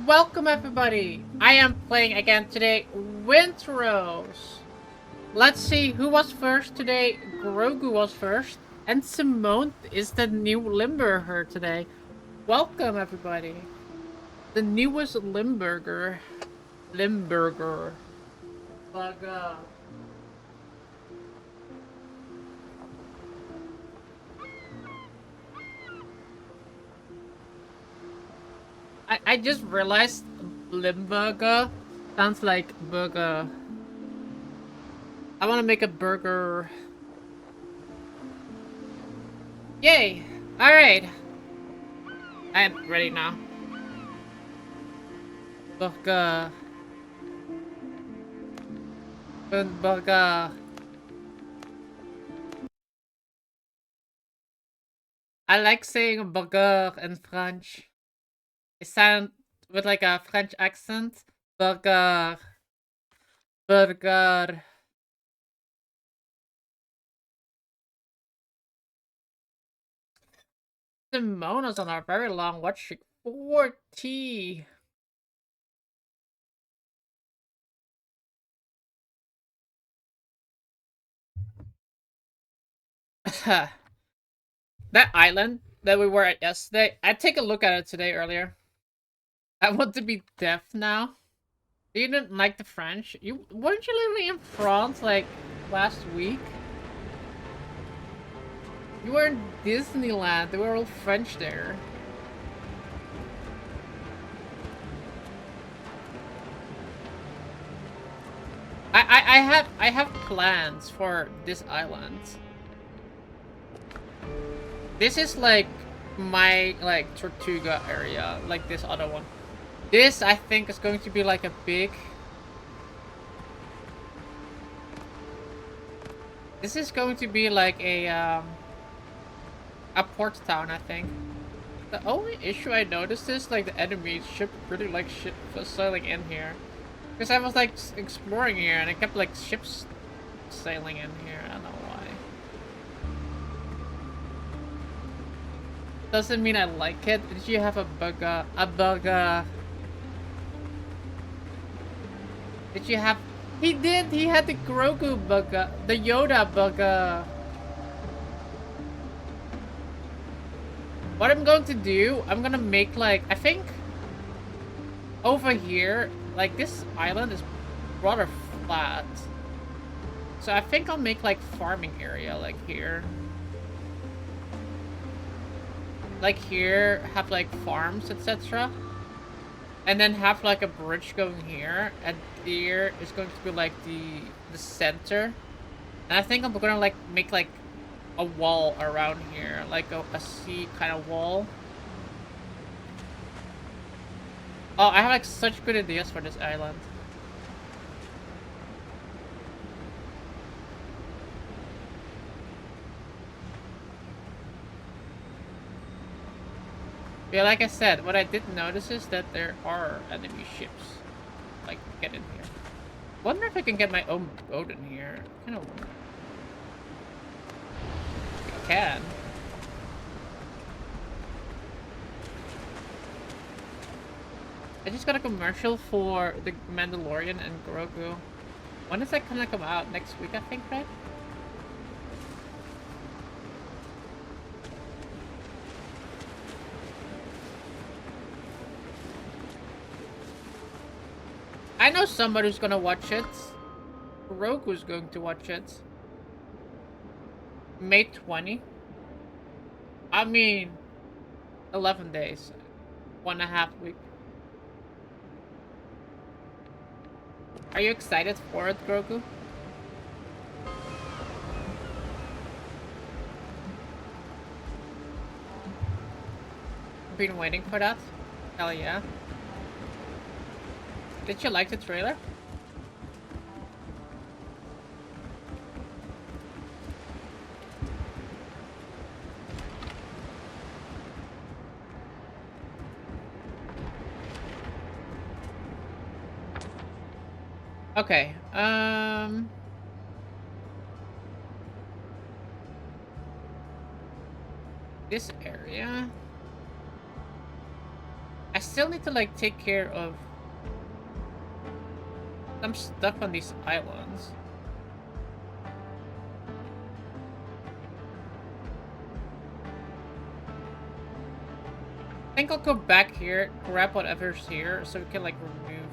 Welcome everybody! I am playing again today Windrose. Let's see who was first today. Grogu was first. And Simone is the new Limburger today. Welcome everybody. The newest Limburger. Limburger. But, I just realized Limburger sounds like burger. I want to make a burger. Yay! Alright. I am ready now. Burger. Burger. I like saying burger in French. It sounds with like a French accent. Burger. Burger. Simona's on our very long watch streak. 40. That island that we were at yesterday, I take a look at it today earlier. I want to be deaf now. You didn't like the French? You weren't you living in France like last week? You were in Disneyland. They were all French there. I have plans for this island. This is like my like Tortuga area, like this other one. This I think is going to be like a big. This is going to be like a port town, I think. The only issue I noticed is like the enemy ship really like shit was sailing in here. Because I was like exploring here and I kept like ships sailing in here. I don't know why. Doesn't mean I like it. Did you have a burger? A burger? Did you have? He did. He had the Grogu burger, the Yoda burger. What I'm going to do, I'm gonna make like I think over here, like this island is rather flat. So I think I'll make like farming area like here. Like here, have like farms, etc. And then have like a bridge going here, and here is going to be like the center. And I think I'm gonna like make like a wall around here, like a sea kind of wall. Oh, I have like such good ideas for this island. Yeah, like I said, what I did notice is that there are enemy ships. Like, get in here. Wonder if I can get my own boat in here. Kind of wonder. I can. I just got a commercial for the Mandalorian and Grogu. When is that gonna come out? Next week, I think, right? I know somebody who's gonna watch it. Rogue's going to watch it. May 20. I mean, 11 days. 1.5 weeks. Are you excited for it, Grogu? Been waiting for that? Hell yeah. Did you like the trailer? Okay, this area. still need to like take care of some stuff on these islands. I think I'll go back here, grab whatever's here, so we can like remove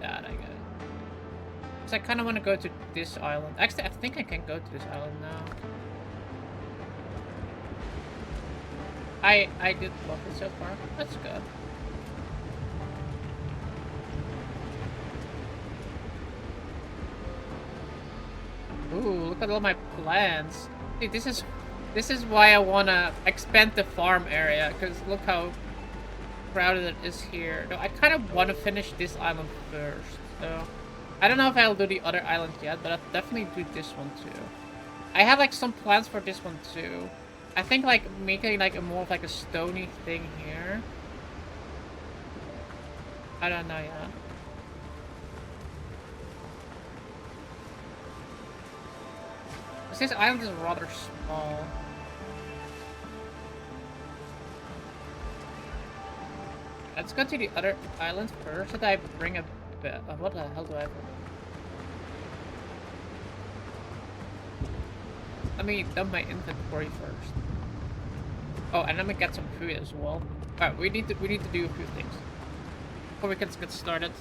that, I guess. Because I kind of want to go to this island. Actually, I think I can go to this island now. I did love it so far. That's good. Ooh, look at all my plants. See, this is why I wanna expand the farm area, because look how crowded it is here. No, I kind of want to finish this island first, so I don't know if I'll do the other island yet, but I'll definitely do this one too. I have like some plans for this one too. I think like making like a more of like a stony thing here. I don't know yet. This island is rather small. Let's go to the other island first. Did I bring a bit? What the hell do I have? Let me dump my inventory first. Oh, and let me get some food as well. Alright, we need to do a few things before we can get started.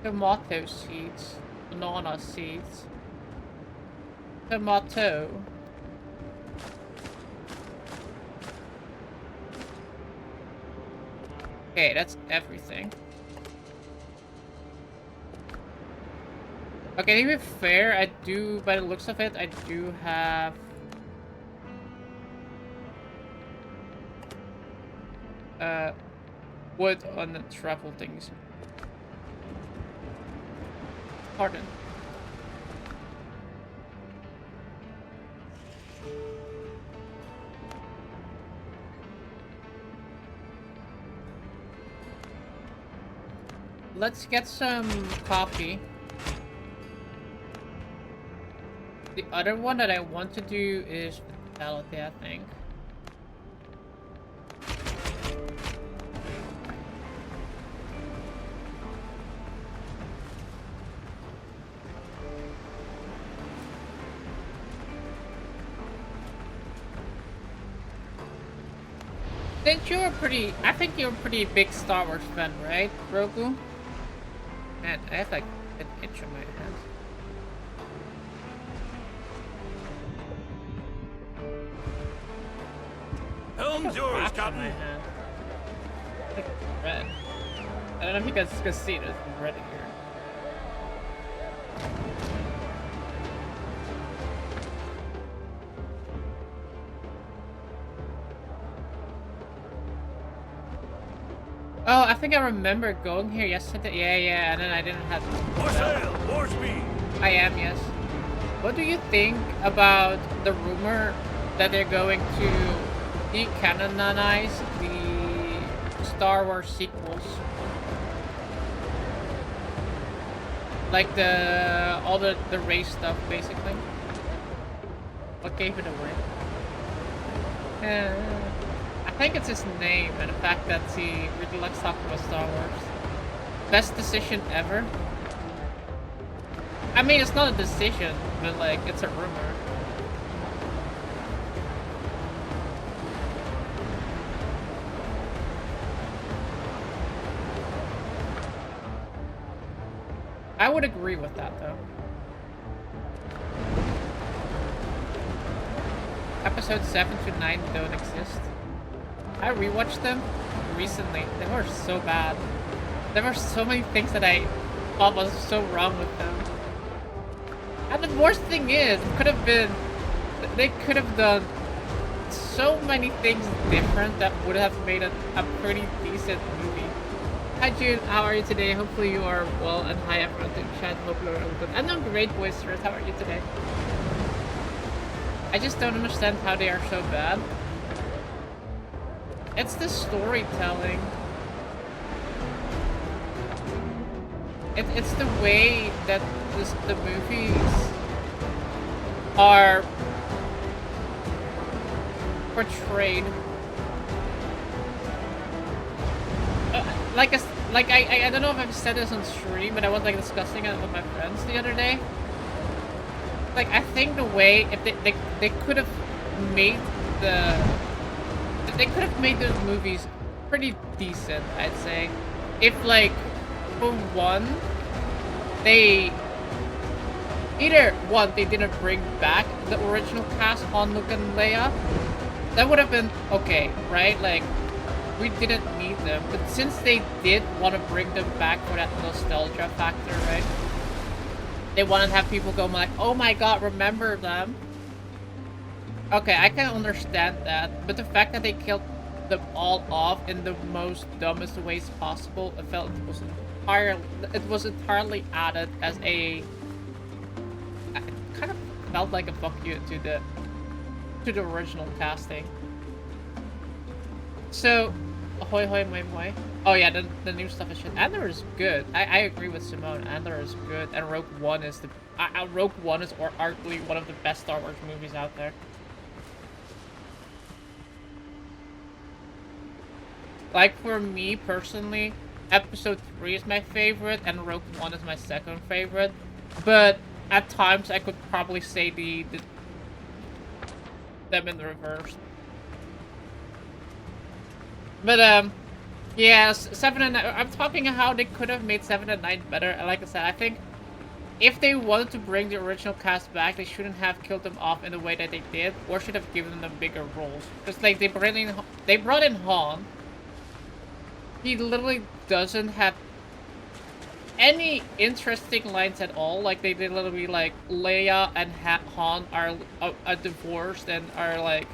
Tomato seeds, banana seeds, tomato. Okay, that's everything. Okay, to be fair, I do, by the looks of it, I do have wood on the travel things. Pardon. Let's get some coffee. The other one that I want to do is fatality, I think. Since you're I think you're a pretty big Star Wars fan, right, Grogu? Man, I have like an itch on my hand. Helm's yours, Captain. Like red. I don't know if you guys can see it. It's red here. Oh, I think I remember going here yesterday. Yeah, and then I didn't have. More sail, more speed. I am, yes. What do you think about the rumor that they're going to decanonize the Star Wars sequels? Like all the race stuff, basically. What gave it away? I think it's his name and the fact that he really likes talking about Star Wars. Best decision ever. I mean, it's not a decision, but like, it's a rumor. I would agree with that, though. Episodes 7 to 9 don't exist. I rewatched them recently. They were so bad. There were so many things that I thought was so wrong with them. And the worst thing is, they could have done so many things different that would have made it a pretty decent movie. Hi June, how are you today? Hopefully you are well, and hi everyone in chat, hope you are all good. I'm doing great, boisterous. How are you today? I just don't understand how they are so bad. It's the storytelling. It's the way that the movies are portrayed. I don't know if I've said this on stream, but I was like discussing it with my friends the other day. Like, I think the way if they could have made they could have made those movies pretty decent, I'd say. If like, for one, they either one, they didn't bring back the original cast, Han, Luke, and Leia. That would have been okay, right? Like, we didn't need them. But since they did want to bring them back for that nostalgia factor, right? They want to have people go like, oh my god, remember them? Okay, I can understand that. But the fact that they killed them all off in the most dumbest ways possible, I felt it was entirely added as a... It kind of felt like a fuck you to the original casting. So, ahoy hoy moi moi. Oh yeah, the new stuff is shit. Andor is good. I agree with Simone. Andor is good, and Rogue One is arguably one of the best Star Wars movies out there. Like, for me personally, Episode 3 is my favorite, and Rogue One is my second favorite. But at times, I could probably say them in the reverse. But yeah, 7 and 9. I'm talking how they could have made 7 and 9 better. And like I said, I think if they wanted to bring the original cast back, they shouldn't have killed them off in the way that they did, or should have given them bigger roles. Because like they brought in Han. He literally doesn't have any interesting lines at all. Like, they did literally like Leia and Han are divorced and are like,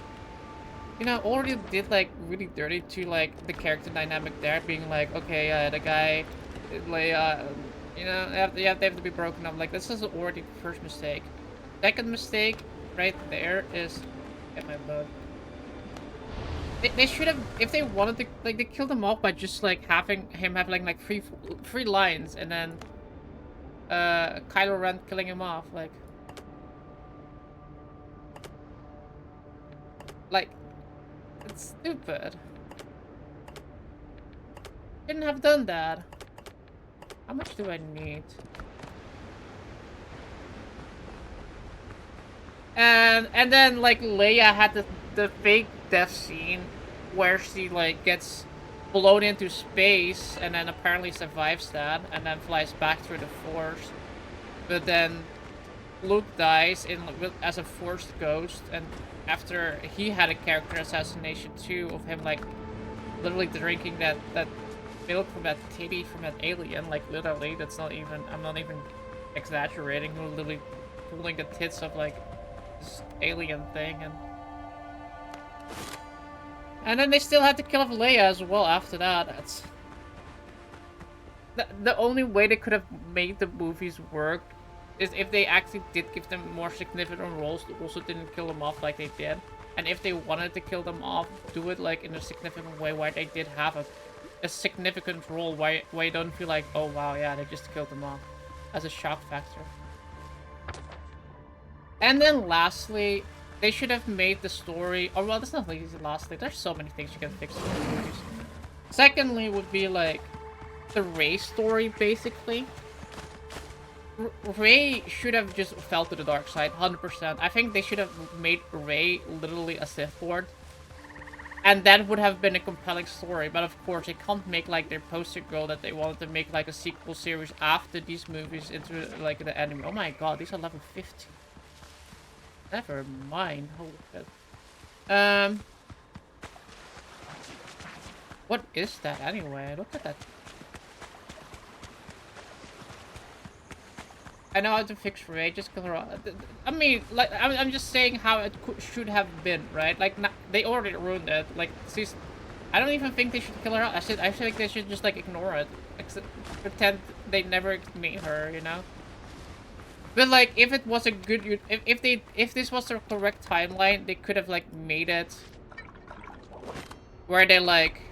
you know, already did like really dirty to like the character dynamic there, being like, okay, the guy, Leia, you know, they have to be broken up. Like, this is already the first mistake. Second mistake right there is, get my load. They should have, if they wanted to, like, they killed him off by just like having him have like three lines, and then Kylo Ren killing him off, like it's stupid. Shouldn't have done that. How much do I need? And then like Leia had the fake death scene where she like gets blown into space and then apparently survives that and then flies back through the Force. But then Luke dies as a Force ghost, and after he had a character assassination too of him like literally drinking that milk from that titty from that alien, like literally, that's not even, I'm not even exaggerating, literally pulling the tits of like this alien thing, and then they still had to kill off Leia as well after that. That's the only way they could have made the movies work is if they actually did give them more significant roles, also didn't kill them off like they did. And if they wanted to kill them off, do it like in a significant way where they did have a significant role where you don't feel like, oh wow, yeah, they just killed them off, as a shock factor. And then lastly, they should have made the story, or well, that's not like lastly, there's so many things you can fix in the movies. Secondly would be like the Rey story, basically. Rey should have just fell to the dark side, 100%. I think they should have made Rey literally a Sith Lord. And that would have been a compelling story, but of course they can't make like their poster girl that they wanted to make like a sequel series after these movies into like the anime. Oh my god, these are level 50. Never mind, holy shit. What is that anyway? Look at that. I know how to fix Rey, just kill her off. I mean, like, I'm just saying how it should have been, right? Like, they already ruined it. Like, I don't even think they should kill her off. I think they should just, like, ignore it. Pretend they never made her, you know? But, like, if it was a good... If this was the correct timeline, they could have, like, made it... where they, like...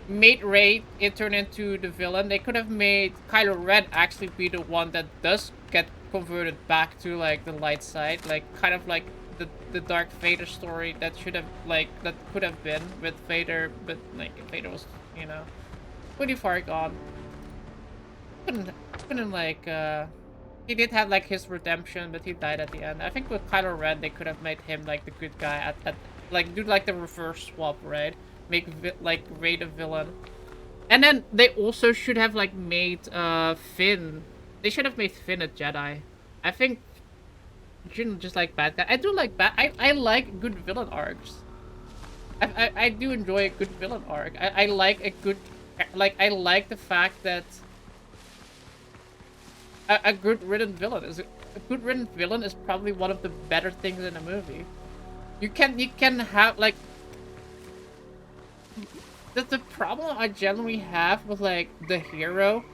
made Rey turn into the villain. They could have made Kylo Ren actually be the one that does get converted back to like the light side, like kind of like the Dark Vader story that should have that could have been with Vader, but like Vader was, you know, pretty far gone. Couldn't couldn't like he did have like his redemption, but he died at the end. I think with Kylo Ren they could have made him like the good guy at like do like the reverse swap, right? Make like Rey the villain. And then they also should have like made Finn. They should have made Finn a Jedi. I think shouldn't just like bad guy. I do like bad. I like good villain arcs. I do enjoy a good villain arc. I like a good I like the fact that a good written villain is a good written villain is probably one of the better things in a movie. You can have like the problem I generally have with like the hero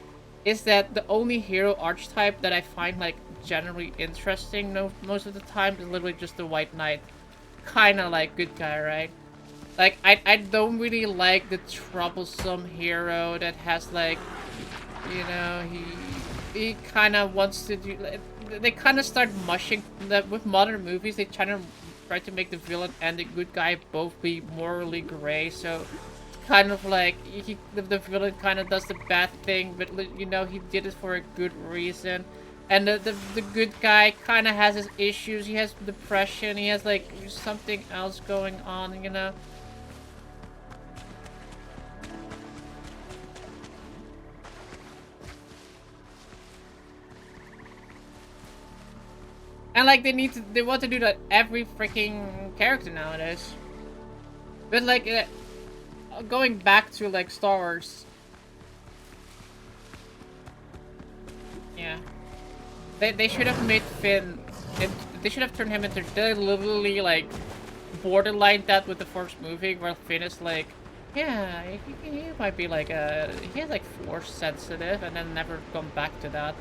is that the only hero archetype that I find like generally interesting most of the time is literally just the White Knight. Kinda like good guy, right? Like I don't really like the troublesome hero that has like, you know, he kind of wants to do. They kind of start mushing that with modern movies. They try to make the villain and the good guy both be morally gray. So kind of like the villain kind of does the bad thing, but you know he did it for a good reason. And the good guy kind of has his issues. He has depression. He has like something else going on, you know. And like they want to do that every freaking character nowadays. But like going back to like Star Wars. Yeah. They should have made Finn they should have turned him into literally like borderline that with the first movie where Finn is like, yeah, he might be like he has like force sensitive and then never come back to that.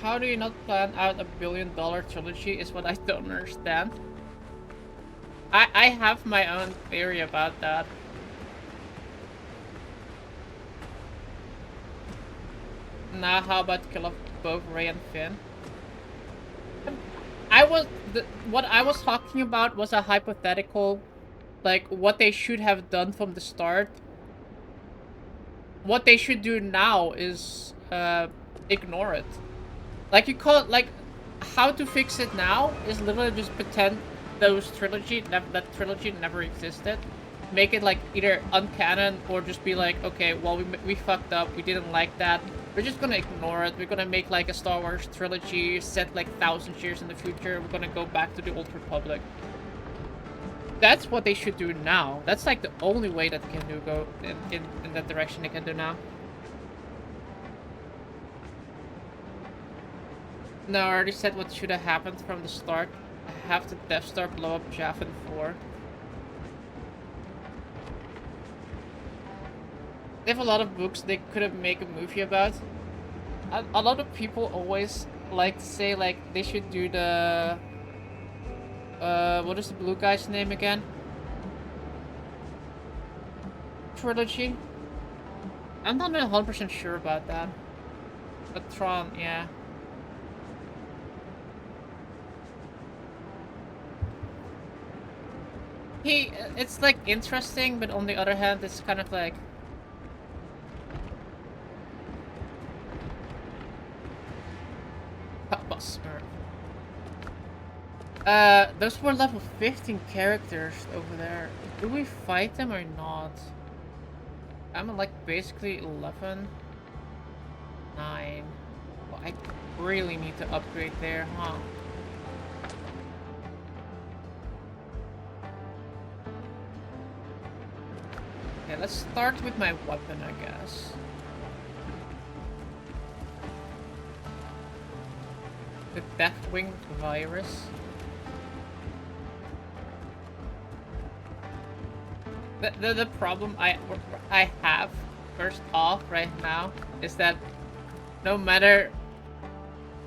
How do you not plan out a $1 billion trilogy is what I don't understand. I have my own theory about that. Now how about kill off both Rey and Finn? What I was talking about was a hypothetical, like what they should have done from the start. What they should do now is ignore it. Like you call it like how to fix it now is literally just pretend that trilogy never existed. Make it like either uncanon or just be like, okay, well we fucked up, we didn't like that. We're just gonna ignore it. We're gonna make like a Star Wars trilogy set like 1,000 years in the future. We're gonna go back to the Old Republic. That's what they should do now. That's like the only way that they can go in that direction they can do now. No, I already said what should have happened from the start. Have the Death Star blow up Jaffin 4. They have a lot of books they could have made a movie about. A lot of people always like to say like they should do the what is the blue guy's name again? Trilogy? I'm not 100% sure about that. But Tron, yeah. It's like interesting, but on the other hand, it's kind of like those were level 15 characters over there. Do we fight them or not? I'm at like basically 11. 9. Well, I really need to upgrade there, huh? Okay, let's start with my weapon, I guess. The Deathwing virus. The problem I have first off right now is that no matter...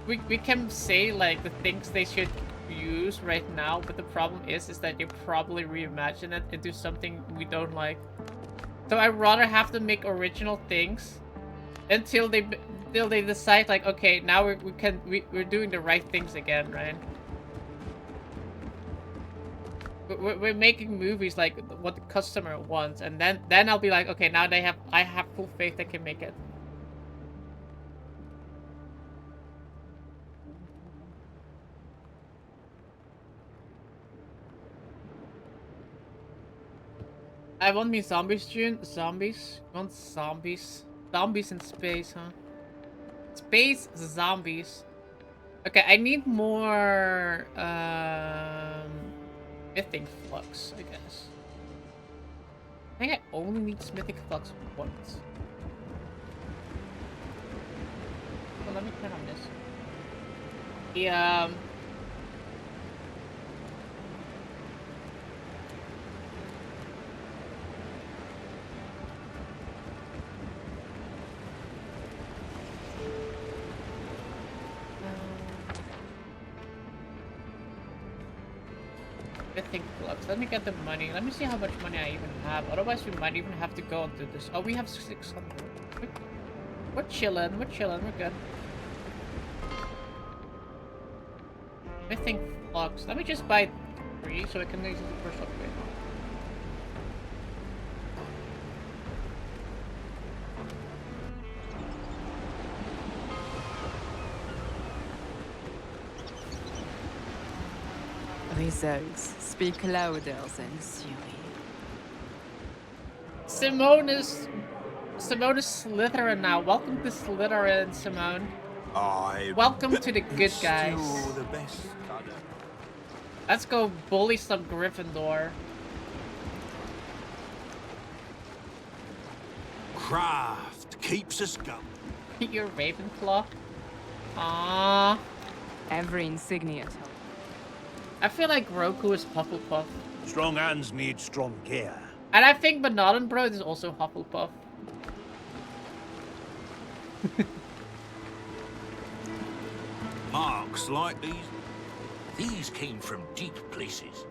We can say, like, the things they should use right now, but the problem is that you probably reimagine it into something we don't like. So I'd rather have them make original things until they decide, like, okay, now we're doing the right things again, right? We're making movies like what the customer wants, and then I'll be like, okay, now I have full faith they can make it. I want me zombies, June. Zombies? You want zombies? Zombies in space, huh? Space zombies. Okay, I need more smithing flux, I guess. I think I only need smithing flux once. Well, let me turn on this. The smithing flux. Let me get the money. Let me see how much money I even have. Otherwise, we might even have to go and do this. Oh, we have 600. We're chilling. We're chilling. We're good. Smithing flux. Let me just buy 3 so I can use the first upgrade. Results speak louder than suing. Simone is Slytherin now. Welcome to Slytherin, Simone. Welcome to the good guys. Still the best. Let's go bully some Gryffindor. Craft keeps us going. You're Ravenclaw. Ah, Every insignia. I feel like Roku is Hufflepuff. Strong hands need strong care. And I think Bananenbrot is also Hufflepuff. Marks like these came from deep places.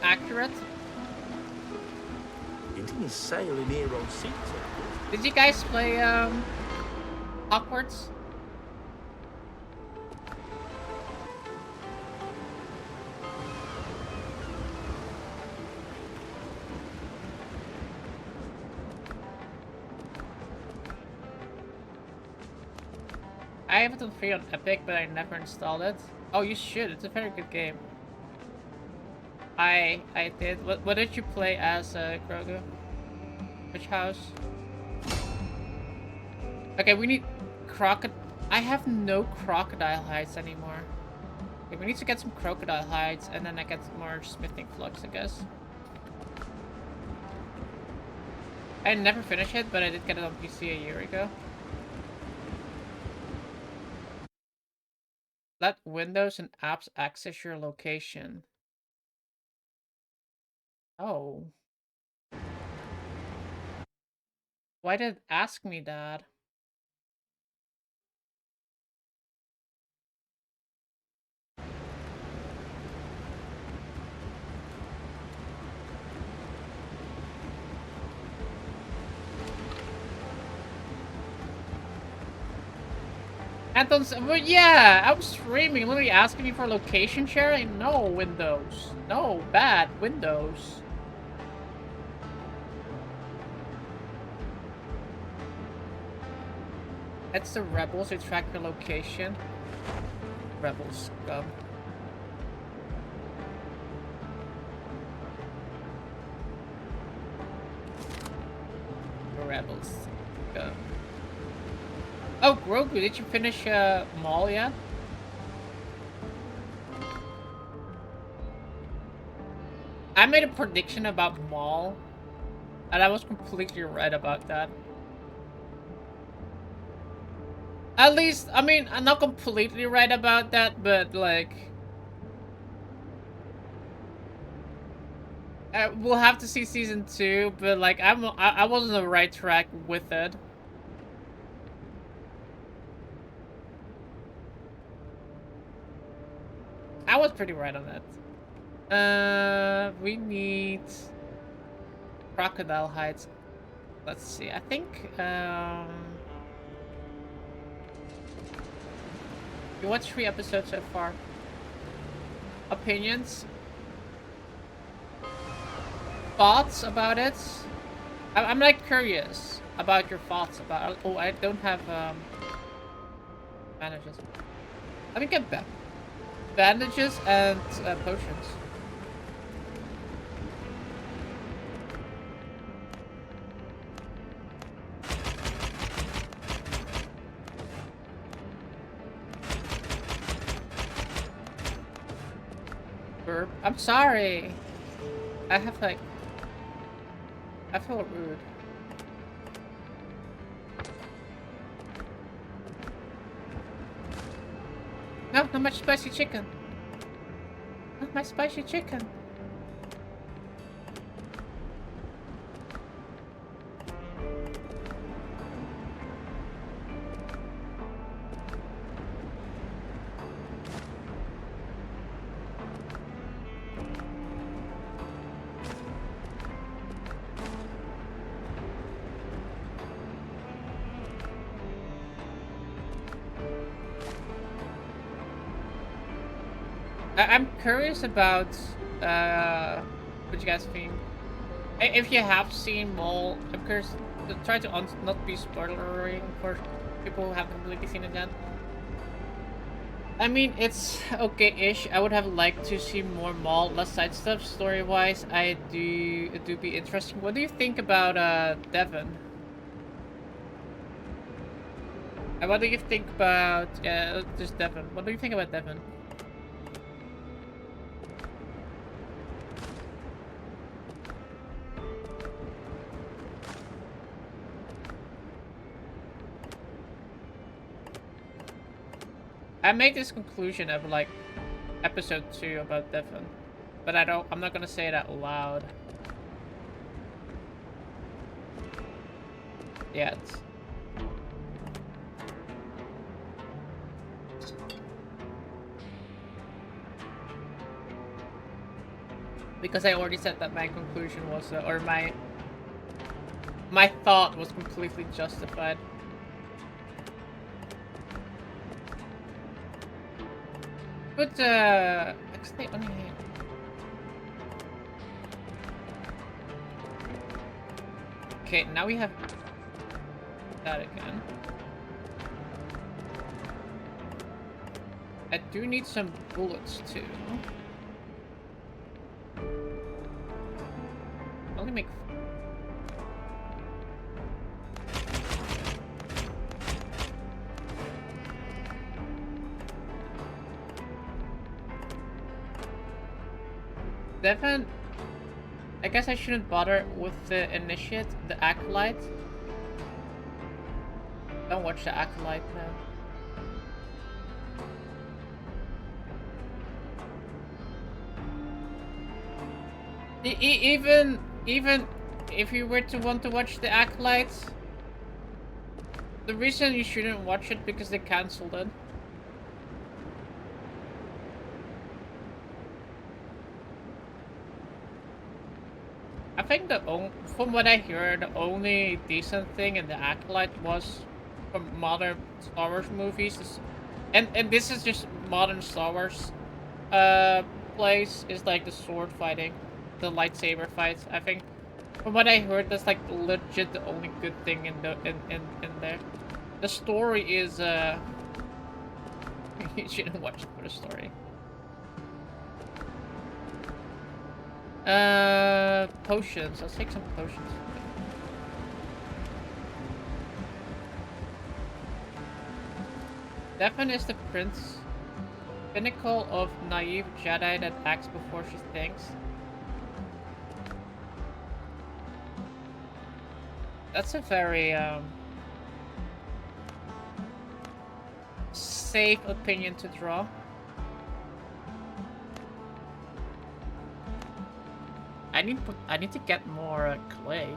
Accurate. It didn't sail in here on sea. Did you guys play Hogwarts? I have it on free on Epic, but I never installed it. Oh, you should. It's a very good game. I did. What did you play as, Grogu? Which house? Okay, we need crocodile. I have no crocodile hides anymore. Okay, we need to get some crocodile hides, and then I get some more smithing flux, I guess. I never finished it, but I did get it on PC a year ago. Let Windows and apps access your location. Oh. Why did it ask me that? Anton's, well, yeah, I was streaming, literally asking me for location sharing. No, Windows. No, bad Windows. That's the rebels who track your location. Rebels scum. Rebels scum. Oh, Grogu, did you finish Mall yet? I made a prediction about Mall, and I was completely right about that. At least, I mean, I'm not completely right about that, but like... We'll have to see season 2, but like I was on the right track with it. I was pretty right on that. We need crocodile hides. Let's see. I think you watched 3 episodes so far. Opinions, thoughts about it. I'm like curious about your thoughts about. Oh, I don't have bandages. Let me get back. Bandages and potions. Burp. I'm sorry. I have like. I feel rude. No, not much spicy chicken. Not my spicy chicken. I'm curious about what you guys think. If you have seen Mole, I'm curious to try to not be spoilery for people who haven't completely seen it yet. I mean, it's okay-ish. I would have liked to see more Mole, less side stuff story-wise. It do be interesting. What do you think about Devon? And what do you think about just Devon? What do you think about Devon? I made this conclusion of like episode 2 about Devon, but I'm not gonna say it out loud yet. Because I already said that my conclusion was, or my thought was completely justified. But actually, only. Okay, now we have that again. I do need some bullets too. Only make. Devon, I guess I shouldn't bother with the initiate, the acolyte. Don't watch the acolyte now. Even if you were to want to watch the acolyte, the reason you shouldn't watch it because they cancelled it. I think from what I heard, the only decent thing in the acolyte was from modern Star Wars movies, and this is just modern Star Wars plays, is like the sword fighting, the lightsaber fights. I think from what I heard, that's like legit the only good thing in there. The story is you shouldn't watch it for the story. Potions. Let's take some potions. Devon is the pinnacle of naive Jedi that acts before she thinks. That's a very safe opinion to draw. I I need to get more clay.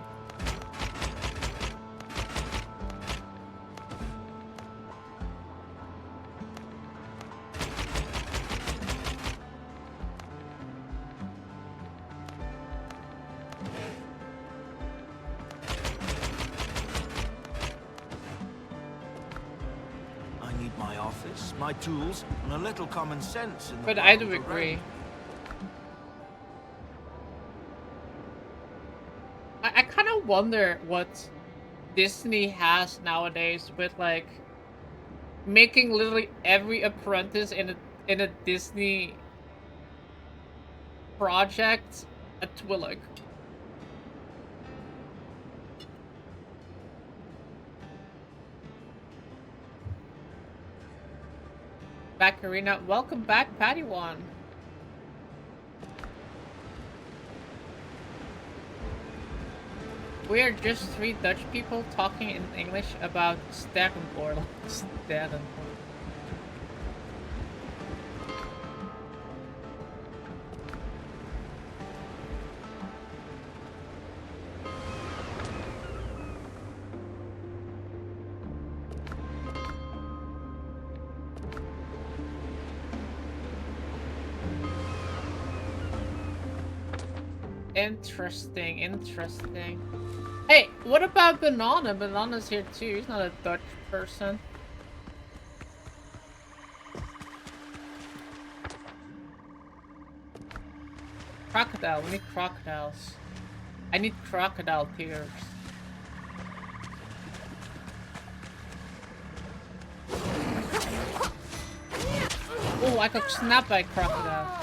I need my office, my tools, and a little common sense in the But I do world agree. around. I kind of wonder what Disney has nowadays with like making literally every apprentice in a Disney project a Twi'lek. Back Arena, welcome back, Patty One. We are just three Dutch people talking in English about Sterrenborg. Sterrenborg. Interesting, interesting. Hey, what about Banana? Banana's here too. He's not a Dutch person. Crocodile. We need crocodiles. I need crocodile tears. Oh, I got snapped by a crocodile.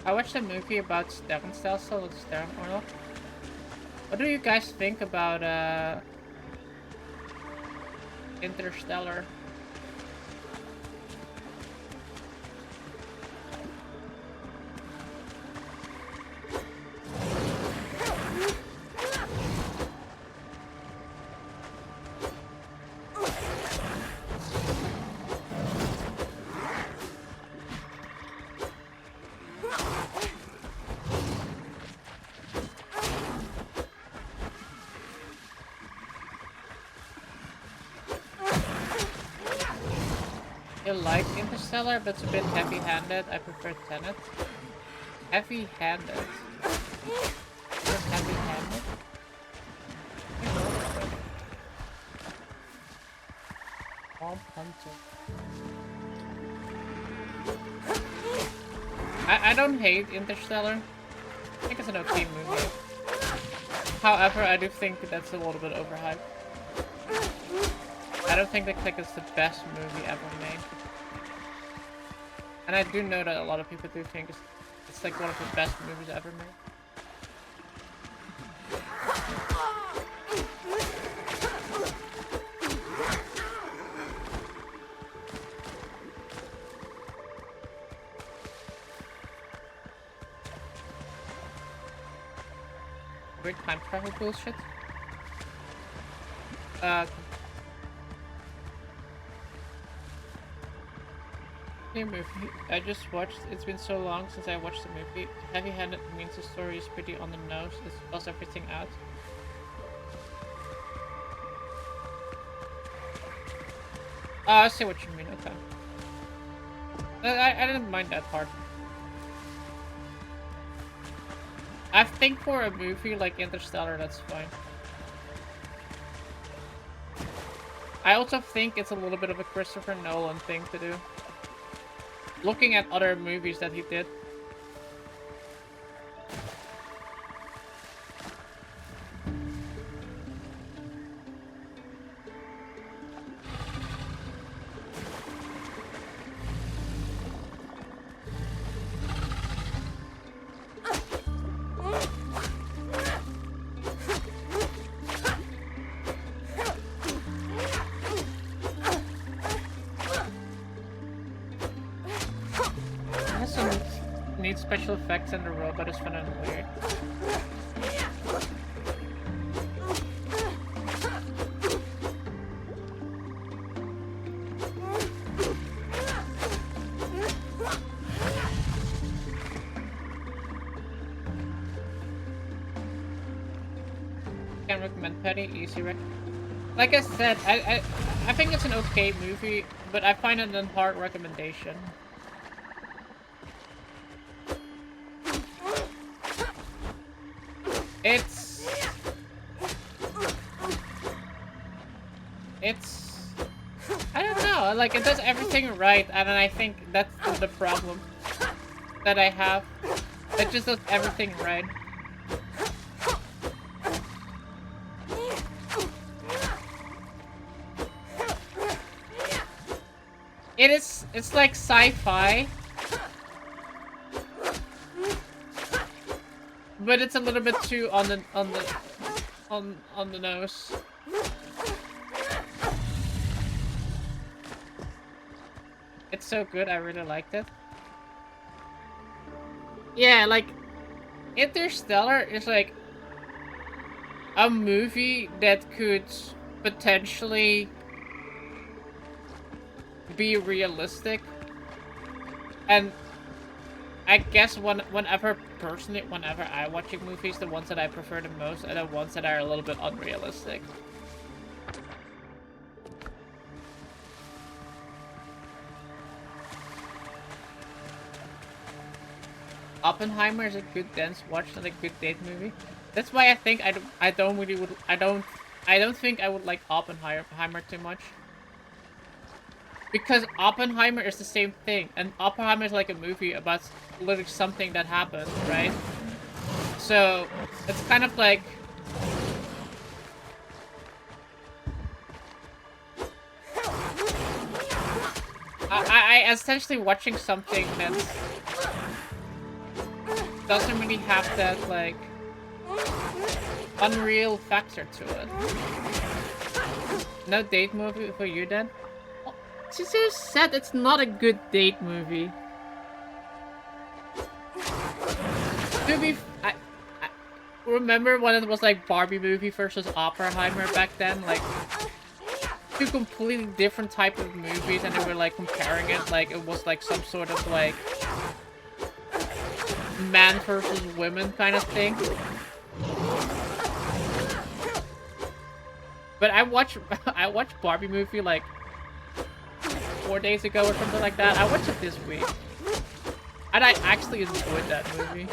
I watched a movie about Sterrenstelsel with Sterrenordnung. What do you guys think about Interstellar? I like Interstellar, but it's a bit heavy-handed. I prefer Tenet. Heavy-handed. Heavy-handed? Bomb Hunter. I don't hate Interstellar. I think it's an okay movie. However, I do think that's a little bit overhyped. I don't think that like it's the best movie ever made. And I do know that a lot of people do think it's like one of the best movies ever made. Weird time travel bullshit. New movie I just watched. It's been so long since I watched the movie. Heavy-handed means the story is pretty on the nose. It spells everything out. Oh, I see what you mean. Okay. I didn't mind that part. I think for a movie like Interstellar, that's fine. I also think it's a little bit of a Christopher Nolan thing to do. Looking at other movies that he did. needs special effects and the robot is fun and weird. Can't recommend Petty, easy rec. Like I said, I think it's an okay movie, but I find it a hard recommendation. It's I don't know, like it does everything right, and I think that's the problem that I have. It just does everything right. It's like sci-fi, but it's a little bit too on the nose. It's so good, I really liked it. Yeah, like Interstellar is like a movie that could potentially be realistic, and I guess whenever I watch movies, the ones that I prefer the most are the ones that are a little bit unrealistic. Oppenheimer is a good dance watch and a good date movie. That's why I think I don't think I would like Oppenheimer too much. Because Oppenheimer is the same thing, and Oppenheimer is like a movie about literally something that happened, right? So it's kind of like I essentially watching something that doesn't really have that like unreal factor to it. No date movie for you then? She just said it's not a good date movie. I remember when it was like Barbie movie versus Oppenheimer back then, like two completely different type of movies, and they were like comparing it like it was like some sort of like man versus women kind of thing. But I watched Barbie movie like 4 days ago or something like that. I watched it this week, and I actually enjoyed that movie.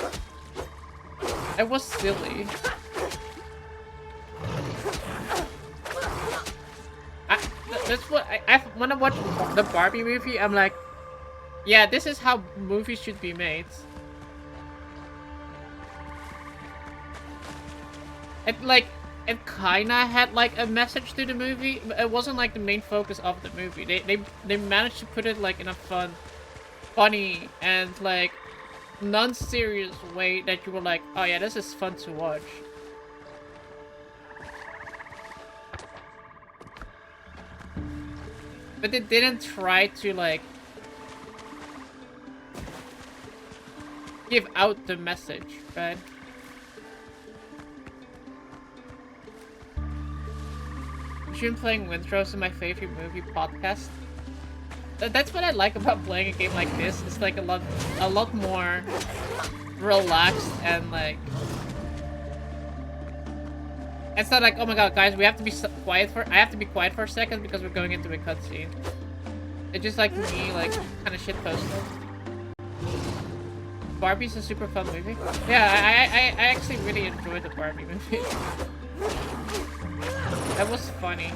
It was silly. That's what when I watch the Barbie movie, I'm like, yeah, this is how movies should be made. It kinda had like a message to the movie, but it wasn't like the main focus of the movie. They managed to put it like in a funny, and like non-serious way that you were like, oh yeah, this is fun to watch. But they didn't try to like give out the message, right? June playing Windrose is my favorite movie podcast. That's what I like about playing a game like this. It's like a lot more relaxed, and like it's not like, oh my god, guys, we have to be quiet for. I have to be quiet for a second because we're going into a cutscene. It's just like me, like kind of shit posted. Barbie's a super fun movie. Yeah, I actually really enjoyed the Barbie movie. That was funny.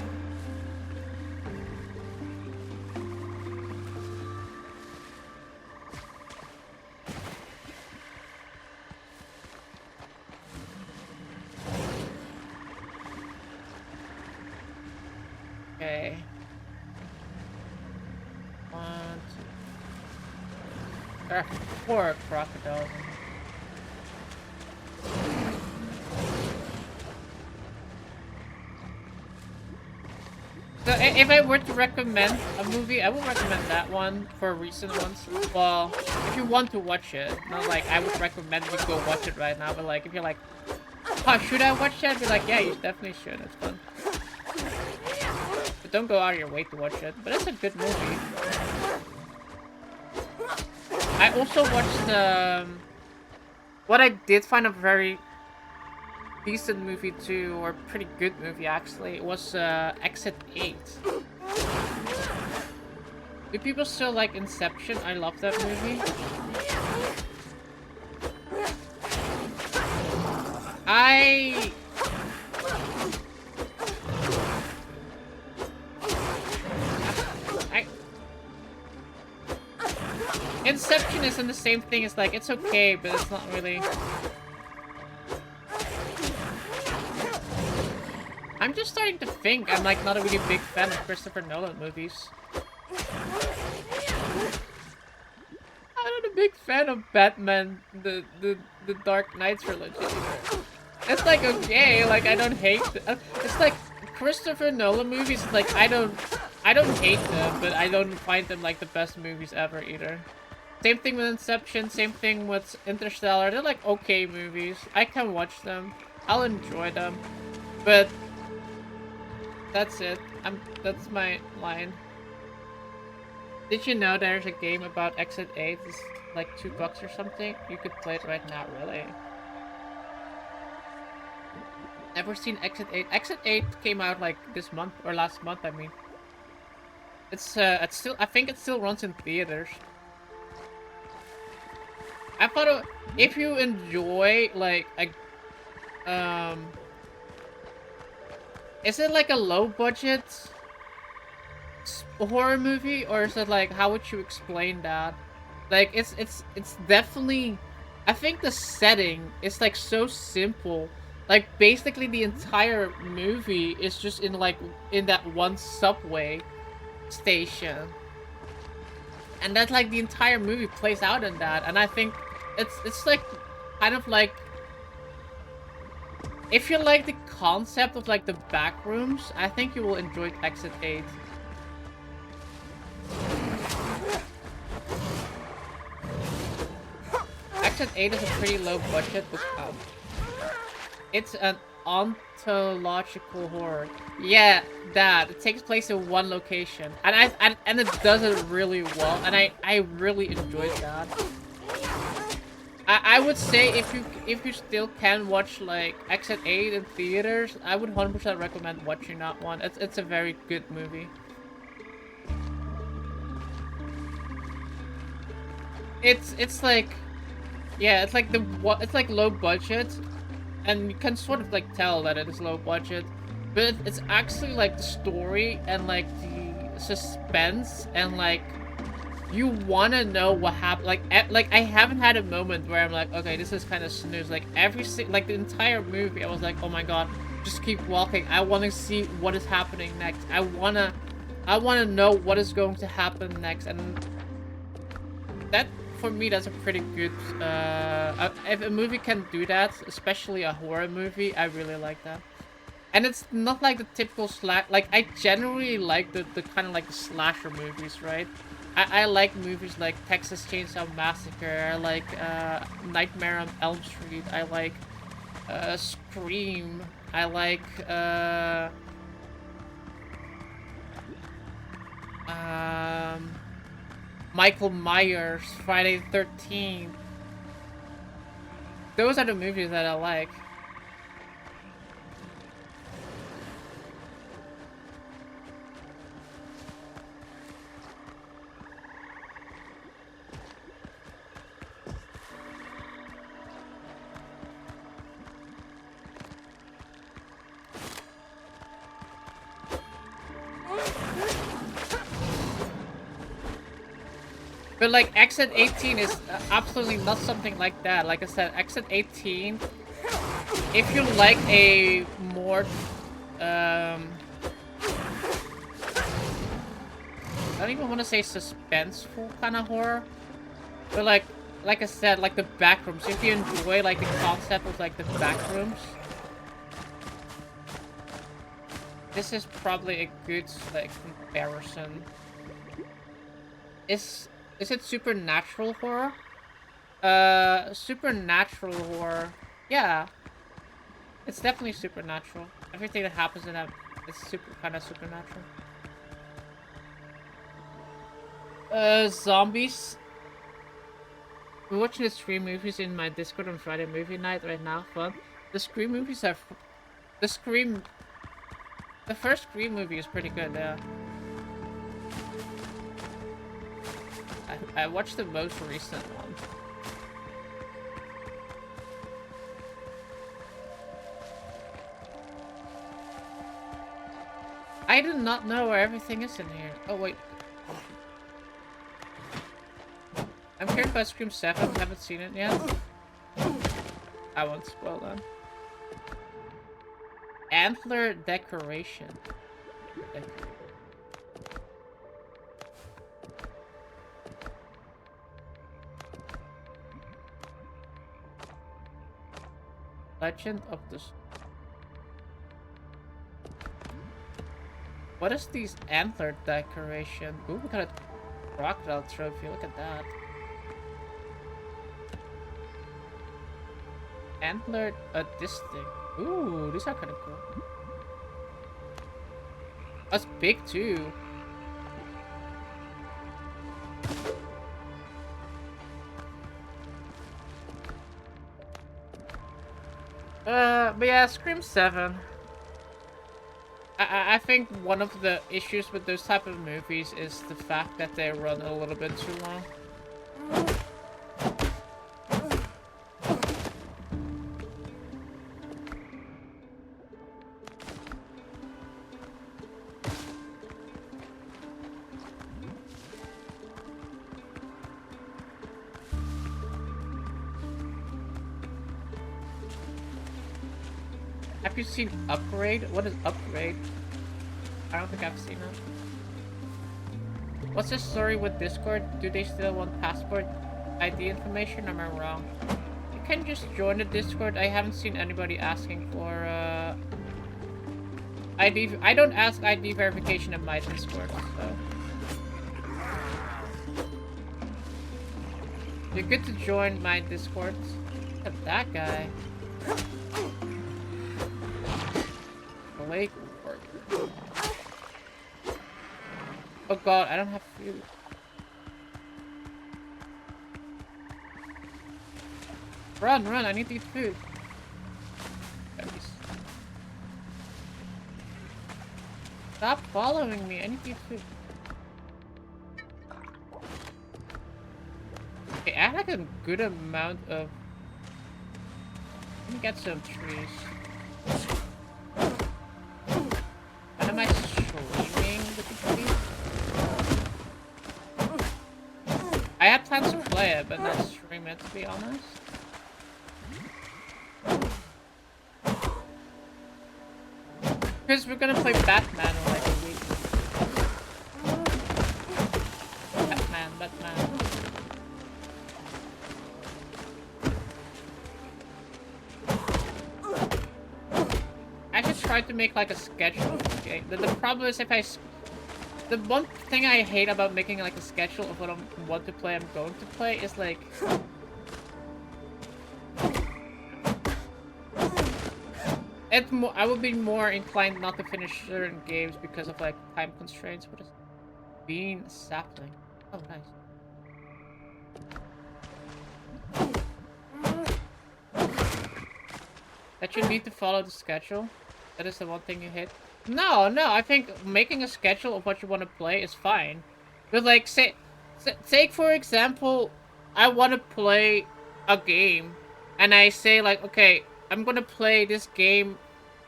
Okay. 1, 2. There are 4 crocodiles. So if I were to recommend a movie, I would recommend that one for recent ones. Well, if you want to watch it, not like I would recommend you go watch it right now, but like if you're like, oh, should I watch that? I'd be like, yeah, you definitely should. It's fun. But don't go out of your way to watch it. But it's a good movie. I also watched what I did find a very decent movie too, or pretty good movie actually. It was Exit 8. Do people still like Inception? I love that movie. Inception isn't the same thing as like, it's okay, but it's not really. I'm just starting to think I'm like not a really big fan of Christopher Nolan movies. I'm not a big fan of Batman, the Dark Knight trilogy. It's like okay, like I don't hate it's like Christopher Nolan movies, like I don't hate them, but I don't find them like the best movies ever either. Same thing with Inception, same thing with Interstellar. They're like okay movies. I can watch them. I'll enjoy them. But that's it. That's my line. Did you know there's a game about Exit 8? It's like $2 or something. You could play it right now, really. Never seen Exit 8. Exit 8 came out like this month or last month, I mean. It's still, I think it still runs in theaters. I thought if you enjoy like is it like a low budget horror movie, or is it like, how would you explain that? Like it's definitely, I think the setting is like so simple. Like basically the entire movie is just in that one subway station. And that's like the entire movie plays out in that, and I think it's like kind of like, if you like the concept of like the back rooms, I think you will enjoy Exit 8. Exit 8 is a pretty low budget, but it's an ontological horror. Yeah, that. It takes place in one location. And it does it really well, and I really enjoyed that. I would say if you still can watch like Exit 8 in theaters, I would 100% recommend watching that one. It's a very good movie. It's like, yeah, it's like low budget, and you can sort of like tell that it is low budget, but it's actually like the story and like the suspense and like you want to know what happened. Like I haven't had a moment where I'm like, okay, this is kind of snooze. Like like the entire movie, I was like, oh my god, just keep walking. I want to see what is happening next. I wanna know what is going to happen next, and that for me, that's a pretty good. If a movie can do that, especially a horror movie, I really like that. And it's not like the typical like I generally like the kind of like the slasher movies, right? I like movies like Texas Chainsaw Massacre, I like Nightmare on Elm Street, I like Scream, I like Michael Myers, Friday the 13th. Those are the movies that I like. But like Exit 18 is absolutely not something like that. Like I said, Exit 18, if you like a more I don't even want to say suspenseful kind of horror, but like I said, like the backrooms. If you enjoy like the concept of like the backrooms, This is probably a good like comparison. Is it supernatural horror? Supernatural horror. Yeah, it's definitely supernatural. Everything that happens in that is kind of supernatural. Zombies. We're watching the Scream movies in my Discord on Friday movie night right now. Fun. The Scream movies are the first Scream movie is pretty good. Yeah. I watched the most recent one. I do not know where everything is in here. Oh wait. I'm curious about Scream 7. Haven't seen it yet. I won't spoil them. Antler decoration. Legend of the... What is these antler decoration? Ooh, we got a crocodile trophy. Look at that. Antler this thing. Ooh, these are kind of cool. That's big too. But yeah, Scream 7. I think one of the issues with those type of movies is the fact that they run a little bit too long. Have you seen Upgrade? What is Upgrade? I don't think I've seen it. What's the story with Discord? Do they still want passport ID information? Am I wrong? You can just join the Discord. I haven't seen anybody asking for ID. I don't ask ID verification in my Discord, so you're good to join my Discord. Look at that guy. Lake worker. Oh god, I don't have food. Run, run, I need to eat food. Stop following me, I need to eat food. Okay, I have like a good amount of... Let me get some trees. Am I streaming with the trees? I had plans to play it, but not stream it, to be honest. Because we're gonna play Batman in like a week. Batman. I should try to make like a schedule. Okay. The problem is if the one thing I hate about making like a schedule of what I want to play, I'm going to play is like I would be more inclined not to finish certain games because of like time constraints. What is bean sapling? Oh, nice. That you need to follow the schedule. That is the one thing you hate. No, I think making a schedule of what you want to play is fine. But like, take for example, I want to play a game, and I say like, okay, I'm gonna play this game.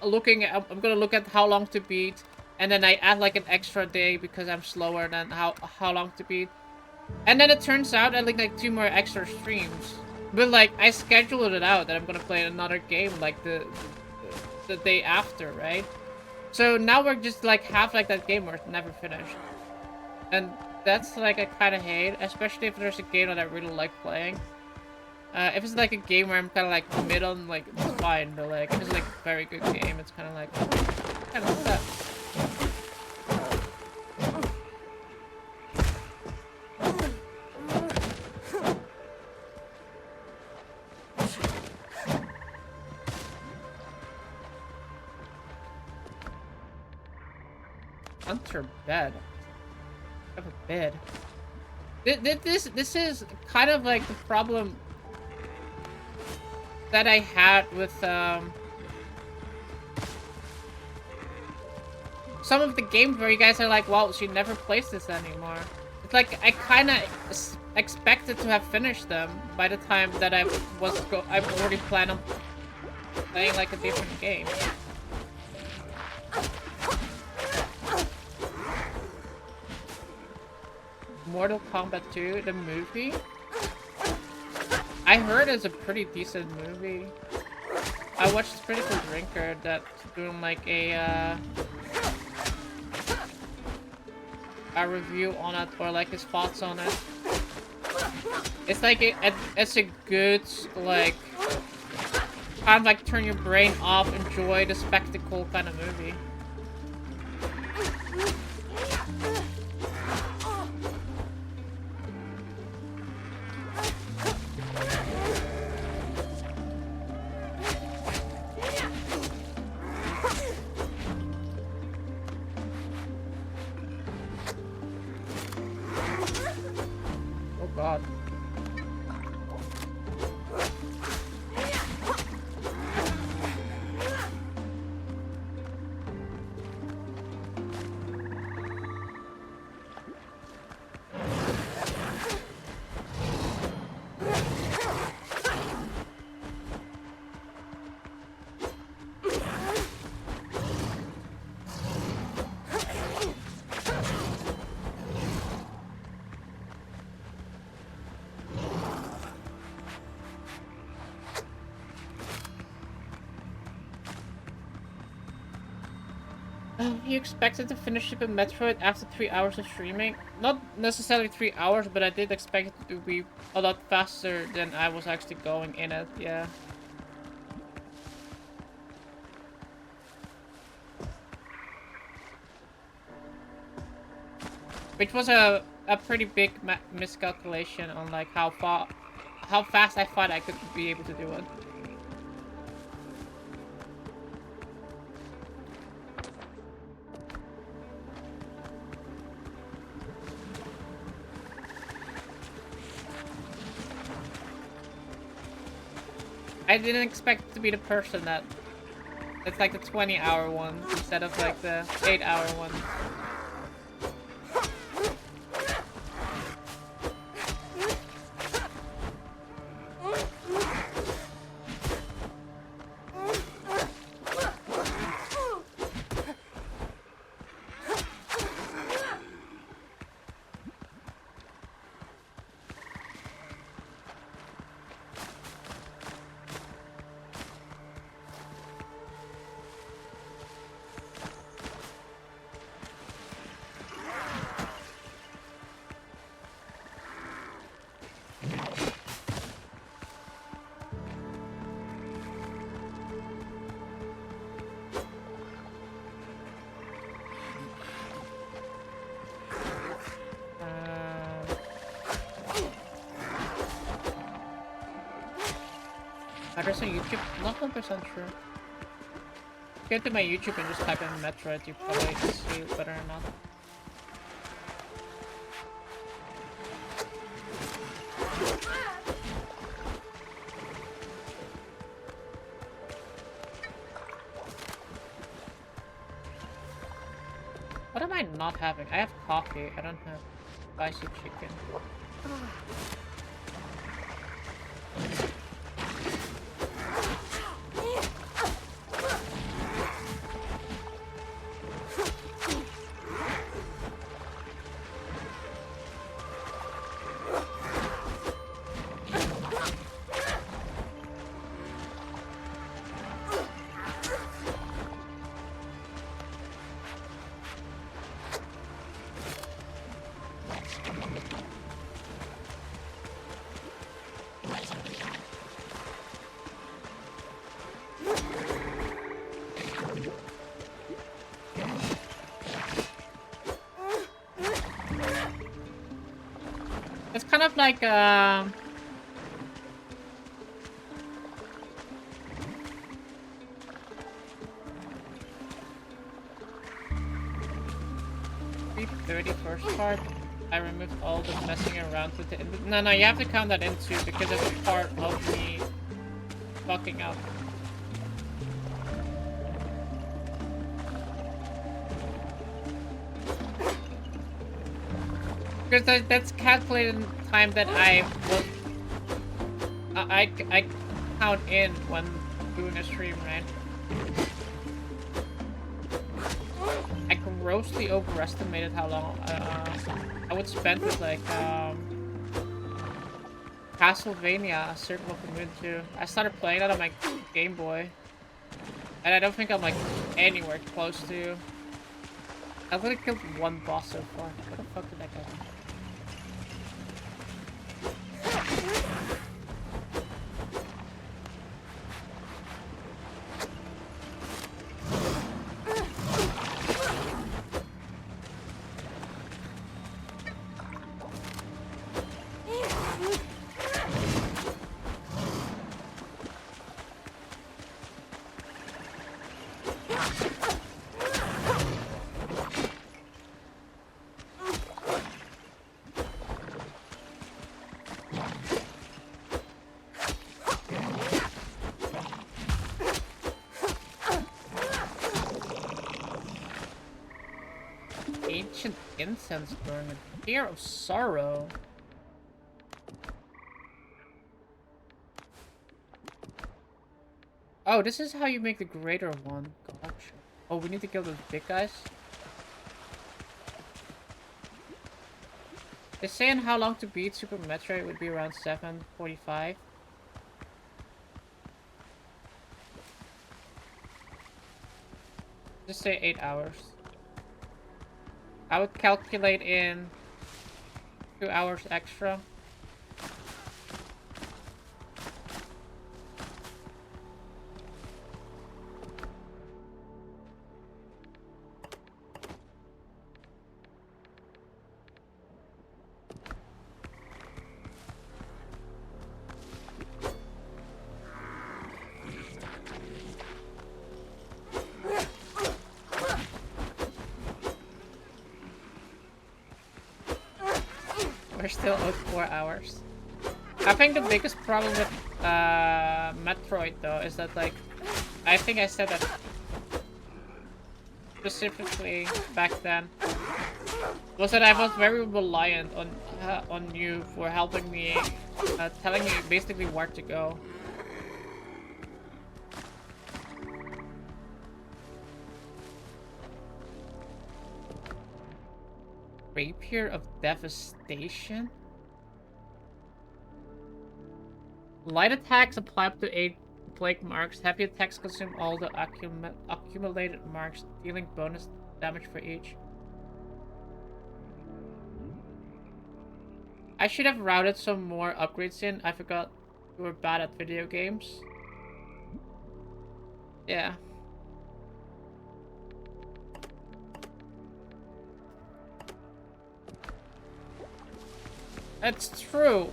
I'm gonna look at how long to beat, and then I add like an extra day because I'm slower than how long to beat, and then it turns out I like 2 more extra streams. But like, I scheduled it out that I'm gonna play another game like the day after, right? So now we're just like half like that game or never finished. And that's like I kind of hate, especially if there's a game that I really like playing. If it's like a game where I'm kind of like mid on, like it's fine, but like if it's like a very good game, it's kind of like kind of sucks. Hunter bed. I have a bed. This is kind of like the problem that I had with some of the games where you guys are like, well, she never plays this anymore. It's like I kind of expected to have finished them by the time that I've already planned on playing like a different game. Mortal Kombat 2, the movie? I heard it's a pretty decent movie. I watched Critical Drinker that's doing like a review on it, or like his thoughts on it. It's like it's a good, like, kind of like turn your brain off, enjoy the spectacle kind of movie. Oh god. You expected to finish Super Metroid after 3 hours of streaming? Not necessarily 3 hours, but I did expect it to be a lot faster than I was actually going in it, yeah. Which was a pretty big miscalculation on like how fast I thought I could be able to do it. I didn't expect to be the person that it's like the 20-hour one instead of like the 8-hour one. Address on YouTube? Not 100% sure. Go to my YouTube and just type in Metroid, you probably see whether or not. What am I not having? I have coffee, I don't have spicy chicken. It's kind of like be 30 first part. I removed all the messing around with the no, you have to count that in too because it's a part of me fucking up. Because that's calculated time that I was I count in when doing a stream, right? I grossly overestimated how long I would spend with like Castlevania, Circle of the Moon 2. I started playing that on my Game Boy, and I don't think I'm like anywhere close to. I've only killed one boss so far. What the fuck did that guy do? Ancient incense burner. Tear of sorrow. Oh, this is how you make the greater one. Gotcha. Oh, we need to kill those big guys? They're saying how long to beat Super Metroid would be around 7:45. Just say 8 hours. I would calculate in 2 hours extra. We're still out 4 hours. I think the biggest problem with Metroid though is that like I think I said that specifically back then was that I was very reliant on you for helping me, telling me basically where to go. Rapier of Devastation? Light attacks apply up to 8 plague marks. Heavy attacks consume all the accumulated marks, dealing bonus damage for each. I should have routed some more upgrades in. I forgot you were bad at video games. Yeah. That's true.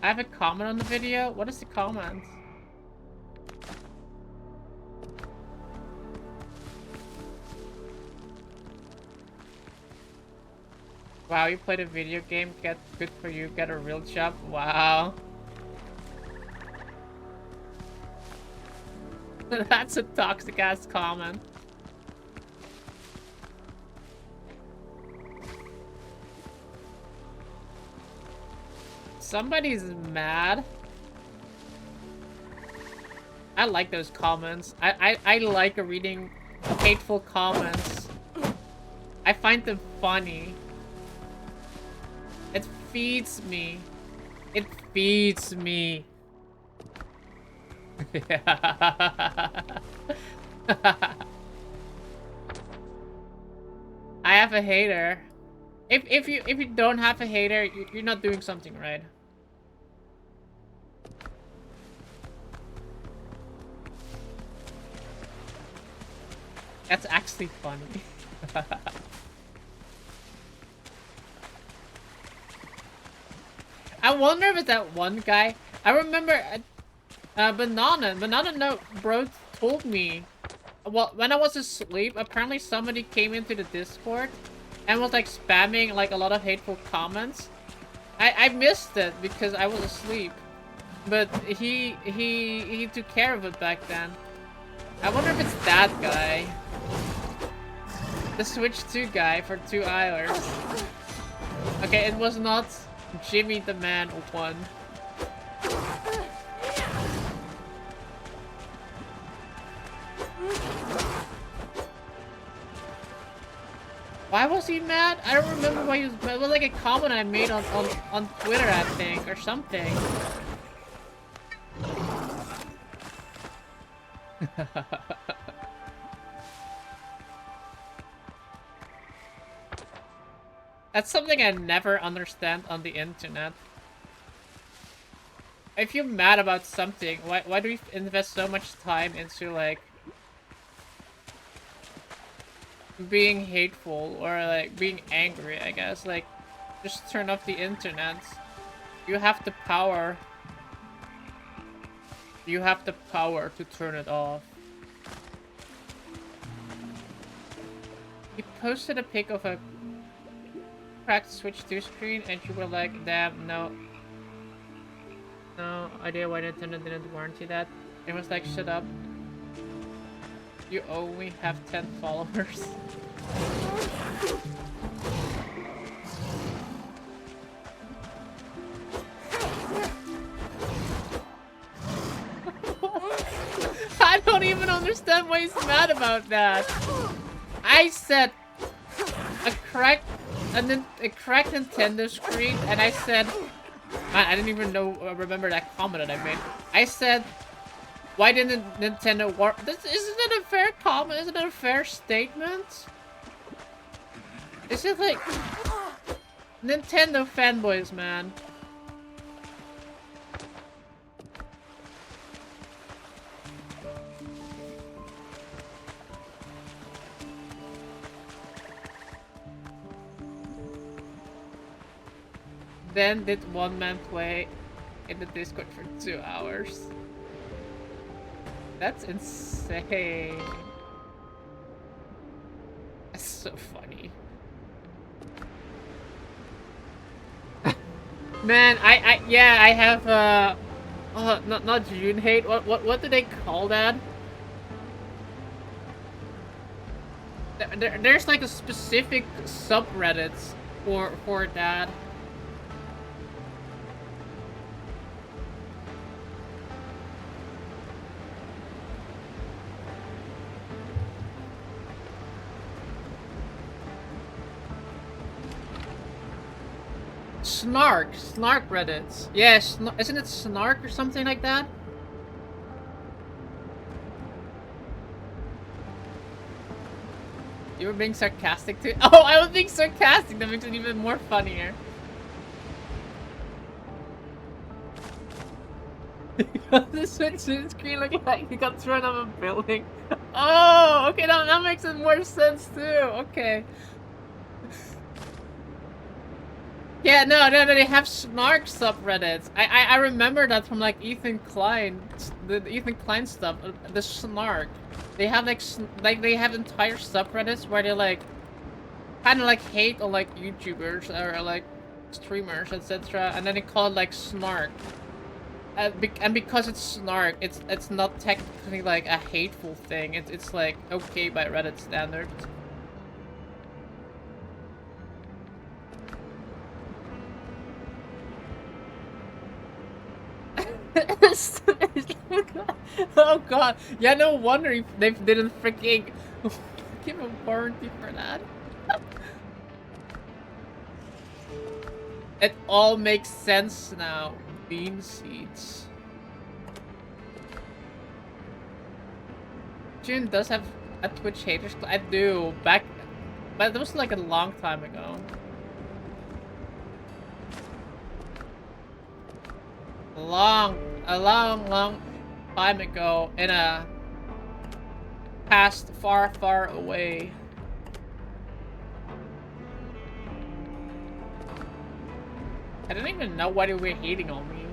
I have a comment on the video. What is the comment? Wow, you played a video game. Get good for you. Get a real job. Wow. That's a toxic ass comment. Somebody's mad. I like those comments. I like reading hateful comments. I find them funny. It feeds me. It feeds me. I have a hater. If you don't have a hater, you're not doing something right. That's actually funny. I wonder if it's that one guy. I remember Banana Note bro told me, well, when I was asleep, apparently somebody came into the Discord and was like spamming like a lot of hateful comments. I missed it because I was asleep, but he took care of it back then. I wonder if it's that guy, the Switch 2 guy for 2 hours. Okay, it was not Jimmy the Man 1. Why was he mad? I don't remember why he was mad. It was like a comment I made on Twitter, I think, or something. That's something I never understand on the internet. If you're mad about something, why do we invest so much time into, like, being hateful or, like, being angry, I guess? Like, just turn off the internet. You have the power. You have the power to turn it off. You posted a pic of a cracked Switch 2 screen and you were like, damn, no idea why Nintendo didn't warranty that. It was like, shut up. You only have 10 followers. I don't even understand why he's mad about that. I said a cracked Nintendo screen, and I said, man, I didn't even remember that comment that I made. I said, why didn't Nintendo isn't it a fair comment? Isn't it a fair statement? Is it like Nintendo fanboys, man? Then did one man play in the Discord for 2 hours. That's insane. That's so funny. Man, yeah, I have oh, not June hate. What do they call that? There's like a specific subreddits for that. Snark Reddits. Yes, yeah, isn't it Snark or something like that? You were being sarcastic too? Oh, I was being sarcastic. That makes it even more funnier. The Switch screen looked like he got thrown off a building. Oh, okay, that makes it more sense too. Okay. Yeah, no, they have Snark subreddits. I remember that from like Ethan Klein, the Ethan Klein stuff. The Snark, they have like they have entire subreddits where they like kind of like hate on like YouTubers or like streamers, etc. And then they call it like Snark. And because it's Snark, it's not technically like a hateful thing. It's like okay by Reddit standards. Oh god. Yeah, no wonder they didn't freaking give a warranty for that. It all makes sense now. Bean seeds. June does have a Twitch haters. I do. But that was like a long time ago. A long time ago in a past far away. I don't even know why they were hating on me.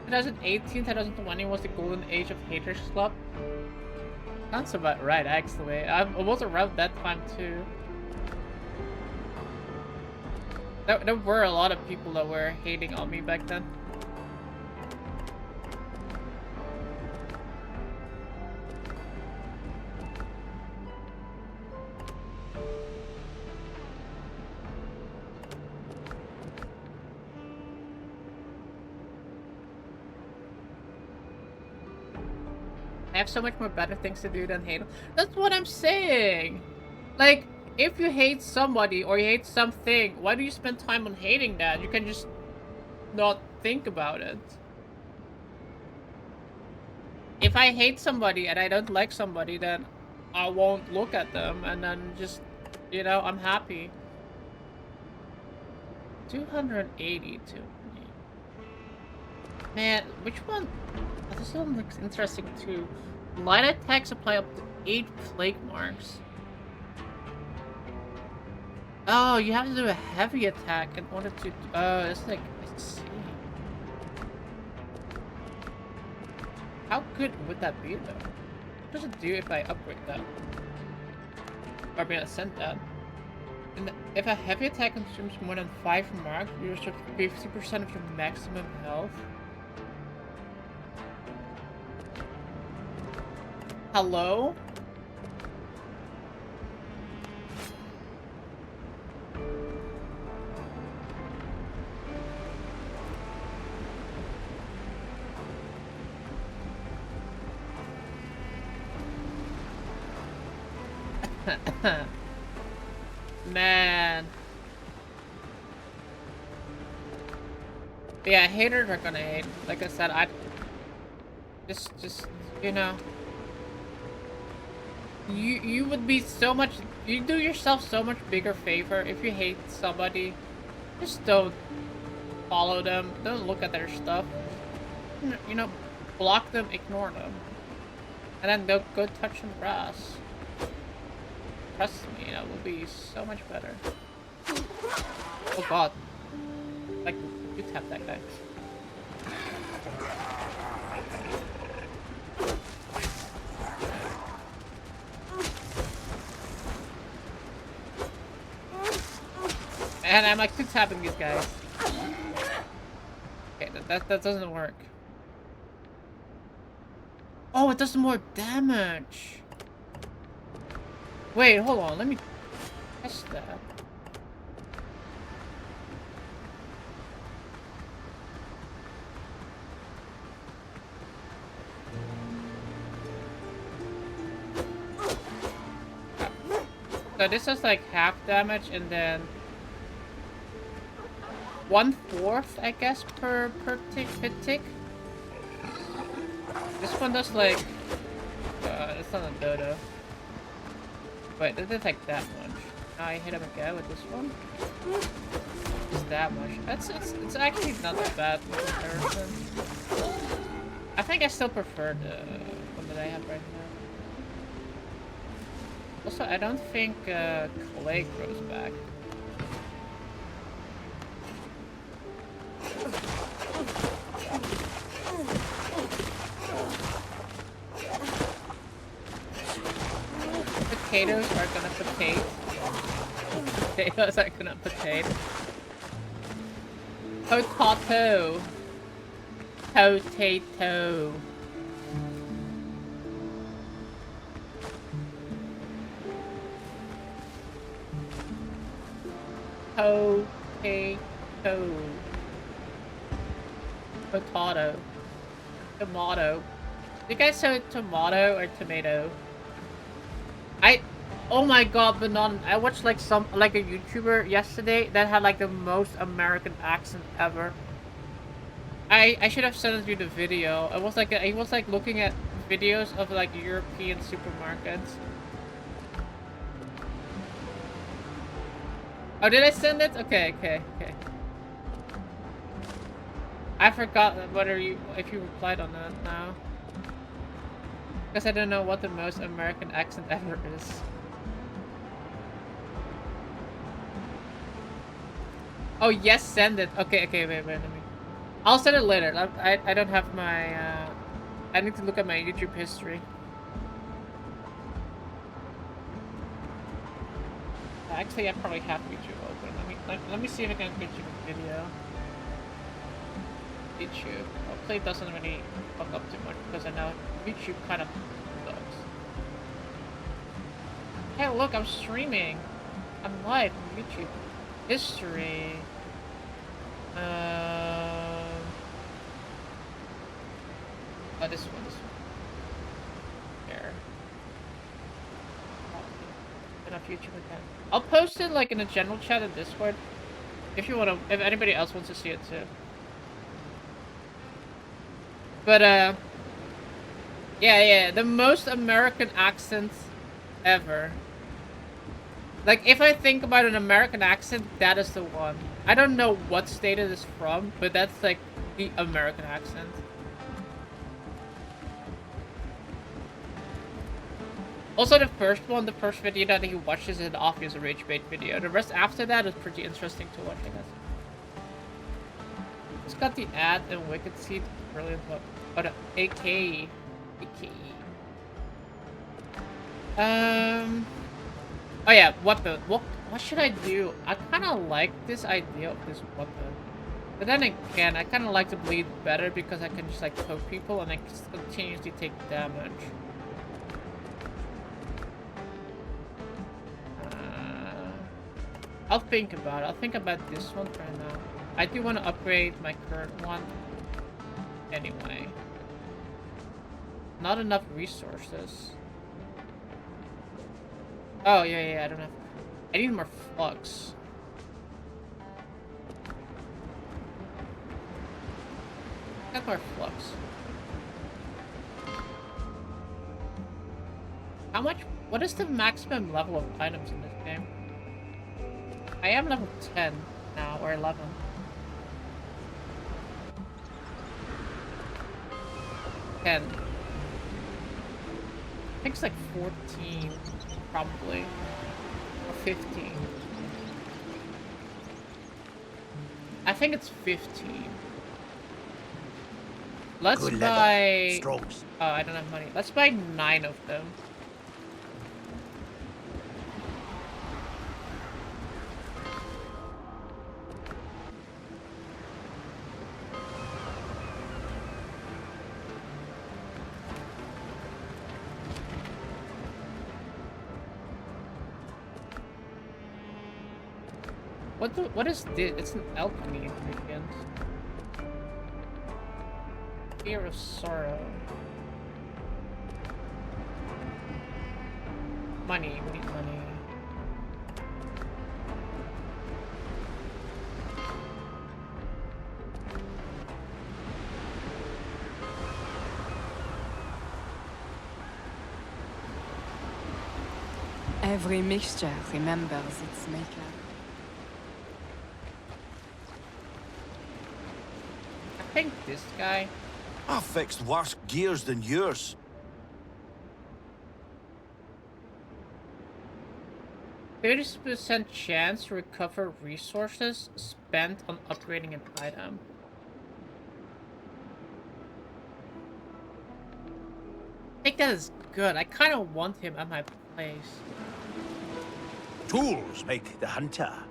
2018, 2020 was the golden age of haters club. Sounds about right, actually. I was around that time too. There were a lot of people that were hating on me back then. I have so much more better things to do than hate them. That's what I'm saying. Like, if you hate somebody or you hate something, why do you spend time on hating that? You can just not think about it. If I hate somebody and I don't like somebody, then I won't look at them and then just, you know, I'm happy. 282. Man, which one? Oh, this one looks interesting too. Light attacks apply up to 8 plague marks. Oh, you have to do a heavy attack in order to. It's like. I see. How good would that be though? What does it do if I upgrade that? Or I mean, ascend that? And if a heavy attack consumes more than 5 marks, you restore 50% of your maximum health. Hello? Man. Yeah, haters are gonna hate. Like I said, I just you know. You would be so much, you do yourself so much bigger favor if you hate somebody. Just don't follow them, don't look at their stuff. You know, block them, ignore them. And then they'll go touch some grass. Trust me, that will be so much better. Oh god. Like, you tap that guy. And I'm like two-tapping these guys. Okay, that doesn't work. Oh, it does more damage. Wait, hold on. Let me test that. So this is like half damage and then 1/4, I guess, per tick. This one does like, it's not a dodo. Wait, this is like that much. Now I hit him again with this one. It's that much. It's actually not that bad in comparison. I think I still prefer the one that I have right now. Also, I don't think clay grows back. Potatoes are gonna potate. Potatoes are gonna potate. Potato. Potato. Potato. Potato. Tomato. You guys say tomato or tomato? Oh my god, Banon, I watched like a YouTuber yesterday that had like the most American accent ever. I should have sent you the video. It was like he was like looking at videos of like European supermarkets. Oh, did I send it? Okay. I forgot if you replied on that now. Because I don't know what the most American accent ever is. Oh yes, send it. Okay, wait. Let me. I'll send it later. I don't have my. I need to look at my YouTube history. Actually, I probably have YouTube open. Let me see if I can get you a video. YouTube. Hopefully, it doesn't really fuck up too much because I know YouTube kind of sucks. Hey, look, I'm streaming. I'm live on YouTube. History. Oh, this one. There. Enough YouTube again. I'll post it like in a general chat in Discord. If you wanna, if anybody else wants to see it too. But yeah, the most American accent ever. Like, if I think about an American accent, that is the one. I don't know what state it is from, but that's like the American accent. Also, the first video that he watches is an obvious rage bait video. The rest after that is pretty interesting to watch, I guess. It's got the ad and Wicked Seed. Brilliant. Oh, the AK. Oh yeah, weapon. What should I do? I kind of like this idea of this weapon. But then again, I kind of like to bleed better because I can just like poke people and I continuously take damage. I'll think about it. I'll think about this one for now. I do want to upgrade my current one. Anyway. Not enough resources. Oh, yeah, I don't have... I need more flux. Got more flux. How much... What is the maximum level of items in this game? I am level 10 now, or 11. 10. I think it's like 14, probably. Or 15. I think it's 15. Let's Good buy... leather. Strokes. Oh, I don't have money. Let's buy 9 of them. What is this? It's an alchemy ingredient. Fear of sorrow. Money, we need money. Every mixture remembers its maker. I think this guy. I fixed worse gears than yours. 30% chance to recover resources spent on upgrading an item. I think that is good. I kind of want him at my place. Tools make the hunter.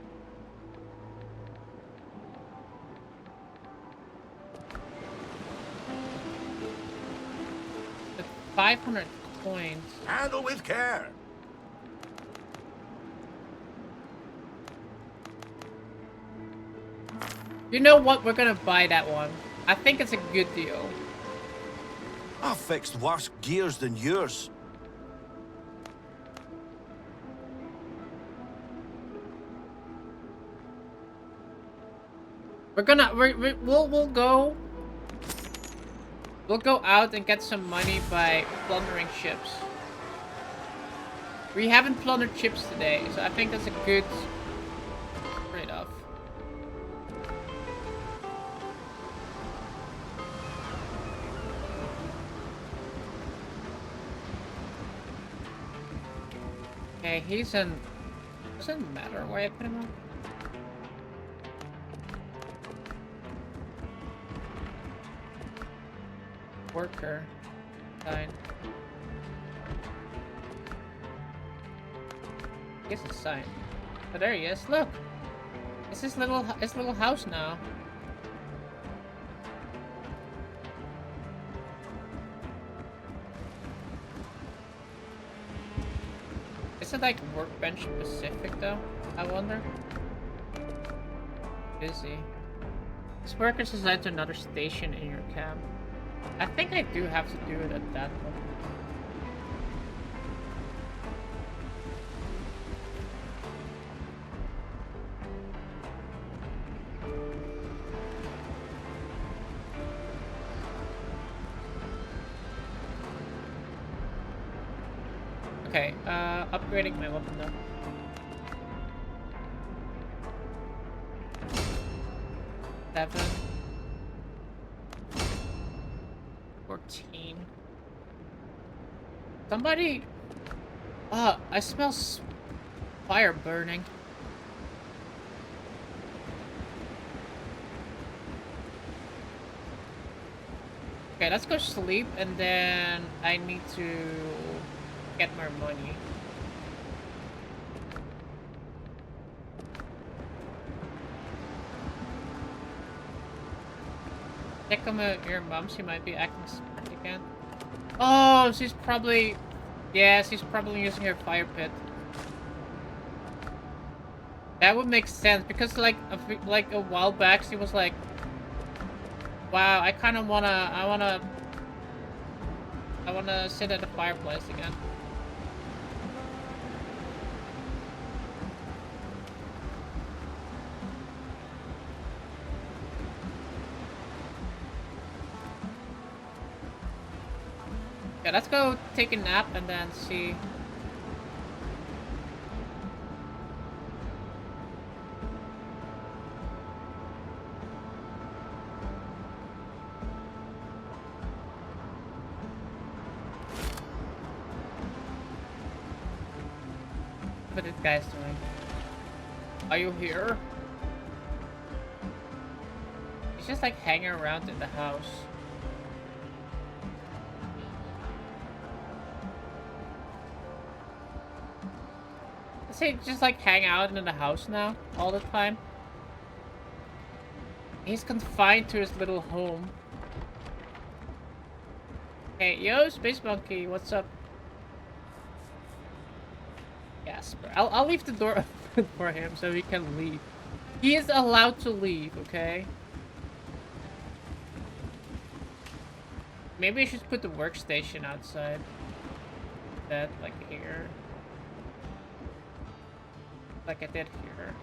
500 coins. Handle with care. You know what? We're gonna buy that one. I think it's a good deal. I fixed worse gears than yours. We'll go out and get some money by plundering ships. We haven't plundered ships today, so I think that's a good trade-off. Okay, he's in... Doesn't matter where I put him on. worker sign. I guess it's a sign. Oh, there he is. Look, it's his little house now. Is it like workbench specific though? I wonder. Busy. This worker is assigned to another station in your camp. I think I do have to do it at that one. Okay, upgrading my weapon though. Seven. 14. Somebody... I smell fire burning. Okay, let's go sleep and then I need to get more money. Check on your mom, she might be acting smart again. Oh, she's probably... Yeah, she's probably using her fire pit. That would make sense, because like a while back she was like... Wow, I kinda wanna... I wanna sit at the fireplace again. Yeah, let's go take a nap and then see. What this guy's doing? Are you here? He's just like hanging around in the house. Does he just like hang out in the house now all the time? He's confined to his little home. Hey, yo, Space Monkey, what's up? Jasper. I'll leave the door open for him so he can leave. He is allowed to leave, okay? Maybe I should put the workstation outside. That, like, here. Like I did here.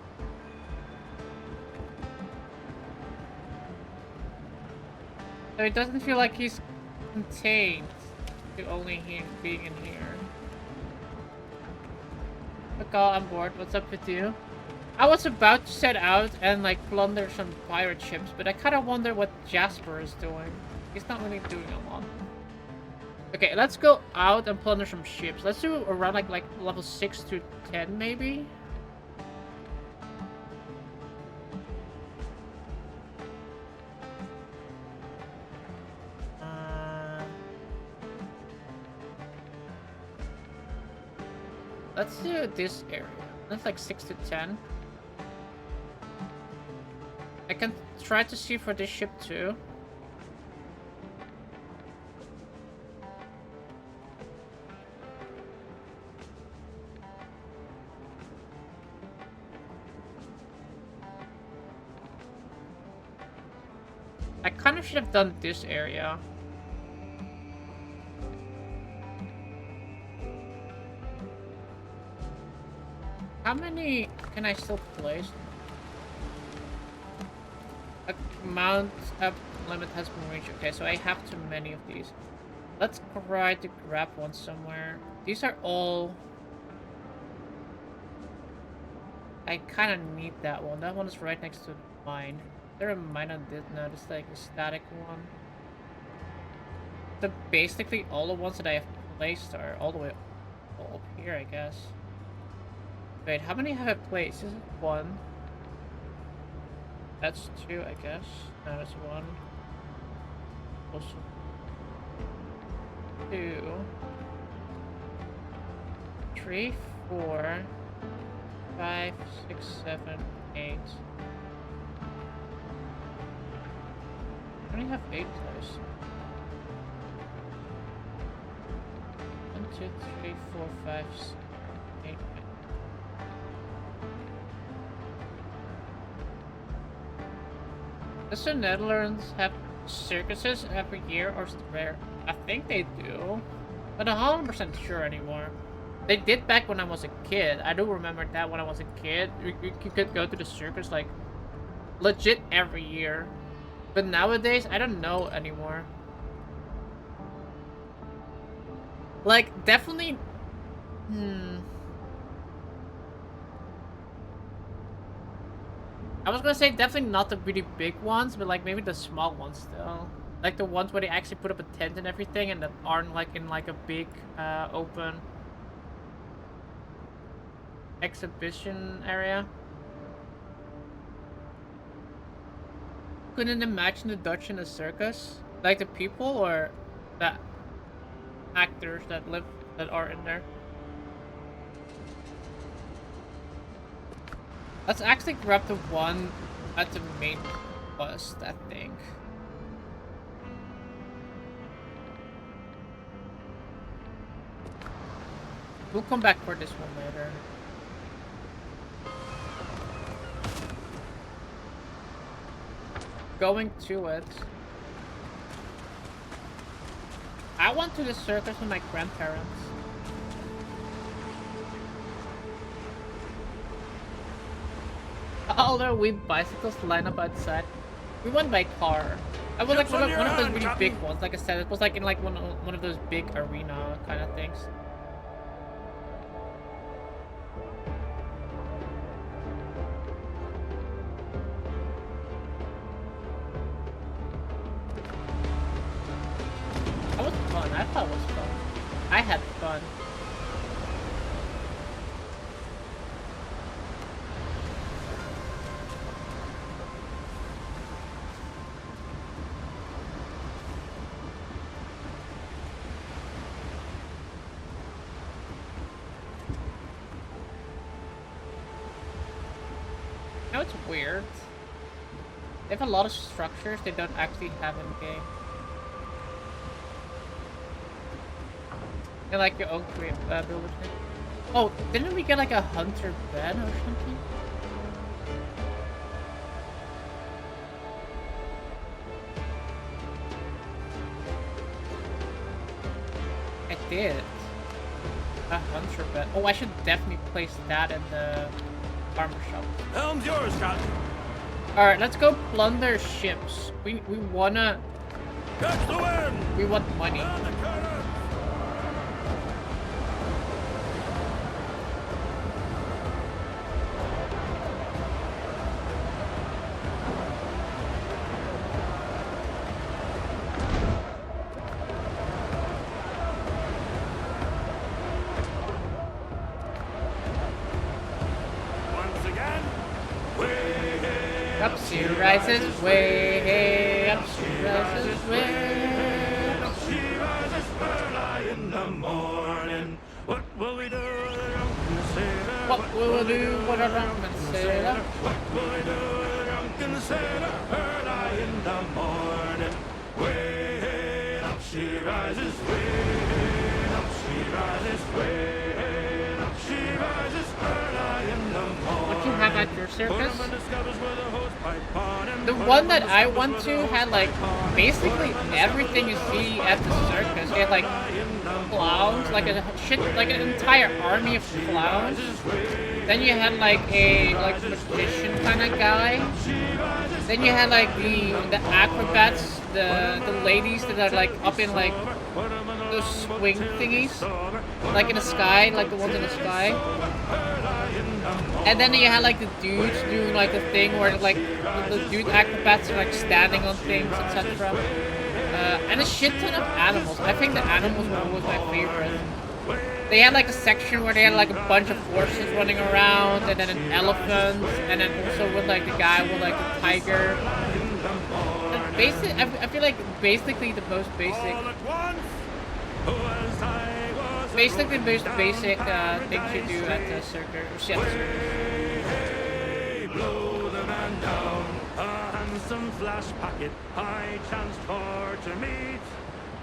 So it doesn't feel like he's contained to only him being in here. Look, I'm bored. What's up with you? I was about to set out and like plunder some pirate ships, but I kind of wonder what Jasper is doing. He's not really doing a lot. Okay, let's go out and plunder some ships. Let's do around like level 6 to 10 maybe. Let's do this area. That's like 6 to 10. I can try to see for this ship too. I kind of should have done this area. How many can I still place? Amount up limit has been reached. Okay, so I have too many of these. Let's try to grab one somewhere. These are all... I kind of need that one. That one is right next to mine. Is there a mine on this? No, it's like a static one. So basically all the ones that I have placed are all the way up here, I guess. Wait, how many have I placed? This is 1. That's 2, I guess. No, that's 1. Also, 2, 3, 4, 5, 6, 7, 8. I only have 8 toes. 1, 2, 3, 4, 5, 6, 8. Does the Netherlands have circuses every year or is it rare? I think they do, but I'm not 100% sure anymore. They did back when I was a kid. I do remember that when I was a kid, you could go to the circus like legit every year. But nowadays, I don't know anymore. Like, definitely... I was gonna say definitely not the really big ones, but like maybe the small ones still. Like the ones where they actually put up a tent and everything and that aren't like in like a big open exhibition area. Couldn't imagine the Dutch in a circus. Like the people or the actors that are in there. Let's actually grab the one at the main quest, I think. We'll come back for this one later. Going to it. I went to the circus with my grandparents. All their wheeled bicycles line up outside. We went by car. I was like one of those really big ones. Like I said, it was like in like one of those big arena kind of things. That was fun. I thought it was fun. I had fun. You know, it's weird. They have a lot of structures they don't actually have in game. And like your own builder thing. Oh, didn't we get like a hunter bed or something? I did. A hunter bed. Oh, I should definitely place that in the armor shop. Helm's yours, Captain. Alright, let's go plunder ships. We wanna... Catch the wind! We want money. Down the current! Once again, way Up she rises, way up she rises, way up. she rises early in the morning. What will we do with a drunken sailor? What will we do with a drunken sailor? What will we do with a drunken sailor early in the morning? Way up she rises, way up she rises, way up she rises early in the morning. What you have at your circus? Woman discovers where the hosepipe on him. The one that I went to had like basically everything you see at the circus. They had like clowns, like an entire army of clowns. Then you had like a magician kind of guy. Then you had like the acrobats, the ladies that are like up in like those swing thingies, like in the sky, like the ones in the sky. And then you had like the dudes doing like the thing where like the dude acrobats are like standing on things, etc. And a shit ton of animals. I think the animals were always my favorite. They had like a section where they had like a bunch of horses running around, and then an elephant, and then also with like the guy with like the tiger. Basic. I feel like basically the most basic. as I was Basically, the most rolling basic down things you do at the circus. Yeah, the circus. Hey, blow the man down. A handsome flash packet I chanced for to meet.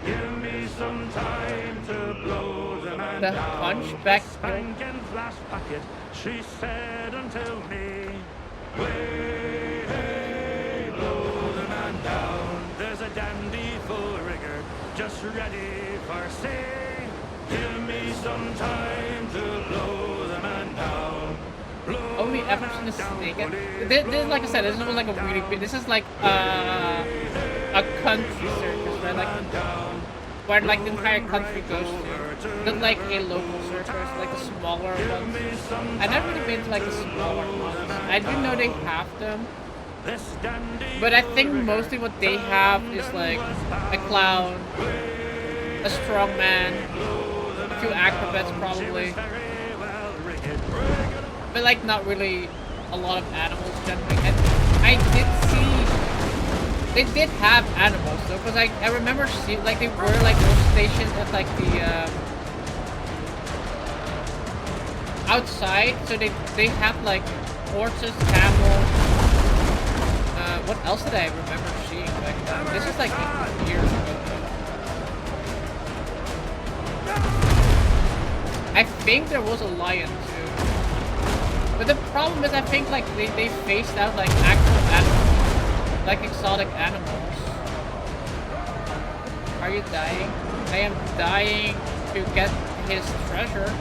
Give me some time to blow the man The down. hunchback The spanking flash packet, she said unto me. Way, hey, blow the man down. There's a dandy full rigger just ready for sea. Give me some time to blow the man down. Blow Only the ever man seen a down, snake. buddy, This, like I blow said, this the was like a man really down. big. This is like a country circus, right? Like where like the entire country goes to. Not like a local circus, like the smaller ones. I've never really been to like the smaller ones. I do know they have them, but I think mostly what they have is like a clown, a strong man, a few acrobats probably, but like not really a lot of animals generally. And I did see they did have animals though, because I remember seeing like they were like those stations at like the outside, so they have like horses, camels. What else did I remember seeing back then? This is like years ago. I think there was a lion too. But the problem is I think like they phased out like actual animals. Like exotic animals. Are you dying? I am dying to get his treasure.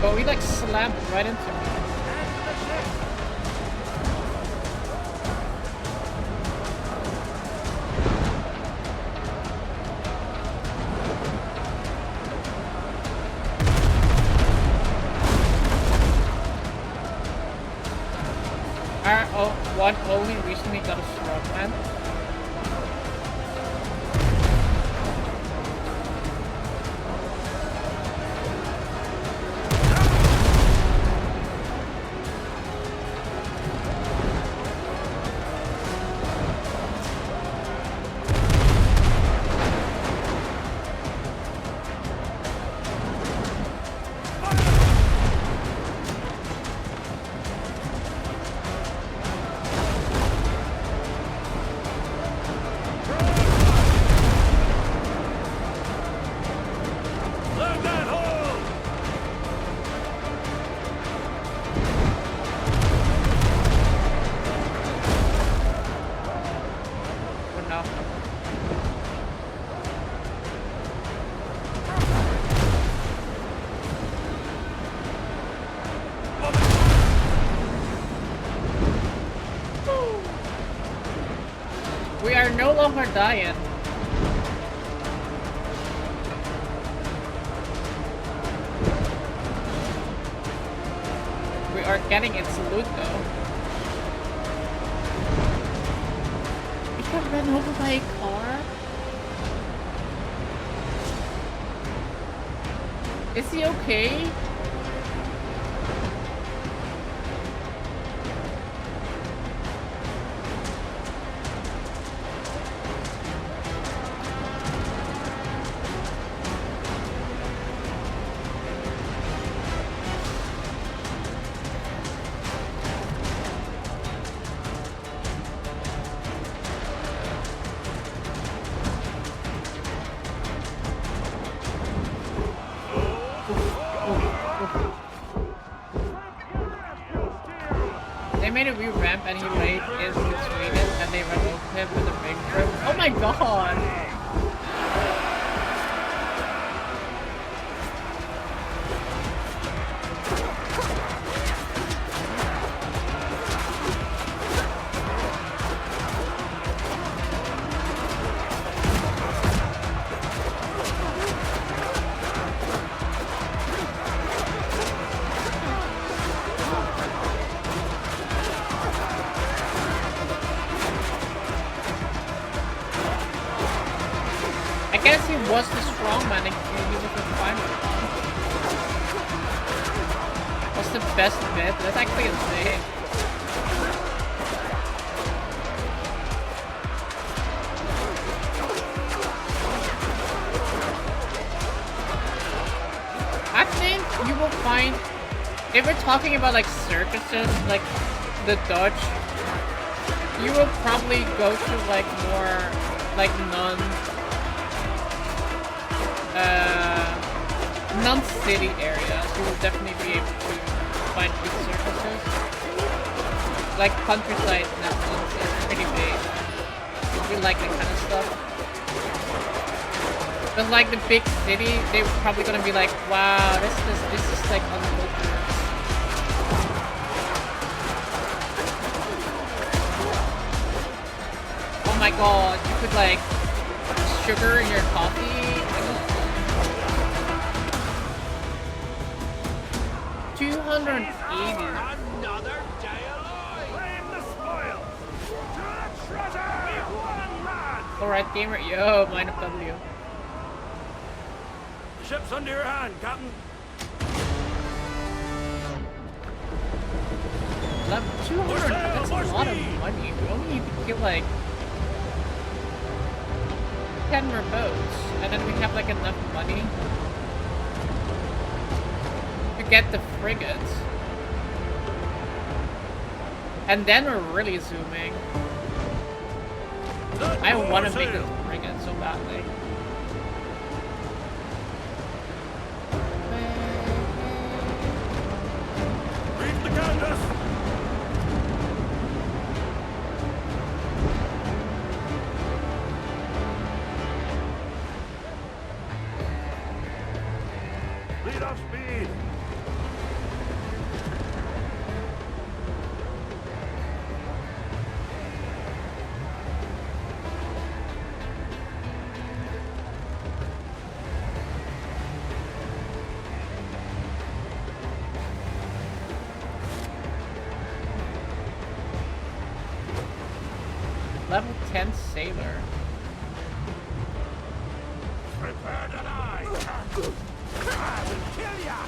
But he like slammed right into me. Our one only recently got a strongman. Look that hole! Or no. We are no longer dying. We are getting its loot though. We got run over by a car? Is he okay? They made a wee ramp and he laid in between it and they ran over him with a big rope. Oh my god! he was the strong man and he was the final. What's the best bit? That's actually insane. I think you will find, if we're talking about like circuses, like the Dutch, you will probably go to like more like non-city areas. You will definitely be able to find good circuses. Like countryside Netherlands is pretty big. If you like that kind of stuff. But like the big city, they're probably gonna be like, wow, this is like uncultured. Oh my god, you put like sugar in your coffee. 280. Another day alive. Claim the spoil. To the treasure. We won, lad. Alright, gamer. Yo, mine of W. The ship's under your hand, Captain. Level 200. That's a lot of money. We only need to kill like 10 more boats, and then we have like enough money to get the frigates. And then we're really zooming. I want to make a frigate so badly. Reef the canvas. Lead off speed. Level 10 sailor. Prepare to die. I will kill ya.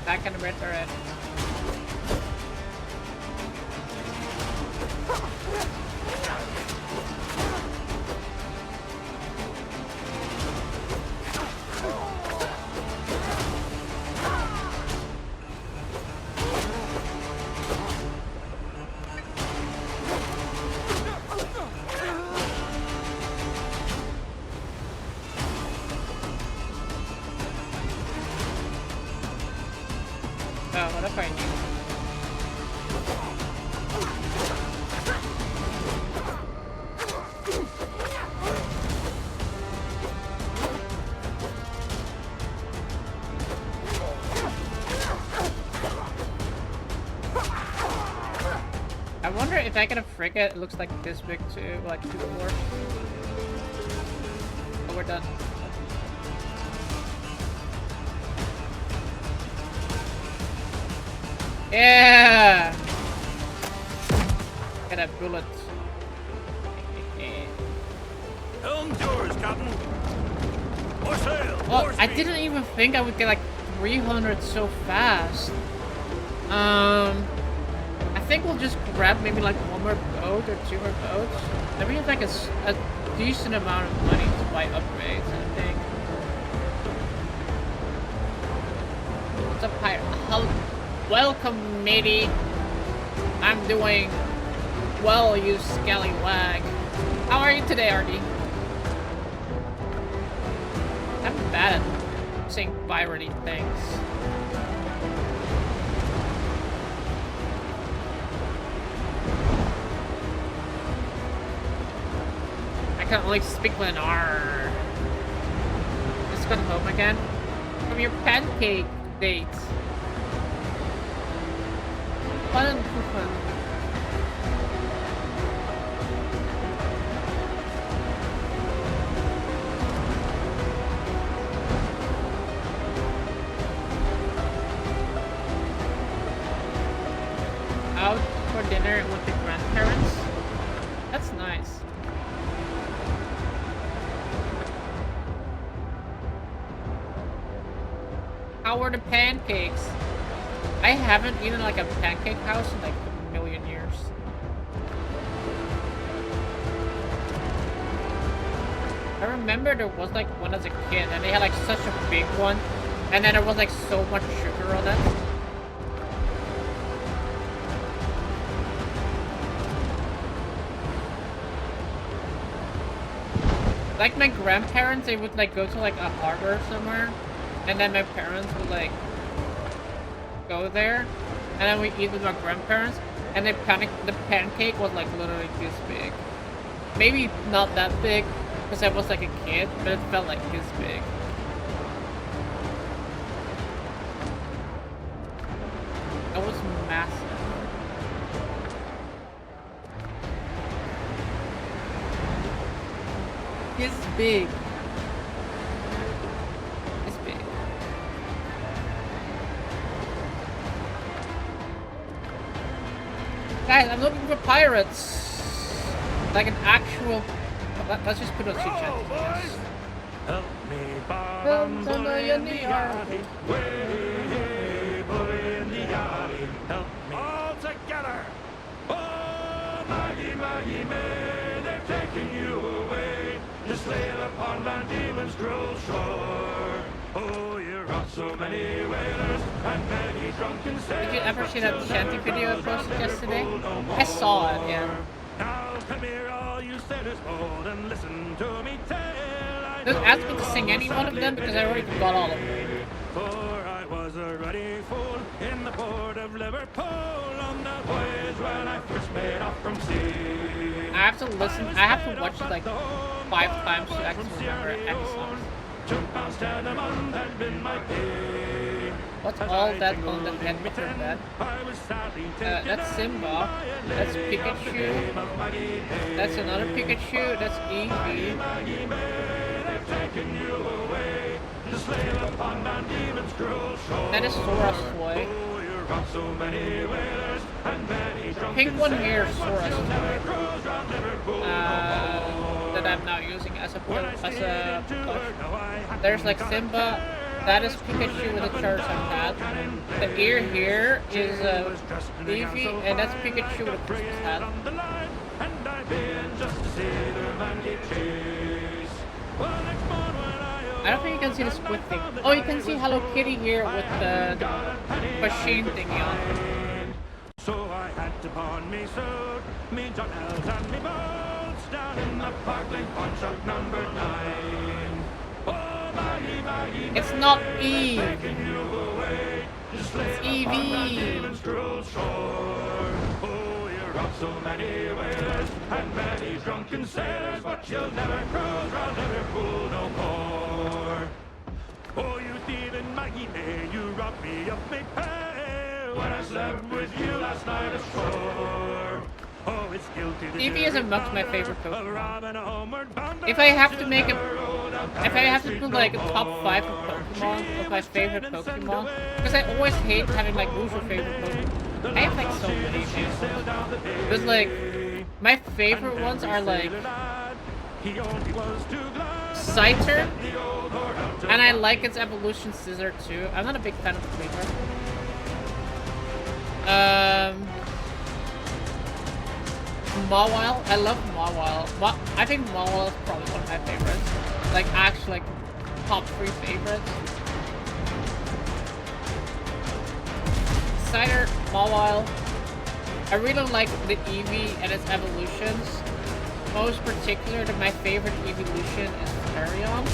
Back in the red turret. Oh, what if I knew? I wonder if I get a frigate, it looks like this big too, like 2-4. Oh, we're done. Yeah! Get a bullet. Helm's yours, Captain. More sail. Well, More I speed. didn't even think I would get like 300 so fast. I think we'll just grab maybe like one more boat or 2 more boats. Then we have like a decent amount of money to buy upgrades, I think. What's up, pirate? Welcome, matey. I'm doing well, you scallywag. How are you today, Artie? I'm bad at saying piratey things. I can only speak with an R. Just got home again from your pancake date. Pannenkuchen. there with the grandparents. That's nice. How were the pancakes? I haven't eaten like a pancake house in like a million years. I remember there was like one as a kid and they had like such a big one and then there was like so much sugar on it. Like my grandparents, they would like go to like a harbor somewhere and then my parents would like go there and then we eat with my grandparents and the pancake was like literally this big. Maybe not that big because I was like a kid, but it felt like this big. That was massive. This big. This big. Guys, I'm looking for pirates. Like an actual... Let's just put on sea chat. Help me, bottom bully in the alley. Way, bully in the alley. Help me all together. Oh, Maggie, Maggie, May, they're taking you away. To sail upon Van Diemen's cruel shore. Oh, you're off so many whalers and many drunken sailors. Did you ever see that shanty video I posted yesterday? I saw it, yeah. Now come here, all you sailors bold, and listen to me tell. Don't ask me to sing any one of them because I already got all of them. For I was a ruddy fool in the port of Liverpool on the voyage when I first made off from sea. I have to listen, I have to watch it like 5 times to actually remember any songs. £2 10 a month had been my pay. What's all that on the head of your bed? That's Simba. That's Pikachu. That's another Pikachu. That's Eevee. That is Sora's toy. Pink one here is Sora's toy. That I'm now using as a plush. There's like Simba. That is Pikachu with a Charizard hat. The ear here is Eevee, and that's Pikachu with a Christmas hat. I don't think you can see the squid thing. Oh, you can see Hello Kitty here with the machine thingy on. So I had to pawn me suit, me Johnnels and me bolts down in the Parkland pawn shop number 9. It's not Eve. It's Eevee. Oh, you're off so many whalers and many drunken sailors, but you'll never cruise round Liverpool no more. Oh, you thieving Maggie May, you robbed me of me pay when I slept with you last night ashore. Oh, it's guilty to Eevee is amongst my favorite Pokemon. If I have to make if I have to put like a top 5 of Pokemon, of my favorite Pokemon, because I always hate having like who's your favorite Pokemon. I have like so many favorites. But like, my favorite ones are like Scyther, and I like its evolution Scizor too. I'm not a big fan of Cleaver. Mawile, I love Mawile. I think Mawile is probably one of my favorites. Like, actually, like, top 3 favorites. Scyther, Mawile. I really like the Eevee and its evolutions. Most particular, my favorite evolution is Flareon.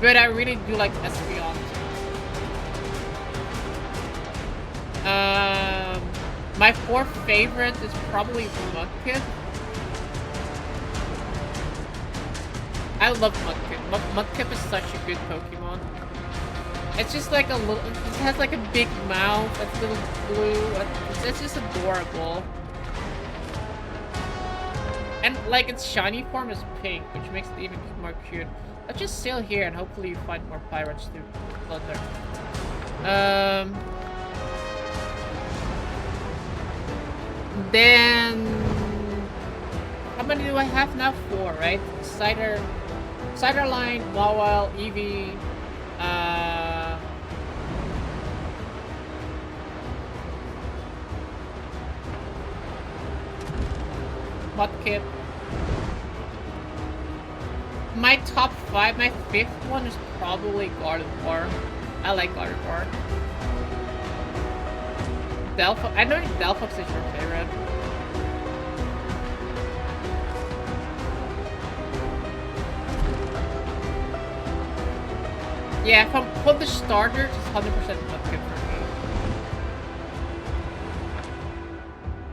But I really do like Espeon. My 4th favorite is probably Mudkip. I love Mudkip. Mudkip is such a good Pokemon. It's just like a little, it has like a big mouth, it's a little blue, it's just adorable. And like its shiny form is pink, which makes it even more cute. Let's just sail here and hopefully you find more pirates to plunder. Then how many do I have now? 4, right? Cider line, Wawel, Eevee, Mudkip. My top 5, my 5th one is probably Gardevoir. I like Gardevoir. Delphox. I know Delphox is your favorite. Yeah, if I'm put the starters, it's 100% Mudkip for me.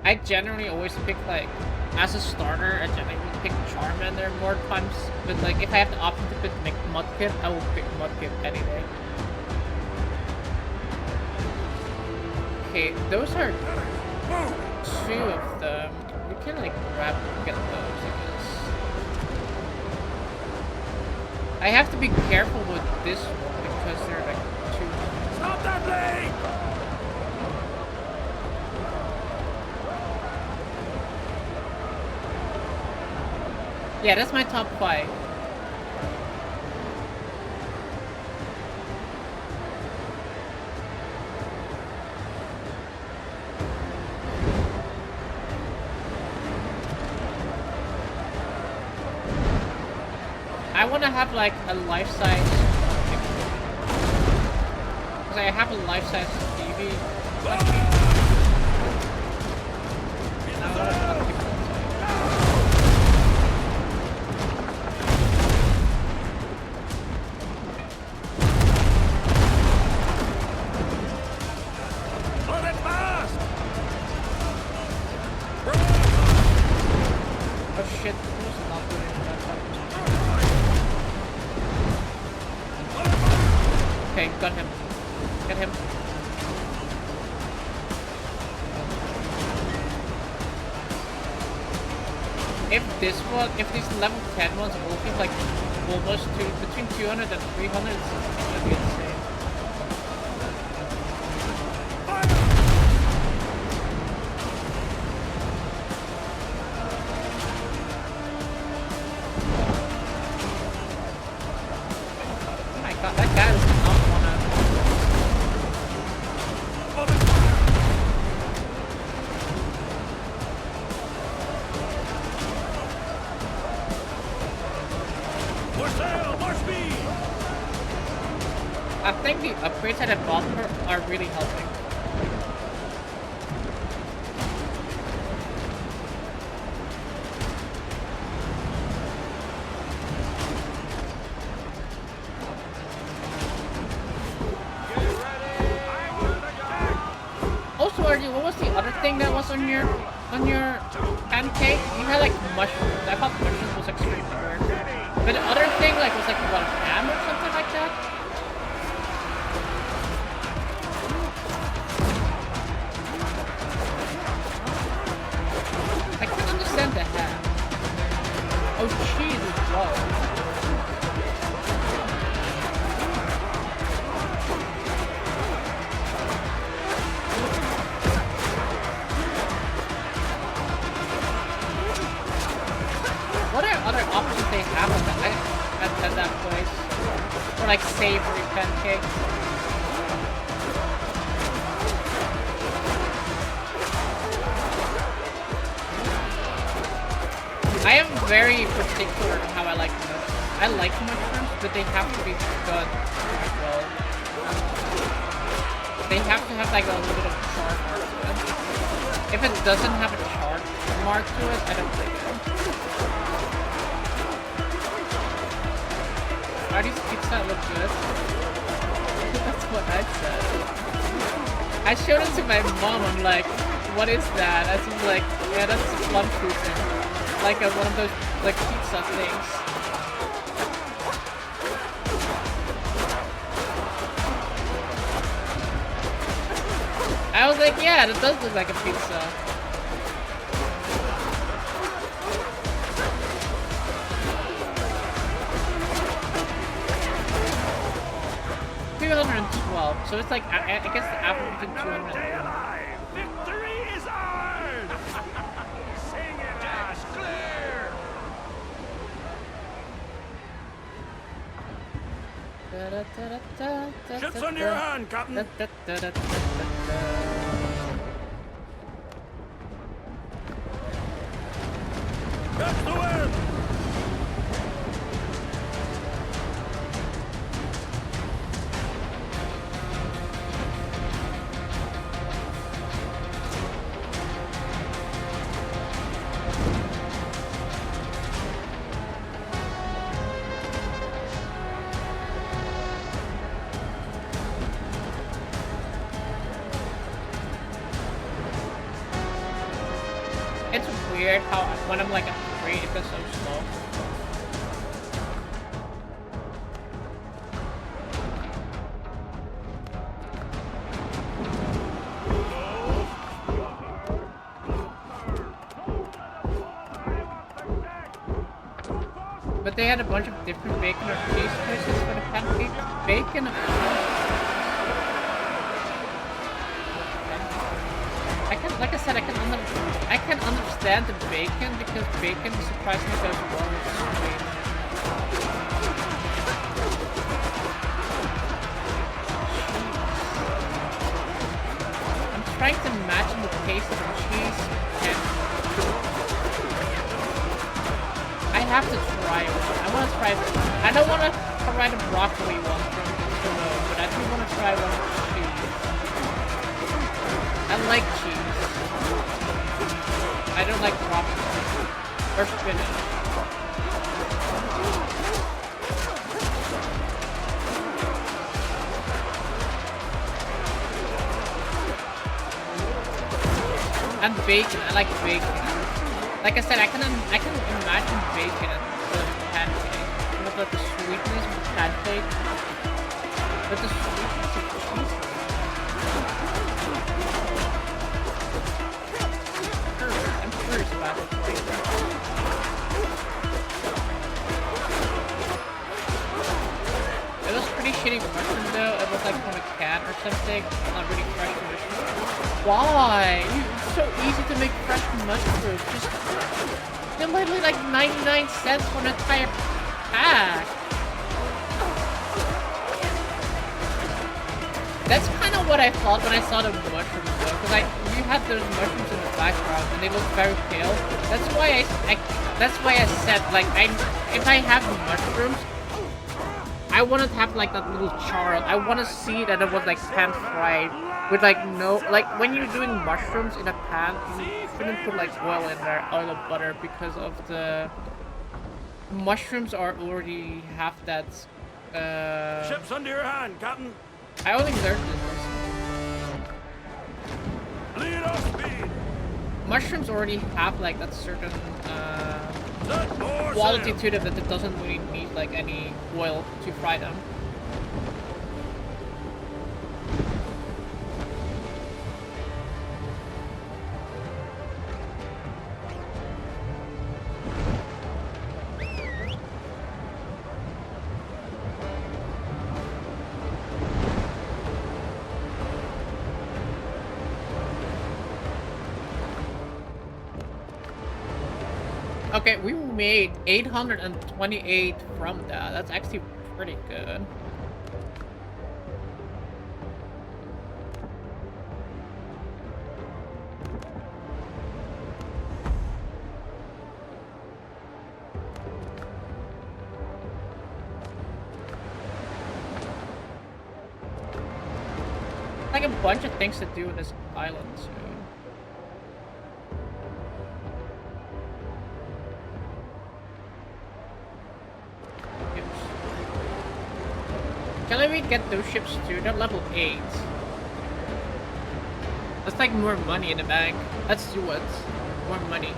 I generally always pick like, as a starter, I generally pick Charmander more times. But like, if I have the option to pick Mudkip, I will pick Mudkip any day. Okay, those are 2 of them. We can like grab get those, I guess. I have to be careful with this one because they're like 2. Stop that blade! Yeah, that's my top 5. I want to have like a life-size, because I have a life-size TV. And I want to keep it Run it fast! Oh shit, this is not doing that. Okay, got him. Get him. If these level 10 ones are working like almost between 200 and 300, it's gonna be insane. Oh my god, that guy does not wanna. More sail, more speed! I think the upgrades that I bought are really helping. Also, RG, what was the other thing that was on your pancake? You had like mushrooms. I thought mushrooms was extremely weird. But the other thing like was like what, ham or something like that? I can't understand the ham. Oh, cheese as well. What are other options they have at that place? For like savory pancakes? I am very particular on how I like mushrooms. I like mushrooms, but they have to be good as well. They have to have like a little bit of char mark to it. If it doesn't have a char mark to it, I don't like it. Are these pizza look good? That's what I said. I showed it to my mom. I'm like, what is that? I was like, yeah, that's plum fruit. Like one of those like pizza things. I was like, yeah, that does look like a pizza. So it's like, I guess the average between 200 and 300. Victory is ours! Ships under your hand, Captain. Catch the wind. It's weird how when I'm like at 3, it goes so slow. But they had a bunch of different bacon or cheese choices for the pancake. Bacon. Like I said, I can understand the bacon because bacon surprisingly goes well with sweet. I'm trying to imagine the taste of cheese and I have to try one. I want to try. I don't want to try the broccoli one from Windrose, but I do want to try one with cheese. I like cheese. I don't like broccoli or spinach. And bacon. I like bacon. Like I said, I can imagine bacon for the pancake. With like the sweetness of the pancake, with the sweetness of the cheese. I'm curious about it. It was pretty shitty mushroom though. It was like from a can or something. Not really fresh mushroom. Why? It's so easy to make fresh mushrooms. Just they're literally like 99 cents for an entire pack. That's kind of what I thought when I saw the mushrooms though, because you had those mushrooms in the background and they look very pale. That's why I said like if I have the mushrooms, I want to have like that little char. I want to see that it was like pan fried with like no like when you're doing mushrooms in a pan, you shouldn't put like oil in there, oil or butter, because of the mushrooms are already have that. Ships under your hand, Captain. I only learned this. Lead off speed. Mushrooms already have like that certain Set more quality sail. to them that it doesn't really need like any oil to fry them. Okay, we made 828 from that. That's actually pretty good. Like a bunch of things to do in this island too. Can we get those ships too? They're level 8. That's like more money in the bank. Let's do it. More money.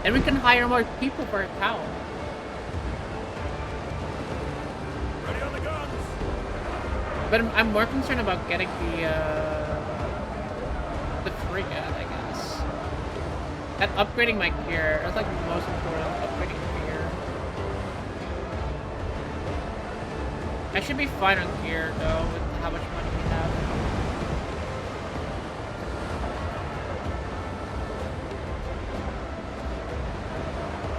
And we can hire more people for a town. Ready on the guns. But I'm more concerned about getting the frigate, I guess. And upgrading my gear. That's like the most important, upgrading gear. I should be fine on gear though, with how much money we have.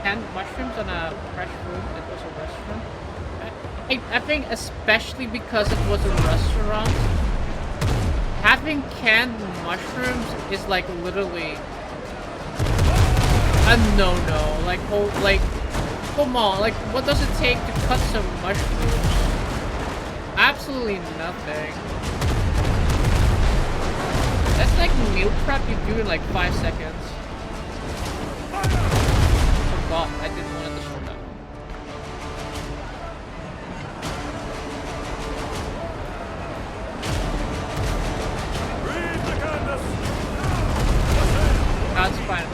And mushrooms on a fresh food. It was a restaurant. Okay. I think especially because it was a restaurant, having canned mushrooms is like literally a no-no. Like, oh, like, come on, like, what does it take to cut some mushrooms? Absolutely nothing. That's like meal prep you do in like 5 seconds. Forgot I didn't want to show that. That's fine.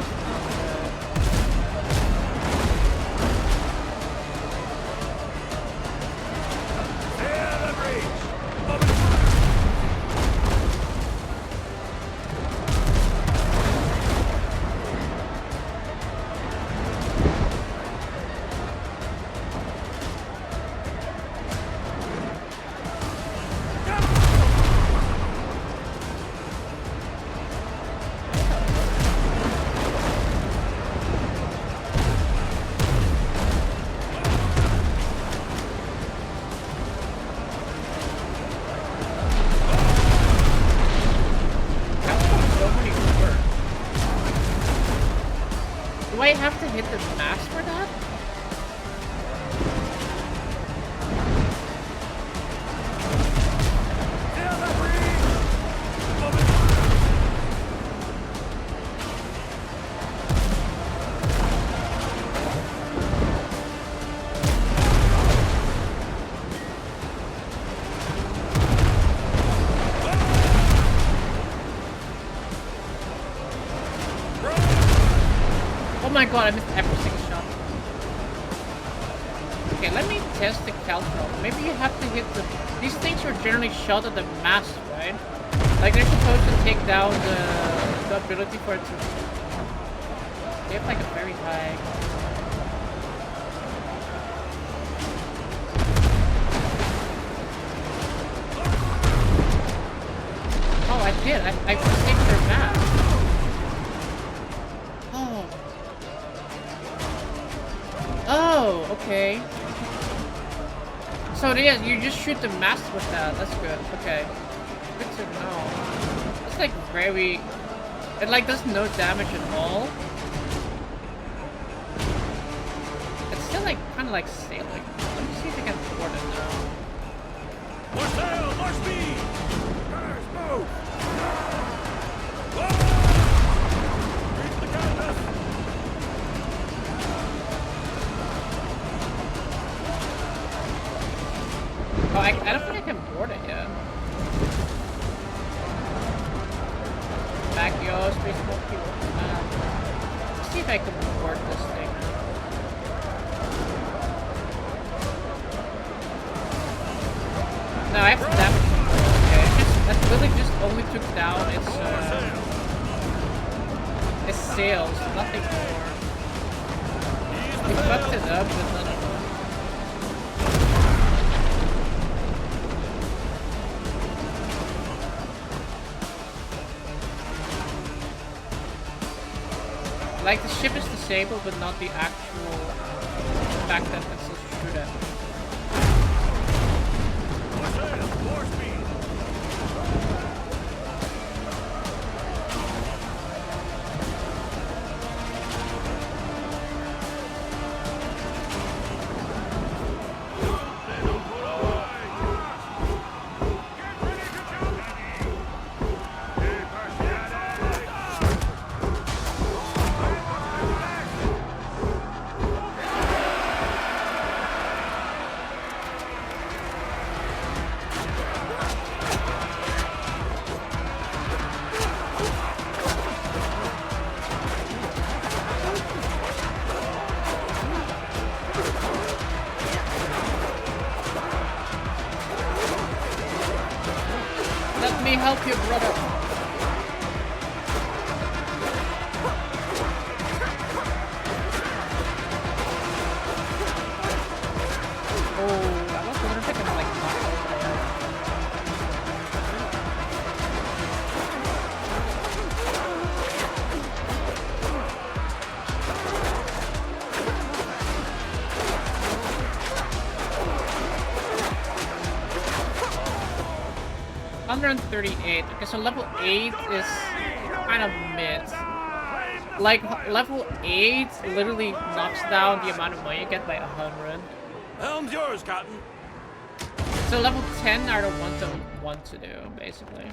Do I have to hit the mask for that? Oh my god, I missed every single shot. Okay, let me test the caltrope. Maybe you have to hit the... These things are generally shot at the mast, right? Like they're supposed to take down the ability for it to... They have like a very high... Oh, I did. I saved their mast. Oh, okay. So yeah, you just shoot the mast with that. That's good. Okay. Good to know. It's like very... It like does no damage at all. It's still like kind of like sailing. Let me see if I can afford it now. More sail, more speed! Gunners, move! Reach the canvas! Oh, I don't think I can board it yet. Back, yo, space monkey. Let's see if I can board this thing. No, I have to damage it. Okay, that really just only took down its sails, nothing more. He fucked it up with none of them. Like, the ship is disabled, but not the actual fact that it's still shoot at. More sail, more speed! Let me help you, brother. Oh, I was wondering if I can like knock over there. 138. Okay, so level 8 is kind of mid. Like, level 8 literally knocks down the amount of money you get by 100. Helm's yours, Cotton. So level 10 are the ones that we want to do, basically.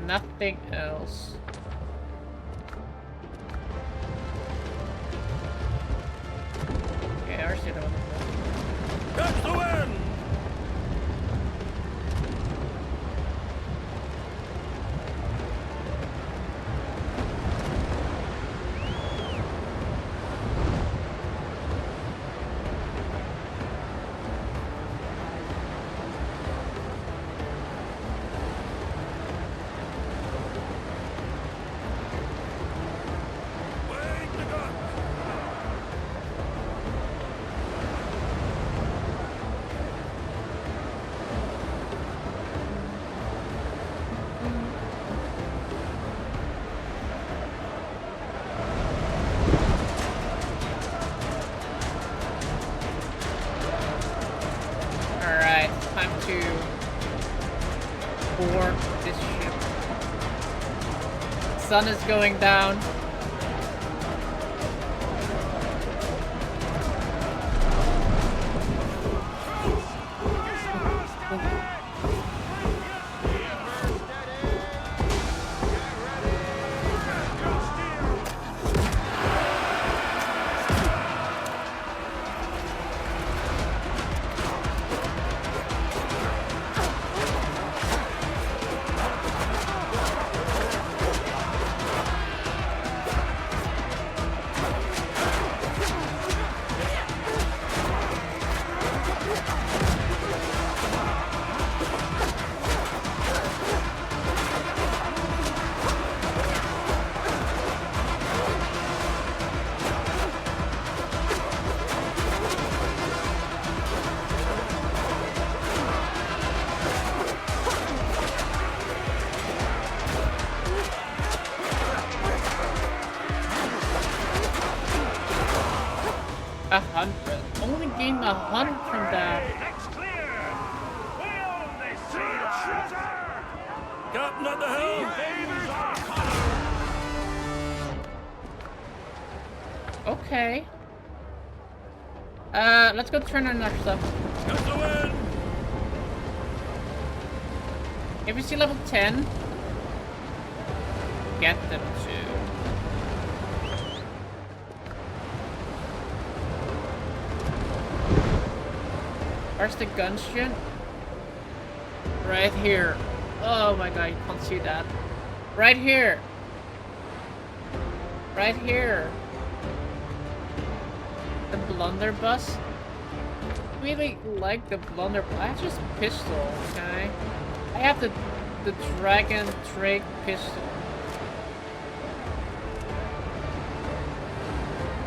Nothing else. Okay, ours did one. Catch the wind! Wait the gun! Alright, time to board this ship. Sun is going down. Only gained 100 from that. Next clear! We only see the treasure! Captain at the helm! Okay. Let's go turn on our stuff. Catch the wind! If you see level 10, get them to. Where's the gunship? Right here. Oh my god, you can't see that. Right here. Right here. The blunderbuss. Really like the blunderbuss. I have just pistol, okay? I have the Dragon Drake pistol.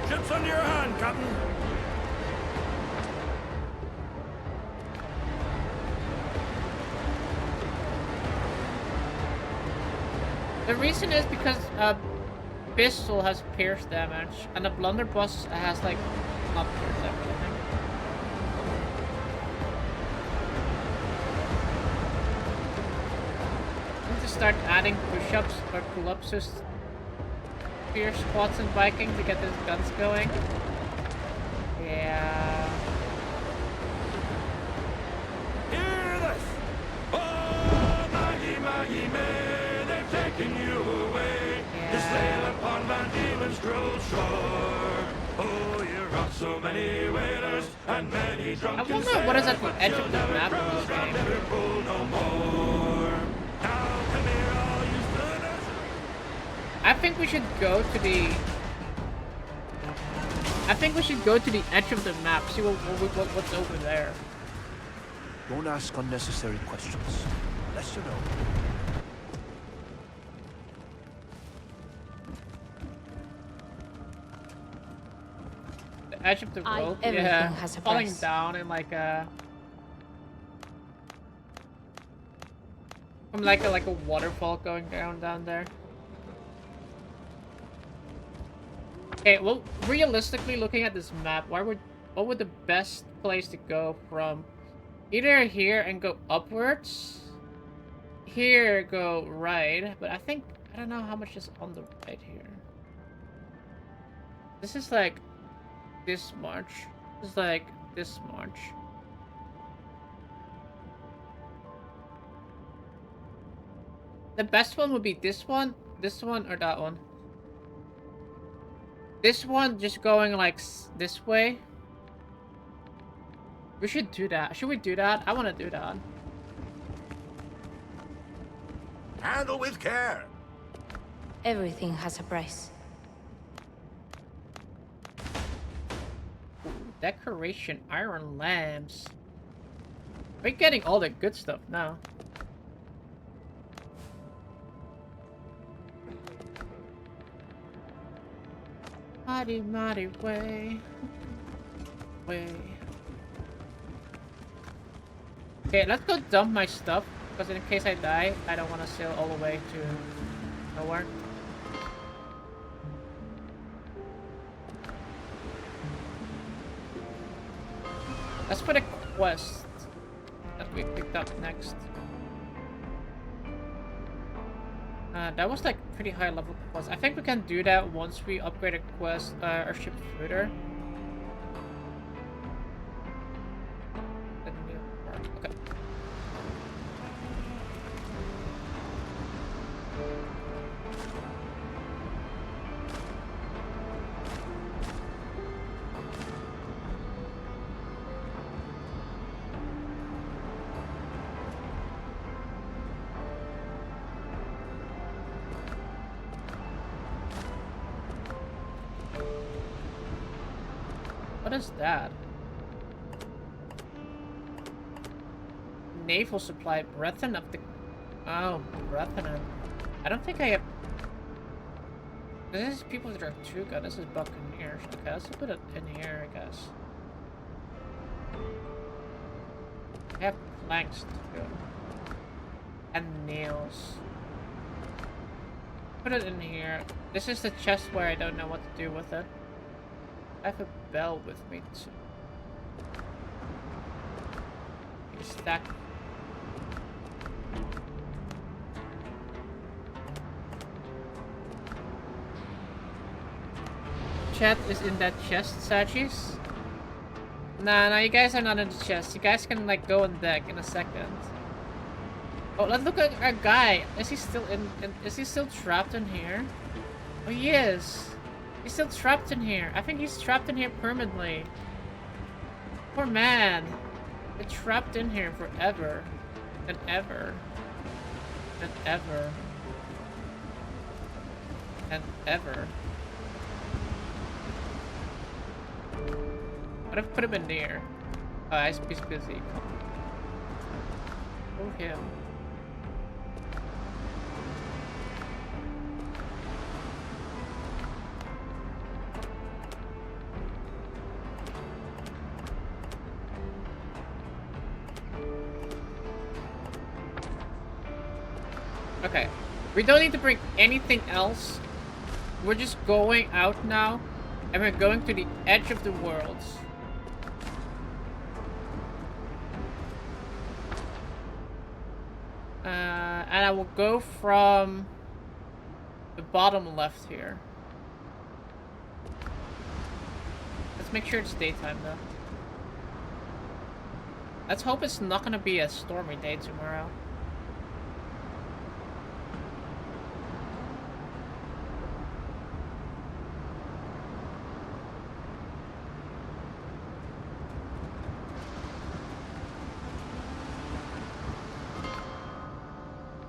Ship's under your hand, Captain. The reason is because pistol has pierce damage, and the blunderbuss has like not pierce damage, I think. I need to start adding push-ups or pull-ups to spear squats and Viking to get those guns going. Yeah. Hear this! Oh, Maggie, Maggie, May, they've taken you away. Yeah. To sail upon Van Diemen's cruel shore. Oh, you rocked so many whalers and many drunken I wonder what is at the edge of the map in this game. never pull no more. Now come here, all you spooners. I think we should go to the... I think we should go to the edge of the map, see what's over there. Don't ask unnecessary questions. Unless you know. The edge of the road? everything Yeah, has a falling price. down in like a... From like a waterfall going down there. Okay, Okay, well, realistically, looking at this map, what would the best place to go from? Either here and go upwards. Here, go right. But I don't know how much is on the right here. This is like this much. This is like this much. The best one would be this one, or that one. This one just going like this way. We should do that. Should we do that? I want to do that. Handle with care. Everything has a price. Ooh, decoration, iron lamps. We're getting all the good stuff now. Mighty, mighty way. Okay, let's go dump my stuff, because in case I die, I don't want to sail all the way to nowhere. Let's put a quest that we picked up next. That was like pretty high level quest. I think we can do that once we upgrade a quest, our ship further. Okay. What is that? Naval supply, Breton of the... Oh, Breton. I don't think I have... This is people that are Tuga. This is Buccaneers. Okay, let's put it in here, I guess. I have planks too. And nails. Put it in here. This is the chest where I don't know what to do with it. I have a bell with me too. Stack. Chat is in that chest, Sachis? Nah, you guys are not in the chest. You guys can like go on deck in a second. Oh, let's look at our guy. Is he still is he still trapped in here? Oh, he is. He's still trapped in here. I think he's trapped in here permanently. Poor man. They're trapped in here forever. And ever. And ever. And ever. What if I put him in there? Oh, he's busy. Oh, him. Okay, we don't need to bring anything else. We're just going out now, and we're going to the edge of the world. And I will go from the bottom left here. Let's make sure it's daytime though. Let's hope it's not gonna be a stormy day tomorrow.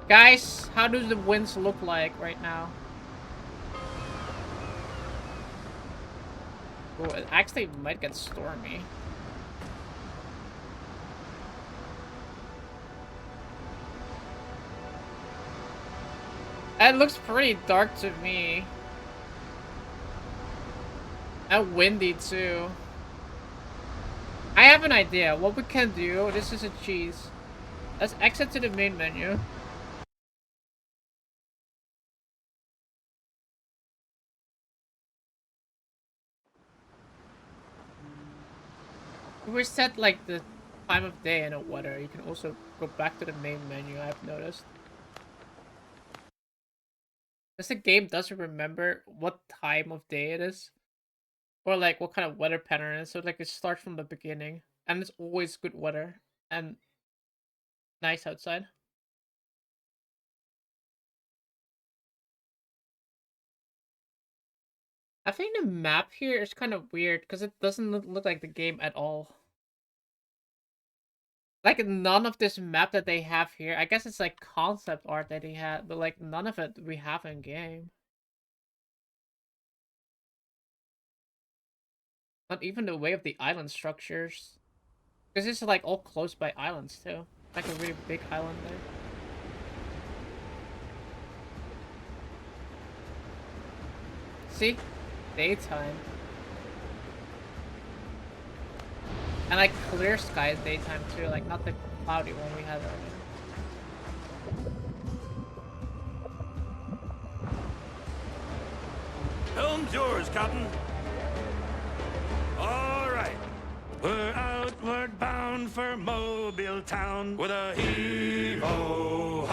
Guys, how does the winds look like right now? Oh, it actually might get stormy. It looks pretty dark to me. And windy too. I have an idea. What we can do, this is a cheese. Let's exit to the main menu. we set like the time of day and weather, you can also go back to the main menu, I've noticed. Because the game doesn't remember what time of day it is. Or like what kind of weather pattern it is. So like it starts from the beginning. And it's always good weather. And nice outside. I think the map here is kind of weird because it doesn't look like the game at all. Like none of this map that they have here. I guess it's like concept art that they had, but like none of it we have in game. Not even the way of the island structures. Because this is like all close by islands too. Like a really big island there. See? Daytime. And like clear skies daytime too, like not the cloudy one we had earlier. Helm's yours, Captain. All right. We're outward bound for Mobile Town with a heave-ho-ho.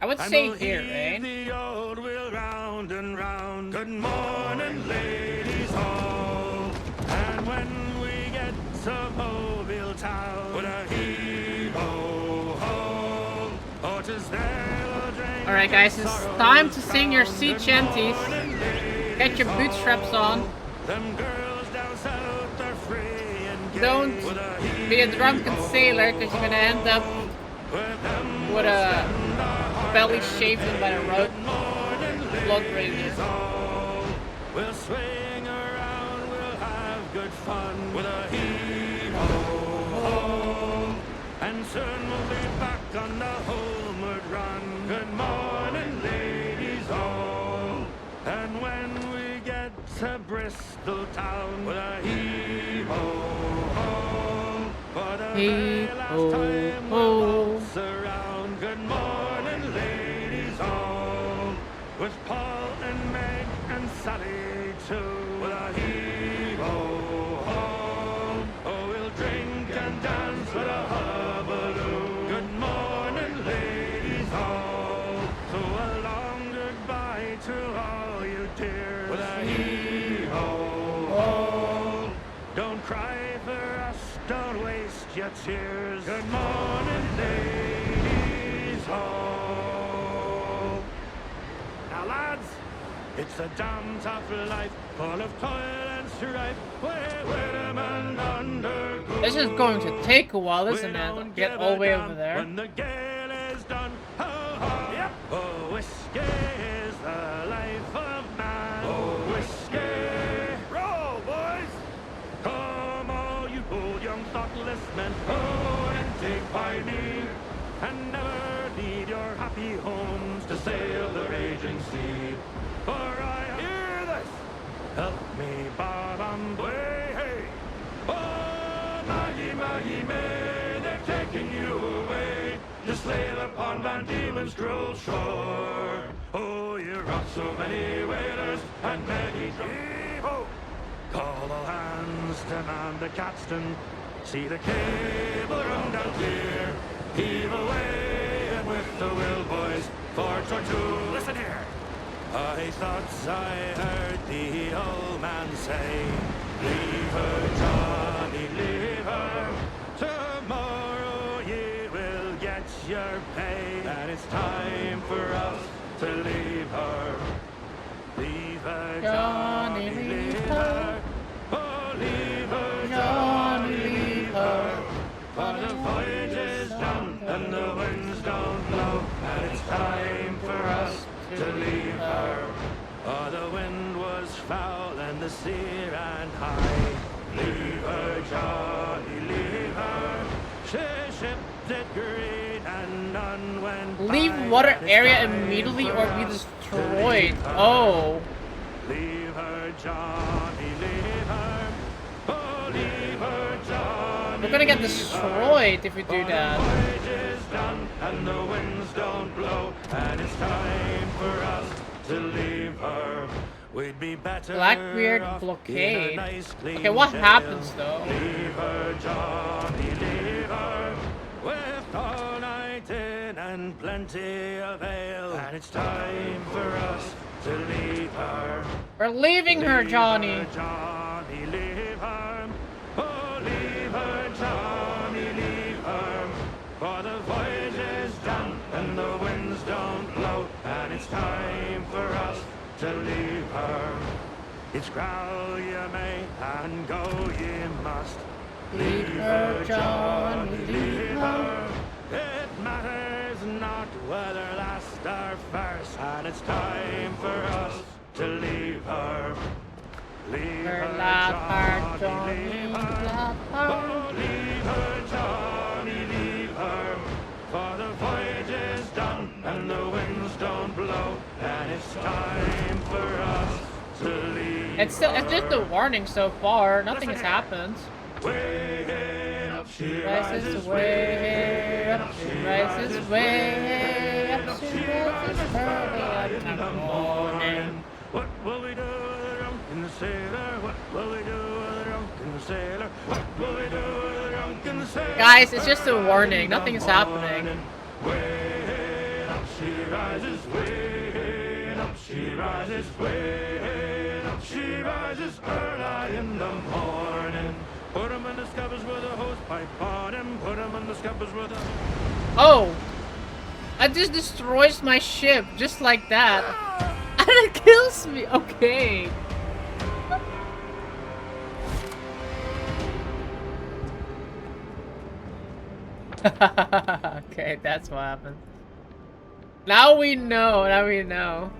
I would And say we'll here, heave right? the old wheel round and round. Good morning, ladies all. And when we get to Mobile Town with a heave-ho-ho, oh, 'tis there we'll drink. Alright guys, it's time to sing your sea chanties. Get your bootstraps on. Them girls down south are free and gay. Don't be a drunken sailor, because you're gonna end up with a belly shaved in by the road. Blood radius. We'll swing around, we'll have good fun with a heave-ho-ho. And soon we'll be back on the homeward run. Good morning, ladies all. And when we get to Bristol town with a heave-ho-ho, for the very last time we'll waltz around. Good morning, ladies all, with Paul and Meg and Sally too, with a heave-ho-ho. Oh, we'll drink and dance with a hubbaloo. Good morning, ladies all. So a long goodbye to all you dears, with a heave-ho-ho. Don't cry for us, don't waste your tears. Good morning, ladies all. Now, lads, it's a damn tough life, full of toil and strife. Where man under. This is going to take a while, isn't it? Get all the way over there. When the gale is done, ho ho. Yep. Oh, whiskey is the life of man. Oh, whiskey. Roll, boys. Come, all you bold young thoughtless men, oh, and take by me, and never leave your happy homes to sail the raging sea. For I hear this. Help me, Bob, and way, hey. Oh, Maggie, Maggie, May, they're taking you away to sail upon Van Diemen's cruel shore. Oh, you rock so many whalers, and Maggie, heave-ho. Call all hands to man the capstan. See the cable run down clear. Heave away, and with the will, boys, for Tortu. Listen here. I thought I heard the old man say, leave her, Johnny, leave her. Tomorrow ye will get your pay, and it's time for us to leave her. Leave her, Johnny, leave her. Oh, leave her, Johnny, leave her. For the voyage is done, and the winds don't blow, and it's time for us to leave her. Oh, the wind was foul and the sea ran high. Leave her, Johnny, leave her. She shipped it green and none went by. Leave water area immediately or be destroyed. Oh. Leave her, Johnny, leave her. Oh, leave her, Johnny. We're gonna get destroyed if we do that. The voyage is done and the winds don't blow, and it's time for us to leave her. We'd be better Blackbeard off blockade. in a nice clean Okay, what jail. happens though? Leave her, Johnny, leave her, with all night in and plenty of ale. And it's time for us to leave her. We're leaving her, Johnny. Leave her, Johnny, leave her. Oh, leave her, Johnny, leave her. For the voyage is done and the winds don't blow. And it's time for us to leave her. It's growl ye may and go ye must. Leave her, Johnny, leave her. It matters not whether last or first. And it's time for us to leave her. Leave her, Johnny, leave her. Oh, leave her, Johnny, leave her. For the voyage is done and the winds don't blow. And it's time for us to leave. It's just a warning so far. Nothing has happened. Way up, she Rises way up, she rises way up, she rises early in the morning. What will we do with the drunken sailor? What will we do with the drunken sailor? What will we do with the drunken sailor? Guys, it's just a warning. Nothing is happening. Way up, she rises, way up, she rises, way up, she rises early in the morning. Put him in the scuppers with a hose pipe on him. Put him in the scuppers with a... Oh! It just destroys my ship, just like that. And it kills me! Okay. Okay, that's what happened. Now we know, now we know.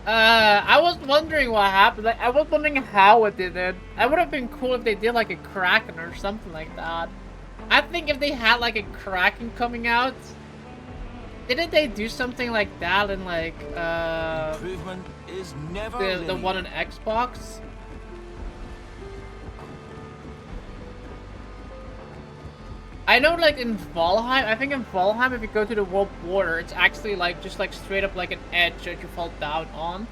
I was wondering what happened. Like, I was wondering how it did it. It would have been cool if they did like a Kraken or something like that. I think if they had like a Kraken coming out, didn't they do something like that in like Improvement is never the one on Xbox? I know, like in Valheim, I think in Valheim, if you go to the world border, it's actually like just like straight up like an edge that you fall down on.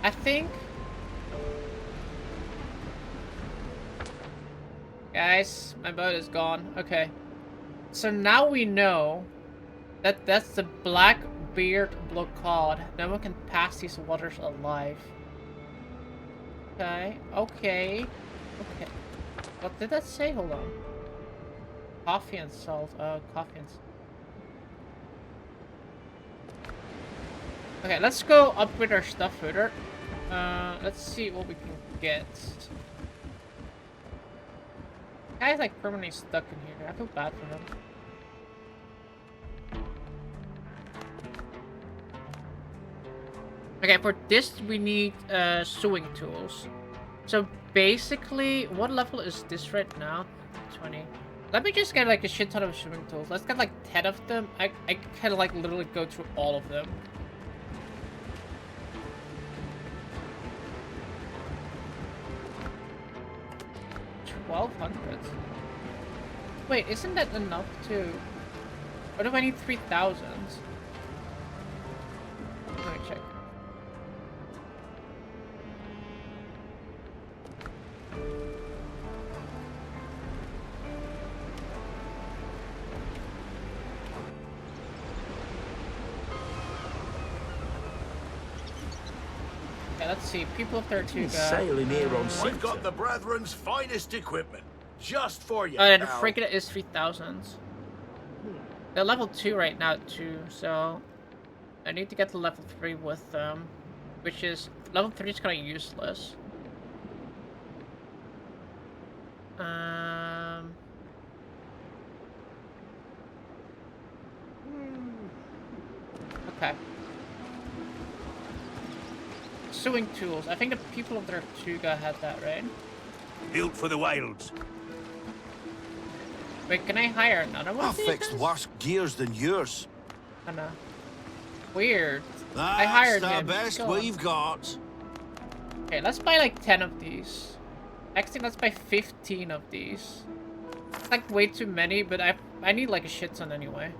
I think. Guys, my boat is gone. Okay. So now we know that that's the Blackbeard blockade. No one can pass these waters alive. Okay, okay, okay. What did that say? Hold on. Coffee and salt. Coffee and salt. Okay, let's go upgrade our stuff further. Let's see what we can get. Guy's like permanently stuck in here. I feel bad for him. Okay, for this we need sewing tools. So basically, what level is this right now? 20. Let me just get like a shit ton of sewing tools. Let's get like 10 of them. I can like literally go through all of them. 1,200. Wait, isn't that enough to... Or do I need 3,000? Let me check. Okay, let's see. People of 32 Sailing here on We've got the Brethren's finest equipment. Just for you. Oh, yeah, the pal. frigate is 3,000. They're level 2 right now, too, so... I need to get to level 3 with them. Which is... Level 3 is kind of useless. Okay. Sewing tools. I think the people of Tortuga had that, right? Built for the wilds. Wait, can I hire another one? I of these fixed guys? worse gears than yours. I know. Weird. That's I hired the him. best Go on. we've got. Okay, let's buy like 10 of these. Actually, let's buy 15 of these. It's like way too many, but I need like a shit ton anyway.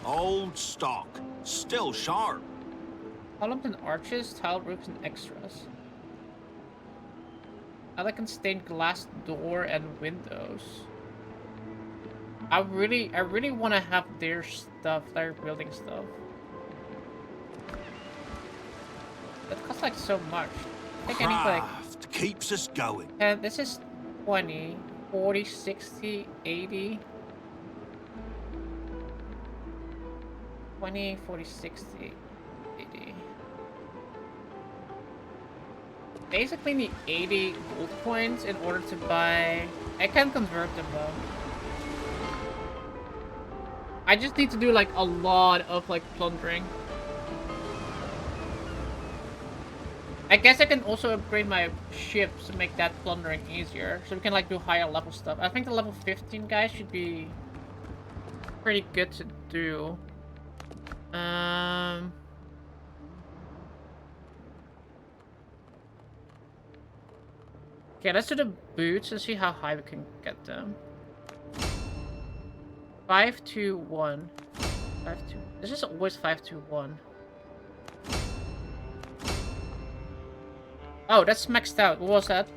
Old stock. Still sharp. Columns and arches, tile roofs and extras. Elegant stained glass door and windows. I really want to have their stuff, their building stuff. That costs like so much. I think I need like... Craft keeps us going. And this is 20, 40, 60, 80. 20, 40, 60, 80. Basically need 80 gold coins in order to buy... I can convert them though. I just need to do like a lot of like plundering. I guess I can also upgrade my ships to make that plundering easier. So we can like do higher level stuff. I think the level 15 guys should be pretty good to do. Okay, let's do the boots and see how high we can get them. 5, 2, 1. 5, 2. This is always 5, 2, 1. Oh, that's maxed out. What was that?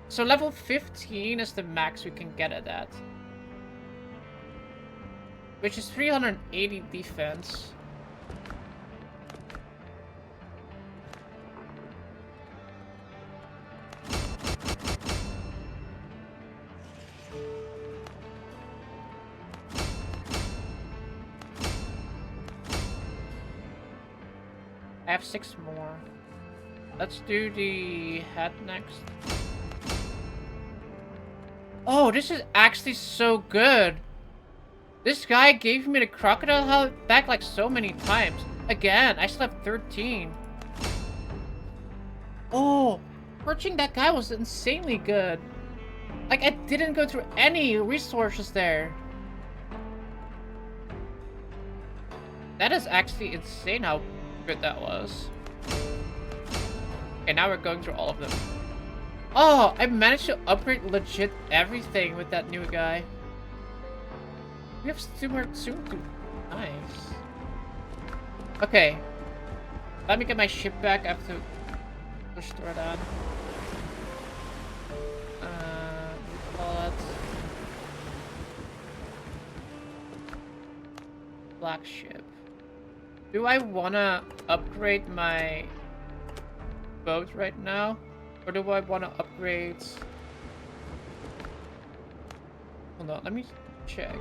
So level 15 is the max we can get at that. Which is 380 defense. I have 6 more. Let's do the head next. Oh, this is actually so good. This guy gave me the crocodile head back like so many times. Again, I still have 13. Oh, purchasing that guy was insanely good. Like, I didn't go through any resources there. That is actually insane how good that was. Okay, now we're going through all of them. Oh, I managed to upgrade legit everything with that new guy. We have two more soon too. Nice. Okay. Let me get my ship back. I have to restore that. Call that black ship. Do I wanna upgrade my boat right now? Or do I wanna upgrade... Hold on, let me check.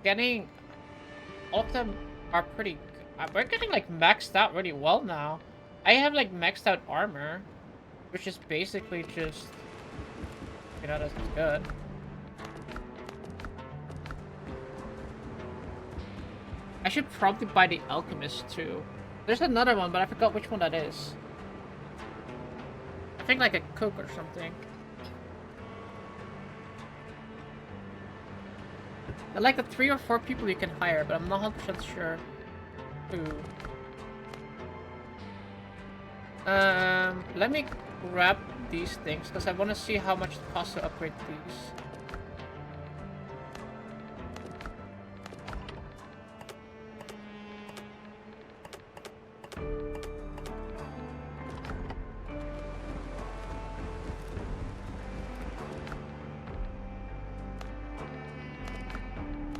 Getting... All of them are pretty good. We're getting like maxed out really well now. I have like maxed out armor. Which is basically just... You know, that's good. I should probably buy the alchemist too. There's another one, but I forgot which one that is. I think like a cook or something. I like the 3 or 4 people you can hire, but I'm not 100% sure who. Let me grab these things because I want to see how much it costs to upgrade these.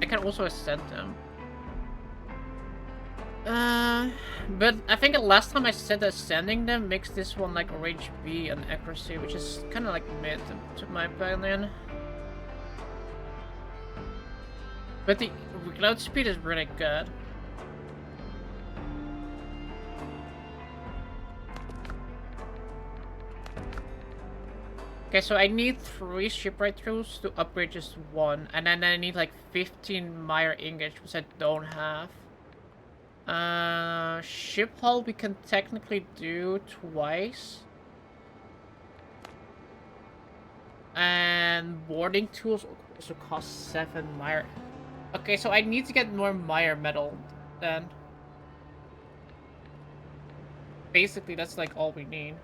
I can also ascend them. But I think the last time I said ascending them makes this one like a range B and accuracy, which is kind of like mid to my opinion. But the reload speed is really good. Okay, so I need 3 shipwright tools to upgrade just 1, and then I need like 15 mire ingots, which I don't have. Ship hull we can technically do twice. And boarding tools also cost 7 mire. Okay, so I need to get more mire metal then. basically that's like all we need.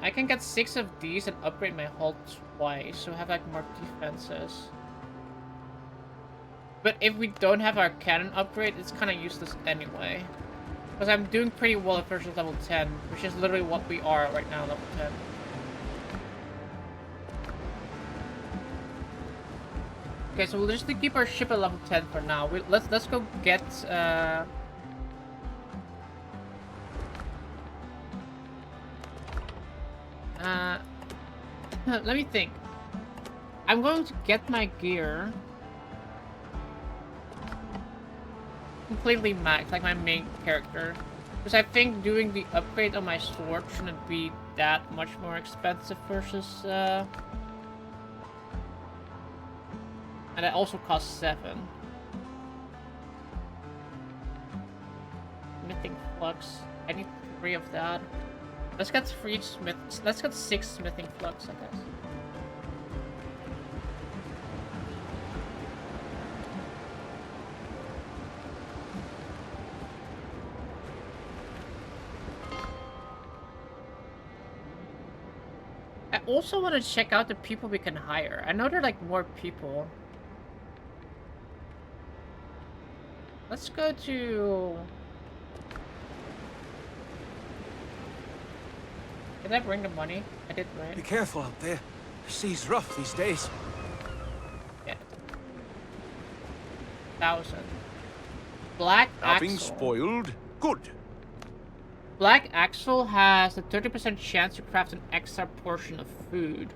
I can get 6 of these and upgrade my hull twice, so have like more defenses. But if we don't have our cannon upgrade, it's kind of useless anyway. Because I'm doing pretty well at versus level 10, which is literally what we are right now, level 10. Okay, so we'll just keep our ship at level 10 for now. Let's go get let me think. I'm going to get my gear completely maxed, like my main character. Because I think doing the upgrade on my sword shouldn't be that much more expensive versus and it also costs 7. Smithing flux. I need 3 of that. Let's get 3 smith. Let's get 6 smithing flux, I guess. I also want to check out the people we can hire. I know there are like more people. Let's go to... Did I bring the money? I did, right? Be careful out there. The sea's rough these days. Yeah. 1,000. Black Having Axle. spoiled, good. Black Axle has a 30% chance to craft an extra portion of food.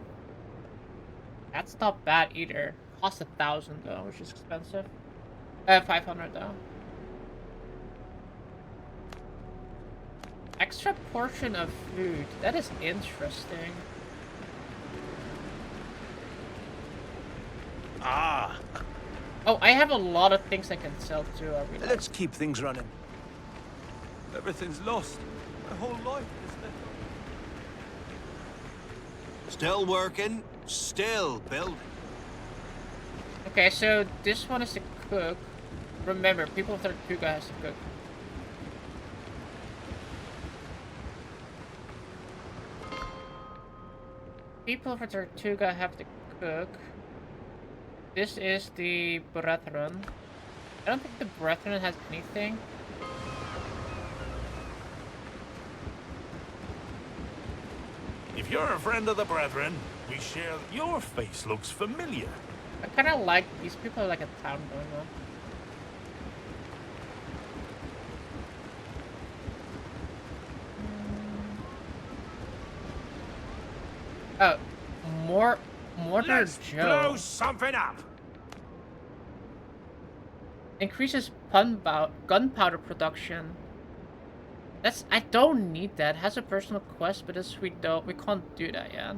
That's not bad either. Costs 1,000 though, which is expensive. 500 though. Extra portion of food. That is interesting. Ah, Oh, I have a lot of things I can sell too. I realize. let's keep things running. Everything's lost. My whole life is left. Still working, still building. Okay, so this one is to cook. Remember, people with Tortuga has to cook. People of Tortuga have to cook. This is the Brethren. I don't think the Brethren has anything. If you're a friend of the Brethren, we share... Your face looks familiar. I kind of like these people are like a town going on. Oh, Mortar Let's Joe blow something up. increases gunpowder production. I don't need that. It has a personal quest, but we can't do that yet.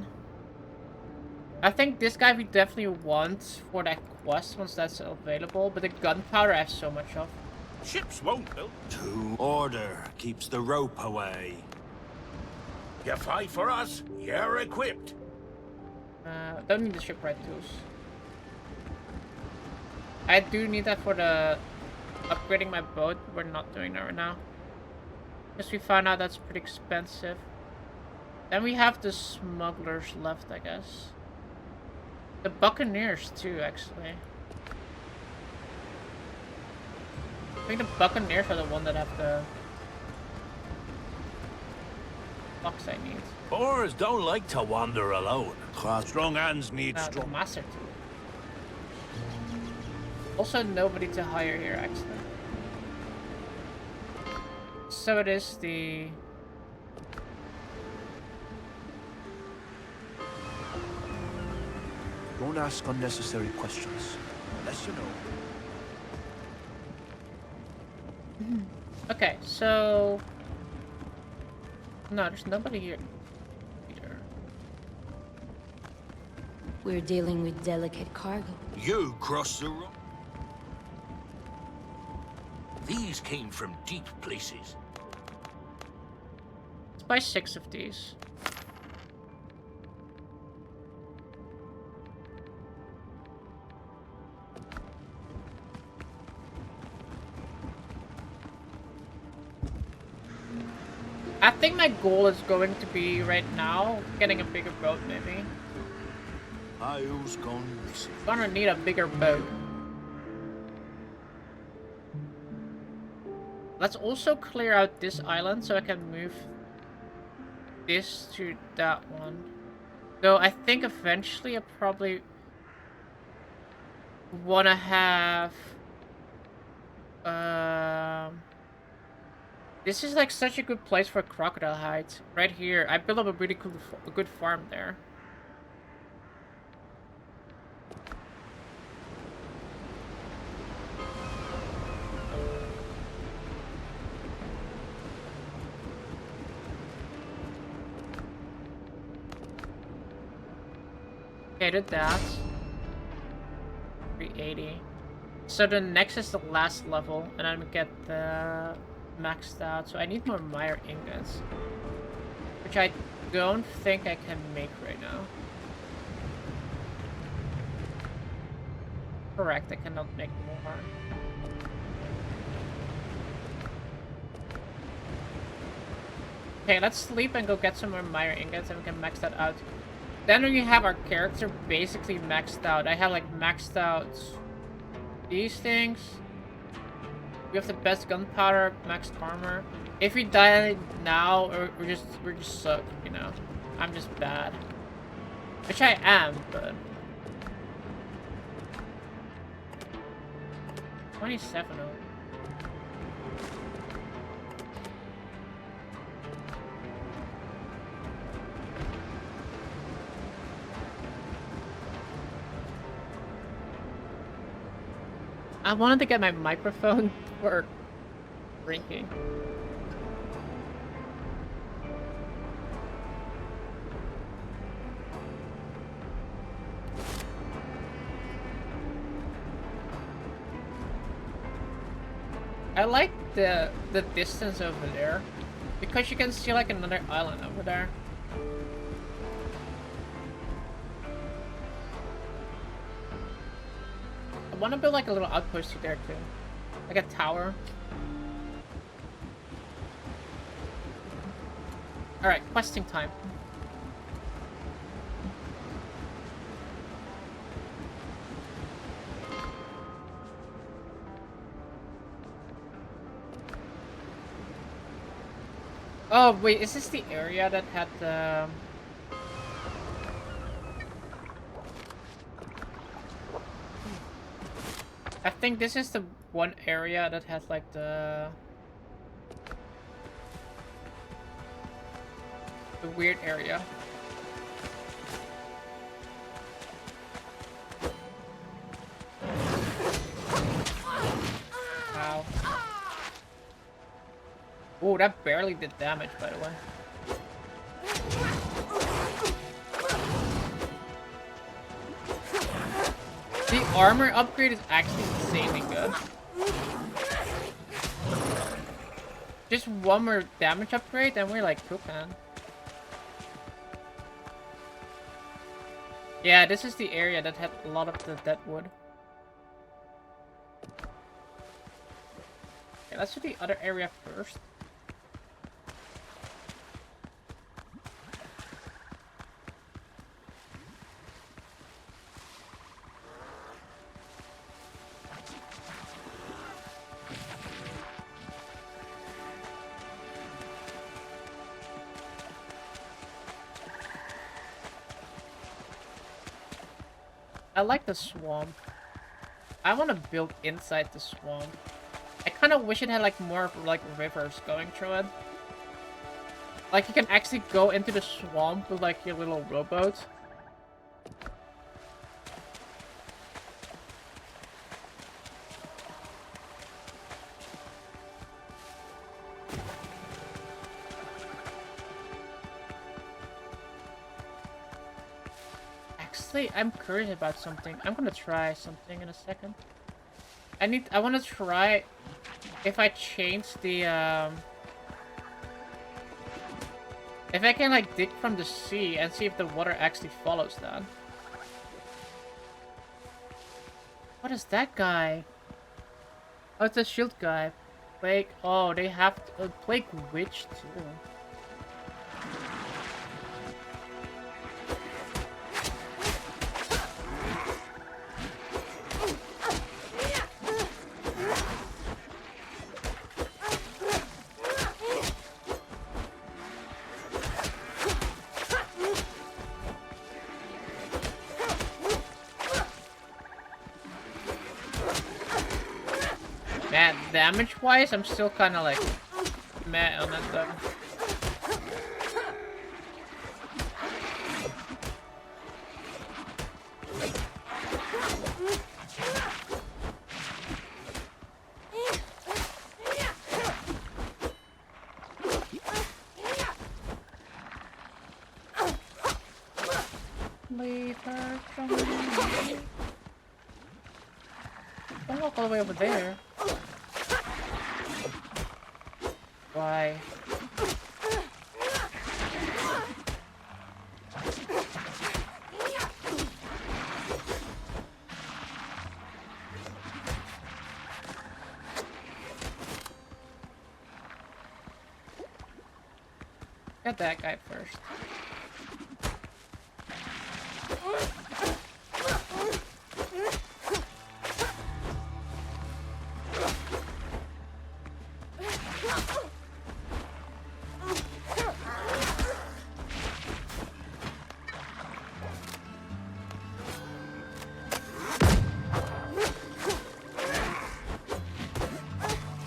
I think this guy we definitely want for that quest once that's available, but the gunpowder I have so much of. Ships won't build. To order keeps the rope away. You fight for us, you're equipped. Don't need the shipwright tools. I do need that for the upgrading my boat. We're not doing that right now. Because we found out that's pretty expensive. Then we have the smugglers left, I guess. The buccaneers too, actually. I think the buccaneers are the one that have the box I need. Boars don't like to wander alone. Strong hands need The strong. master tool. Also nobody to hire here, actually. So it is the... Don't ask unnecessary questions. Unless you know. Okay, so... No, there's nobody here. Either. We're dealing with delicate cargo. You cross the road. These came from deep places. Let's buy 6 of these. I think my goal is going to be right now getting a bigger boat, maybe. Who's gone missing? Gonna need a bigger boat. Let's also clear out this island so I can move this to that one. Though I think eventually I probably wanna have this is like such a good place for crocodile hides. Right here. I built up a really cool a good farm there. Okay, did that. 380. So the next is the last level, and I'm gonna get the maxed out. So I need more mire ingots, which I don't think I can make right now. Correct, I cannot make more. Okay, let's sleep and go get some more mire ingots, and we can max that out. Then we have our character basically maxed out. I have like maxed out these things. We have the best gunpowder, maxed armor. If we die now, we're just suck, you know. I'm just bad, which I am, but 27. I wanted to get my microphone for drinking. I like the distance over there because you can see like another island over there. I want to build like a little outpost there too, like a tower. All right, questing time. Oh wait, is this the area that had the? I think this is the one area that has like the weird area. Wow. Oh, that barely did damage, by the way. The armor upgrade is actually insanely good. Just one more damage upgrade and we're like cooking. Yeah, this is the area that had a lot of the dead wood. Okay, let's do the other area first. I like the swamp. I want to build inside the swamp. I kind of wish it had like more like rivers going through it. Like you can actually go into the swamp with like your little rowboat. Actually, I'm curious about something. I'm gonna try something in a second. I want to try if I change the, if I can, like, dig from the sea and see if the water actually follows that. What is that guy? Oh, it's a shield guy. Plague. Oh, they have Plague Witch, too. Man, damage-wise, I'm still kind of like meh on that though. Leave her from me. Don't walk all the way over there. Why? Get that guy first.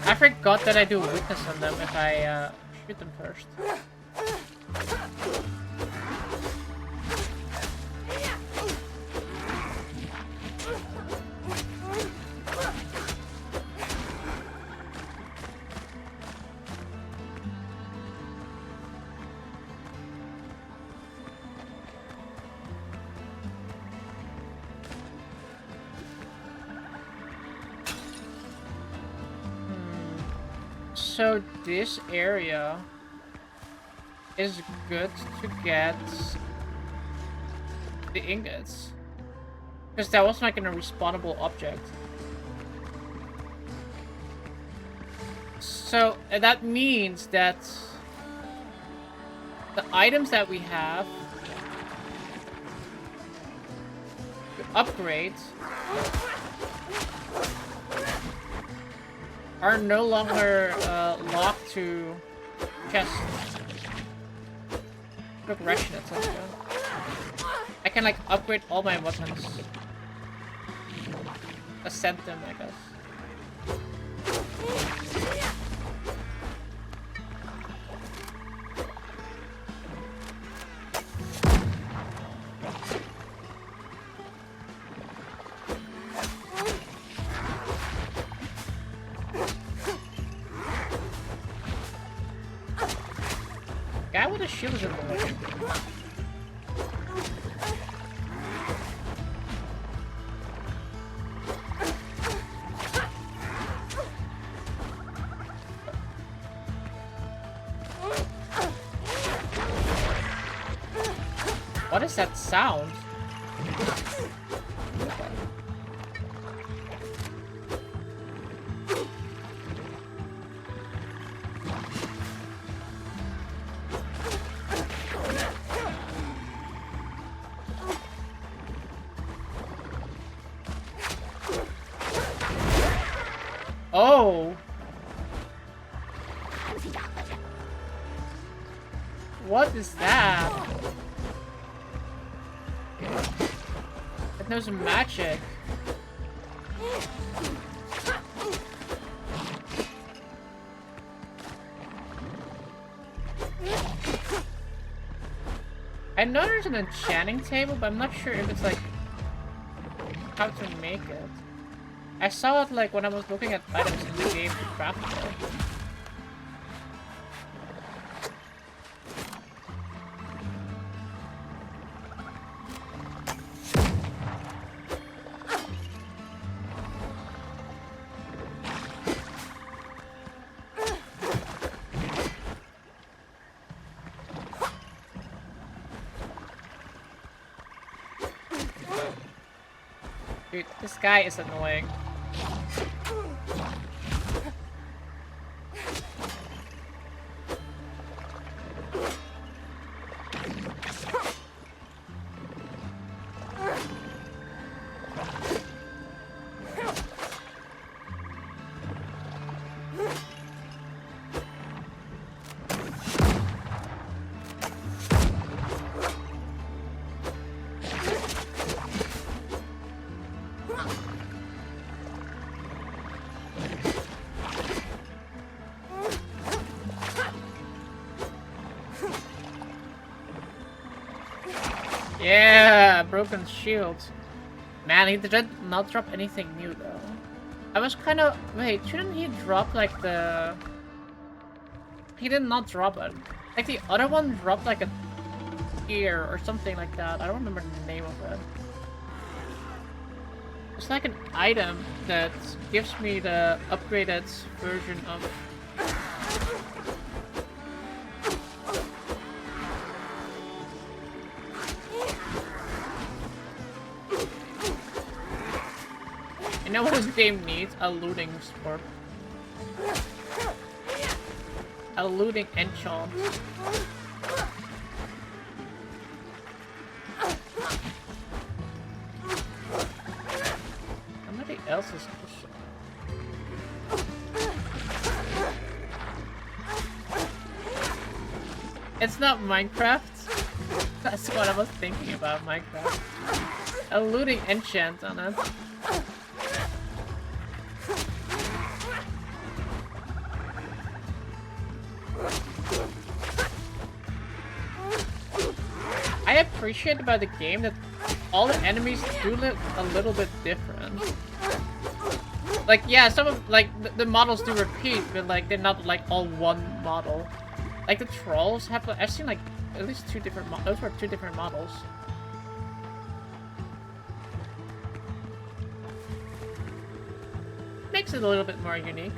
I forgot that I do weakness on them if I shoot them first. So this area is good to get the ingots, because that was like a respawnable object. So that means that the items that we have to upgrade are no longer locked to chests. Progression, etc. I can like upgrade all my weapons. Ascend them, I guess. Guy with a shield is annoying. What is that sound? Oh! What is that? It knows magic. I know there's an enchanting table, but I'm not sure if it's like how to make it. I saw it like when I was looking at items in the game to craft it. Dude, this guy is annoying. broken shield. Man, he did not drop anything new though. I was kind of... Wait, shouldn't he drop like the... He did not drop it. Like the other one dropped like a ear or something like that. I don't remember the name of it. It's like an item that gives me the upgraded version of... You know what his game needs? A looting sport. A looting enchant. Somebody else is pushing. It's not Minecraft. That's what I was thinking about Minecraft. A looting enchant on it. I appreciate about the game that all the enemies do look a little bit different. Like, yeah, some of, like, the models do repeat, but, like, they're not, like, all one model. Like, the trolls have, I've seen, like, at least two different those were two different models. Makes it a little bit more unique.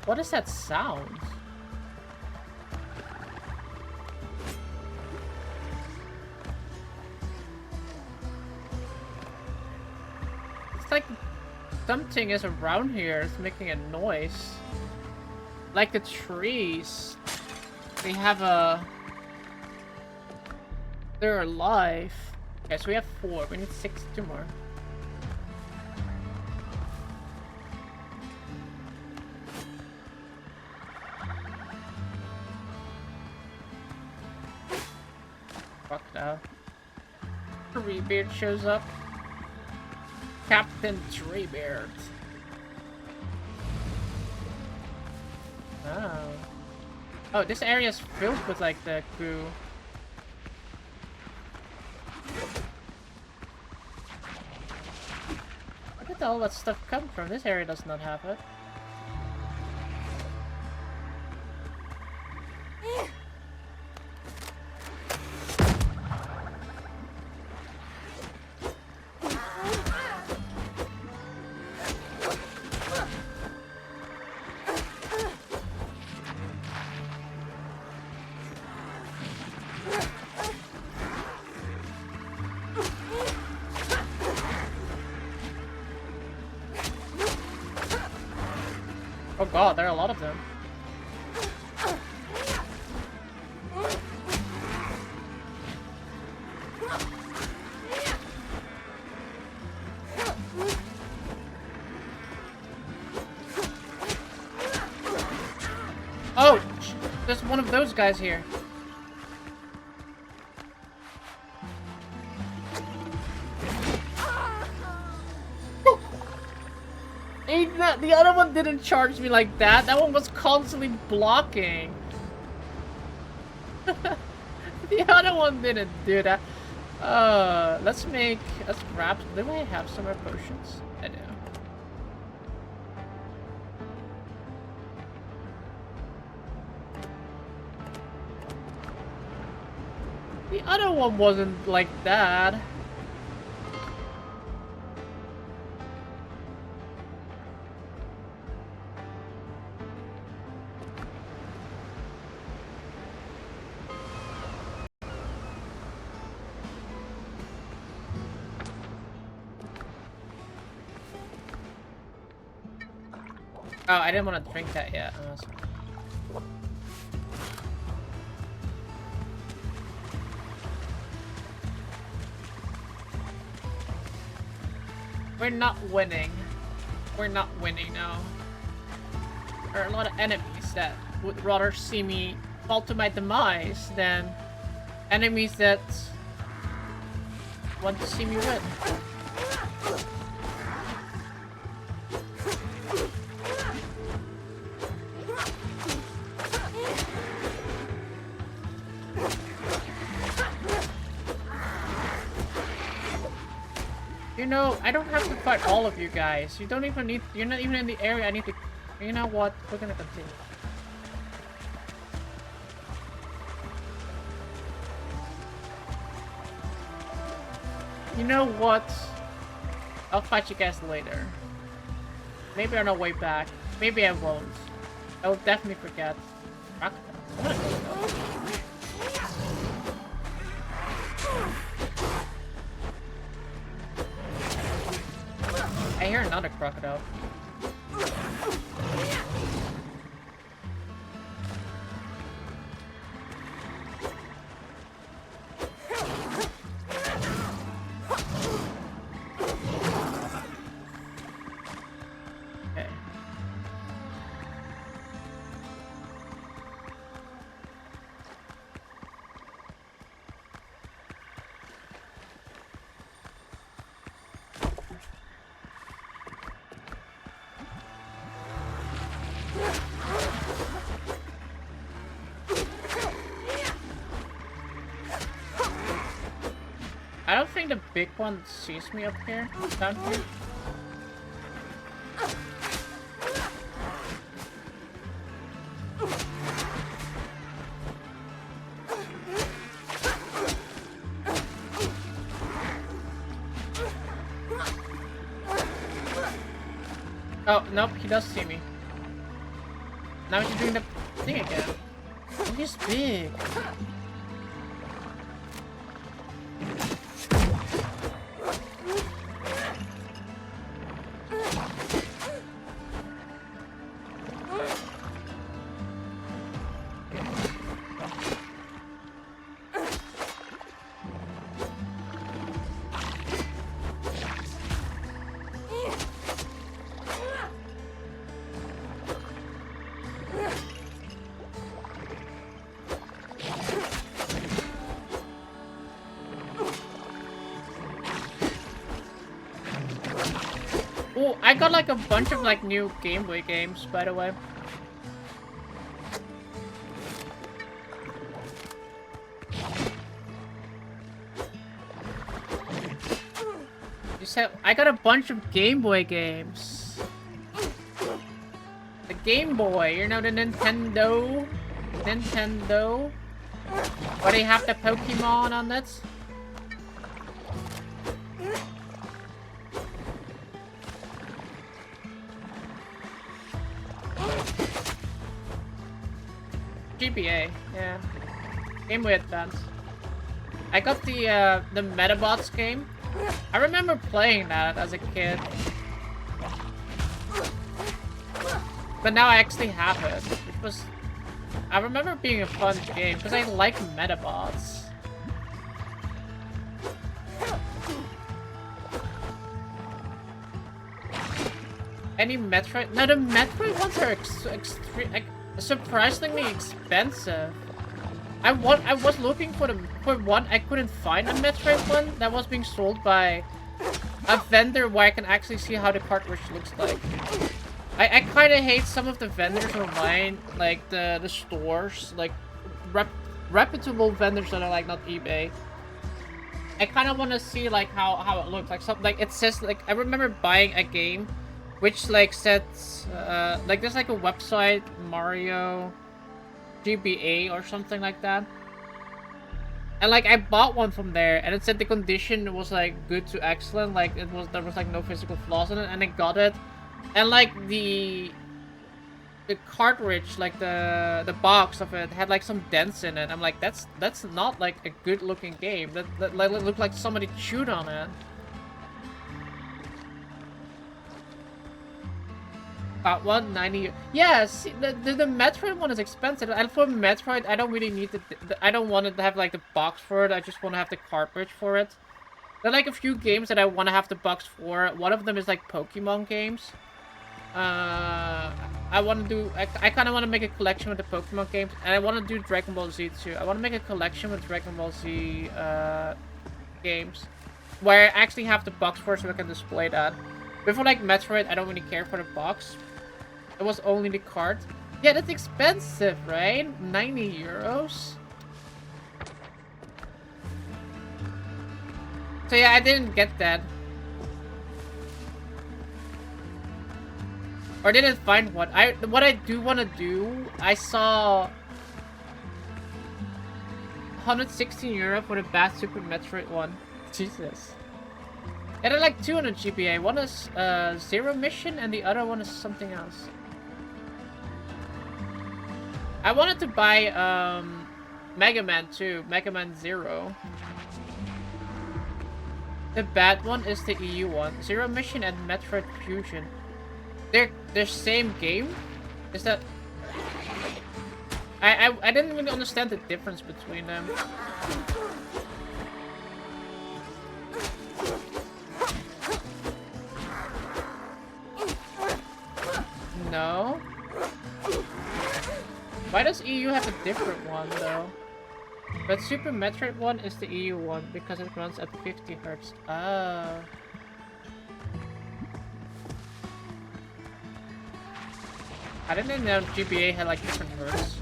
What is that sound? It's like something is around here. It's making a noise. Like the trees. They have a... They're alive. Okay, so we have 4. We need 2 more. Fuck now. Treebeard shows up. Captain Treebeard. Oh. Oh, this area is filled with like the goo. Where did all that stuff come from? This area does not have it. Oh god, there are a lot of them. Oh! There's one of those guys here. The other one didn't charge me like that. That one was constantly blocking. The other one didn't do that. Let's grab. Do I have some more potions? I do. The other one wasn't like that. Oh, I didn't want to drink that yet. Oh, sorry. We're not winning. We're not winning, no. There are a lot of enemies that would rather see me fall to my demise than enemies that want to see me win. know, I don't have to fight all of you guys. You don't even need. You're not even in the area. I need to. You know what? We're gonna continue. You know what? I'll fight you guys later. Maybe on our way back. Maybe I won't. I will definitely forget. I hear another crocodile. Okay. I don't think the big one sees me up here, down here. Oh, nope, he does see me. Now he's doing the thing again. Oh, he's big. Oh, I got like a bunch of like new Game Boy games, by the way. You said I got a bunch of Game Boy games. The Game Boy, you know, the Nintendo. Where they have the Pokemon on it. GBA, yeah. Game Boy Advance. I got the Metabots game. I remember playing that as a kid. But now I actually have it, which was... I remember it being a fun game, because I like Metabots. Any Metroid? No, the Metroid ones are surprisingly expensive. I was looking for one. I couldn't find a Metroid one that was being sold by a vendor where I can actually see how the cartridge looks like. I kind of hate some of the vendors online, like the stores, like reputable vendors that are like not eBay. I kind of want to see like how it looks like. Something like it says like I remember buying a game, which like says like there's like a website Mario GBA or something like that. And like I bought one from there, and it said the condition was like good to excellent, like there was like no physical flaws in it, and I got it. And like the cartridge, like the box of it had like some dents in it. I'm like, that's not like a good looking game. That like looked like somebody chewed on it. About 190. Yeah, see, the Metroid one is expensive, and for Metroid, I don't really need I don't want to have like the box for it. I just want to have the cartridge for it. There are like a few games that I want to have the box for. One of them is like Pokemon games. I want to do. I kind of want to make a collection with the Pokemon games, and I want to do Dragon Ball Z too. I want to make a collection with Dragon Ball Z games, where I actually have the box for it so I can display that. But for like Metroid, I don't really care for the box. It was only the card. Yeah, that's expensive, right? 90 euros. So yeah, I didn't get that. Or didn't find one. What I do want to do, I saw 116 euro for the Bad Super Metroid one. Jesus. Yeah, they're like 200 GPA. One is Zero Mission and the other one is something else. I wanted to buy Mega Man 2, Mega Man 0. The bad one is the EU one. Zero Mission and Metroid Fusion. They're same game? Is that... I didn't really understand the difference between them. No? Why does EU have a different one though? But Super Metroid one is the EU one because it runs at 50 Hz. Oh. I didn't know GBA had like different hertz.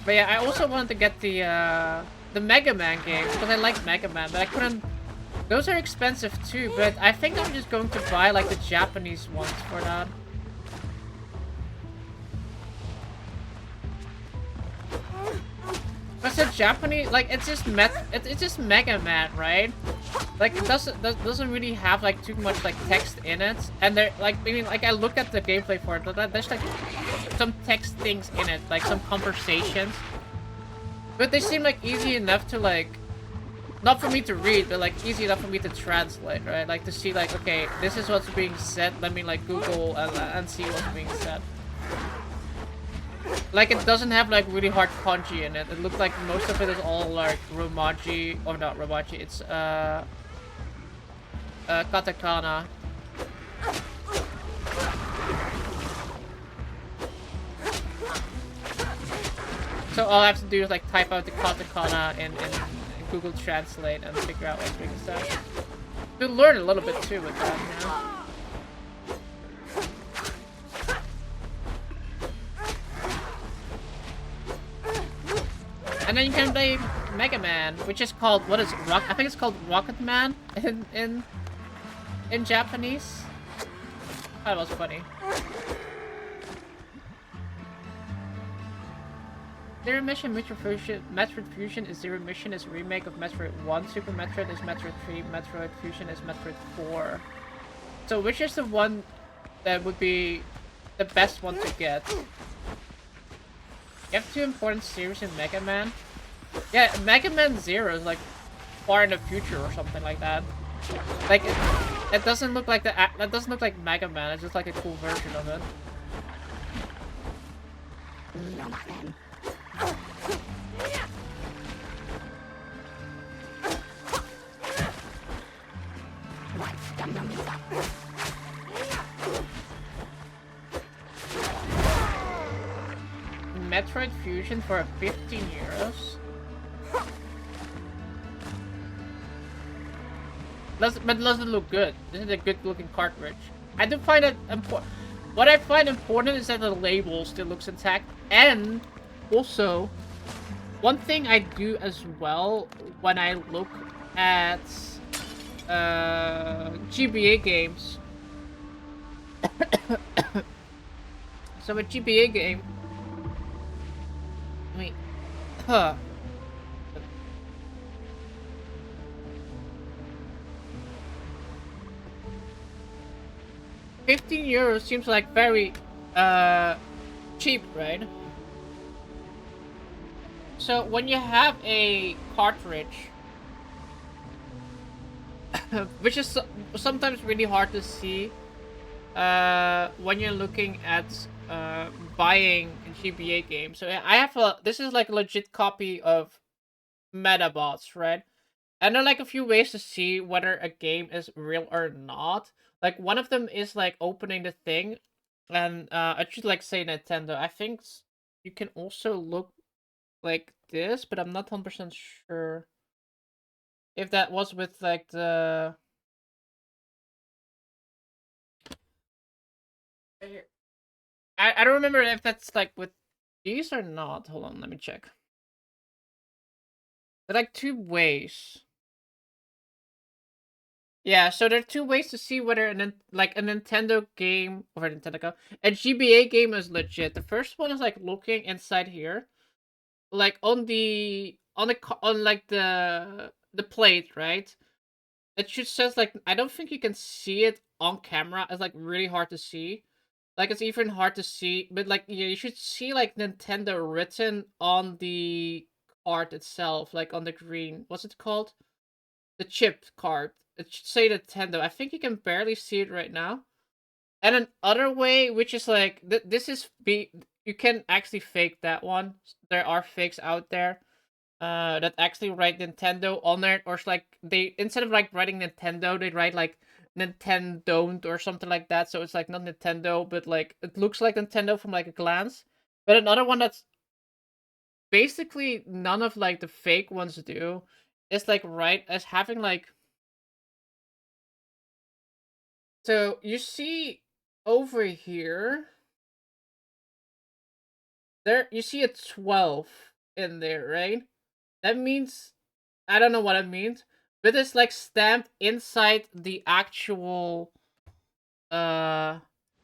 But yeah, I also wanted to get the Mega Man games because I like Mega Man, but I couldn't. Those are expensive too, but I think I'm just going to buy like the Japanese ones for that. But the Japanese, like it's just Mega Man, right? Like it doesn't really have like too much like text in it, and they're like I look at the gameplay for it, but there's like some text things in it, like some conversations, but they seem like easy enough to like, not for me to read, but like easy enough for me to translate, right? Like to see like, okay, this is what's being said. Let me like Google and see what's being said. Like it doesn't have like really hard kanji in it. It looks like most of it is all like romaji, or not romaji. It's katakana. So all I have to do is like type out the katakana in Google Translate and figure out what's being said. To learn a little bit too with that, you know? And then you can play Mega Man, which is called, what is it? I think it's called Rocket Man in Japanese. That was funny. Zero Mission Metroid Fusion is Zero Mission is a remake of Metroid 1. Super Metroid is Metroid 3. Metroid Fusion is Metroid 4. So which is the one that would be the best one to get? You have two important series in Mega Man. Yeah, Mega Man 0 is like far in the future or something like that. Like it doesn't look like that doesn't look like Mega Man. It's just like a cool version of it. Metroid Fusion for 15 euros. But doesn't look good. This is a good looking cartridge. I do find it important. What I find important is that the label still looks intact. And also, one thing I do as well when I look at GBA games. So a GBA game. Wait. Huh. €15 seems like very cheap, right? So when you have a cartridge, which is sometimes really hard to see when you're looking at buying a GBA game. So I have this is like a legit copy of Metabots, right? And there are like a few ways to see whether a game is real or not. Like one of them is like opening the thing, and I should like say Nintendo. I think you can also look like this, but I'm not 100% sure if that was with like the. I don't remember if that's like with these or not. Hold on, let me check. There are like two ways. Yeah, so there are two ways to see whether like a Nintendo game or a GBA game is legit. The first one is like looking inside here, like on like the plate, right? It just says like I don't think you can see it on camera. It's like really hard to see. Like it's even hard to see, but like yeah, you should see like Nintendo written on the card itself, like on the green. What's it called? The chip card. It should say Nintendo. I think you can barely see it right now. And another way, which is like this is be you can actually fake that one. There are fakes out there that actually write Nintendo on it, or it's like they instead of like writing Nintendo, they write like Nintendo or something like that. So it's like not Nintendo, but like it looks like Nintendo from like a glance. But another one that's basically none of like the fake ones do is like right as having like so you see over here there you see a 12 in there, right? That means I don't know what it means, but it's like stamped inside the actual uh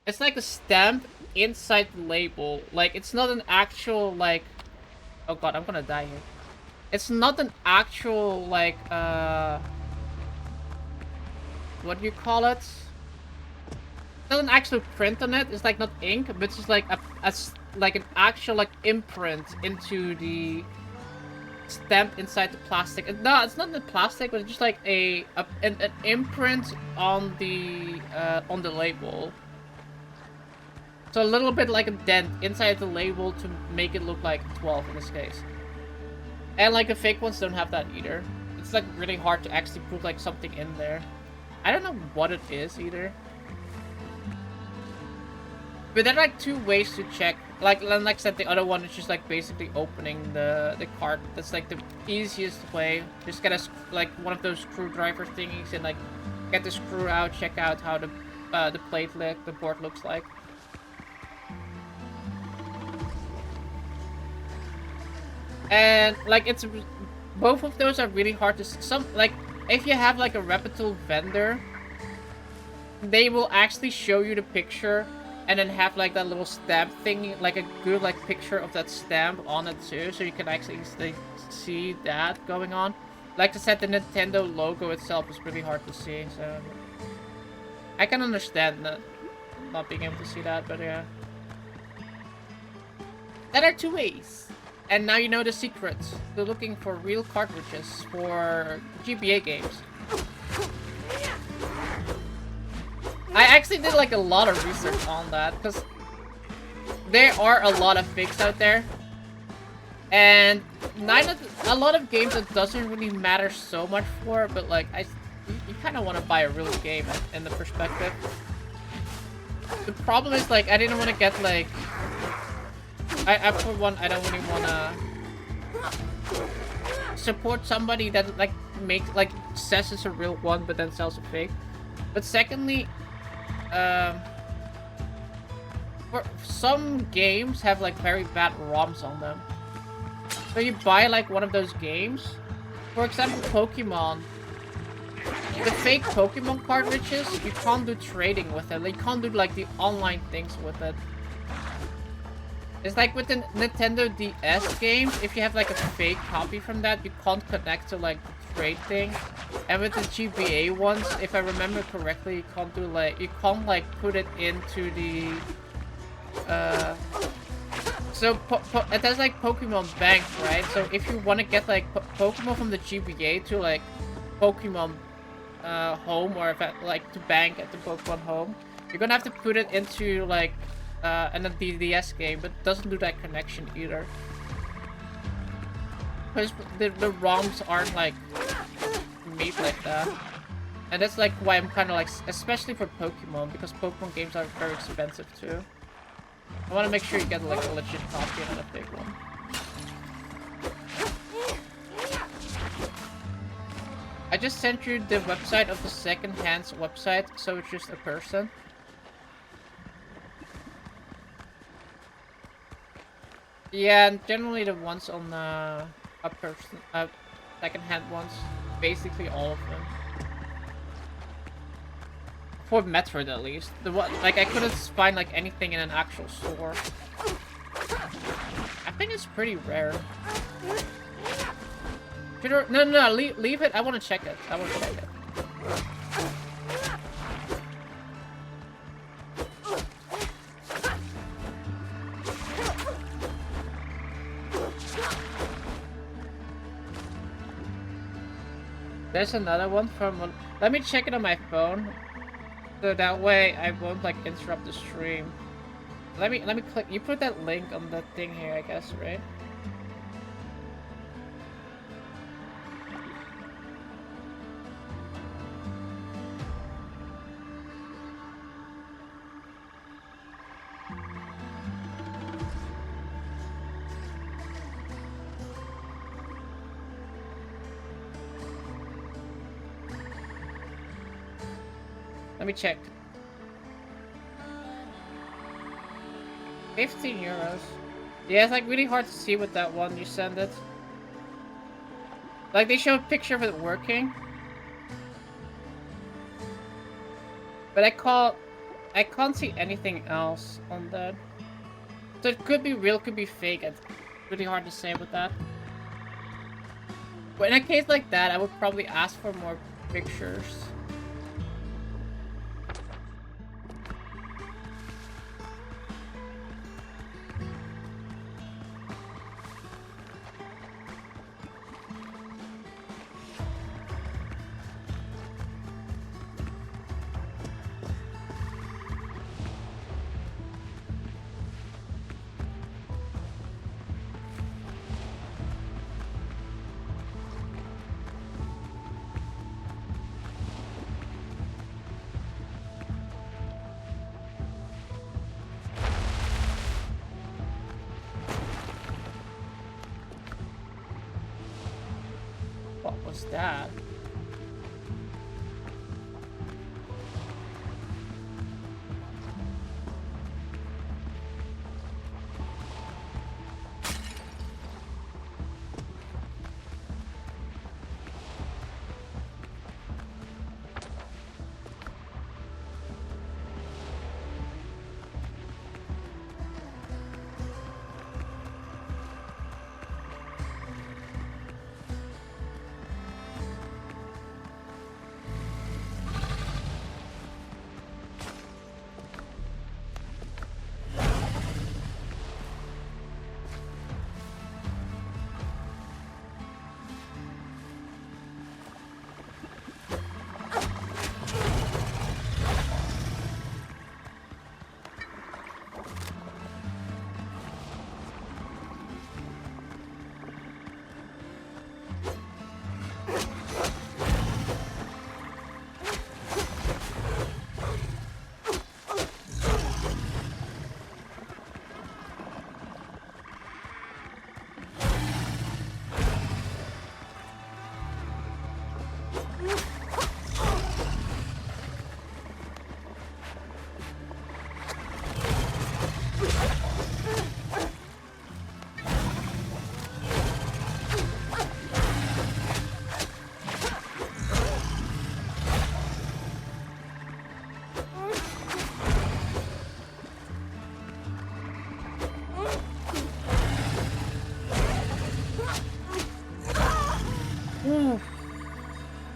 it's like a stamp inside the label. Like it's not an actual like oh god, I'm gonna die here. It's not an actual like what do you call it? It's not an actual print on it. It's like not ink, but it's just like like an actual like imprint into the stamped inside the plastic. No, it's not the plastic, but it's just like an imprint on the label. So a little bit like a dent inside the label to make it look like 12 in this case. And like the fake ones don't have that either. It's like really hard to actually put like something in there. I don't know what it is either. But there are like two ways to check. Like I said, the other one is just like basically opening the card. That's like the easiest way. Just get like one of those screwdriver thingies and like get the screw out, check out how the the board looks like. And like it's both of those are really hard to like if you have like a reputable vendor, they will actually show you the picture and then have like that little stamp thing, like a good like picture of that stamp on it too, so you can actually see that going on. Like I said, the Nintendo logo itself is really hard to see, so I can understand that not being able to see that, but yeah. There are two ways. And now you know the secrets. They're looking for real cartridges for GBA games. I actually did like a lot of research on that because there are a lot of fakes out there. And a lot of games it doesn't really matter so much for, but like you kind of want to buy a real game in the perspective. The problem is like I didn't want to get like I for one I don't really want to support somebody that like says it's a real one but then sells a fake. But secondly, for some games have like very bad ROMs on them. So you buy like one of those games, for example Pokemon. The fake Pokemon cartridges, you can't do trading with it. You can't do like the online things with it. It's like with the Nintendo DS games, if you have like a fake copy from that, you can't connect to like the trade thing. And with the GBA ones, if I remember correctly, you can't do like put it into the so it has like Pokemon Bank, right? So if you want to get like Pokemon from the GBA to like Pokemon Home, or if like to bank at the Pokemon Home, you're gonna have to put it into like and the DS game, but it doesn't do that connection either. Because the ROMs aren't like made like that. And that's like why I'm kind of like, especially for Pokemon, because Pokemon games are very expensive too. I want to make sure you get like a legit copy and not a fake one. I just sent you the website of the second-hand website, so it's just a person. Yeah, and generally the ones on a person, second-hand ones, basically all of them. For Metroid at least. The one, like, I couldn't find like anything in an actual store. I think it's pretty rare. No, leave it. I want to check it. I want to check it. There's another one from... Let me check it on my phone. So that way I won't like interrupt the stream. Let me click. You put that link on the thing here, I guess, right? Let me check. 15 euros. Yeah, it's like really hard to see with that one you send it. Like they show a picture of it working. But I can't see anything else on that. So it could be real, could be fake. It's really hard to say with that. But in a case like that, I would probably ask for more pictures. What was that?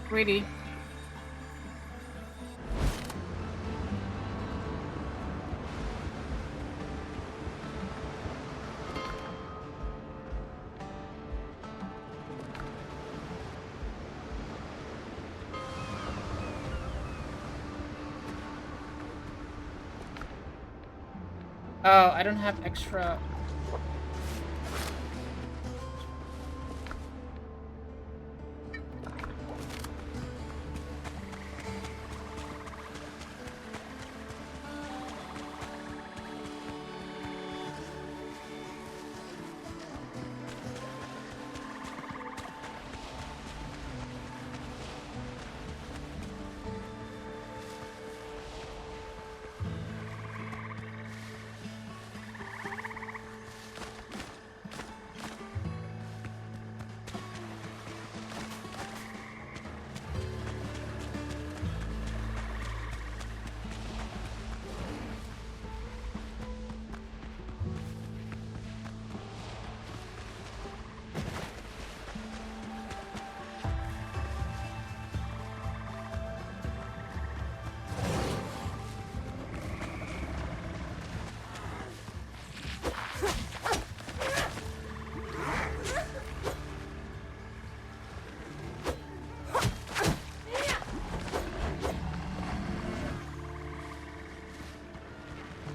Pretty. Oh, I don't have extra.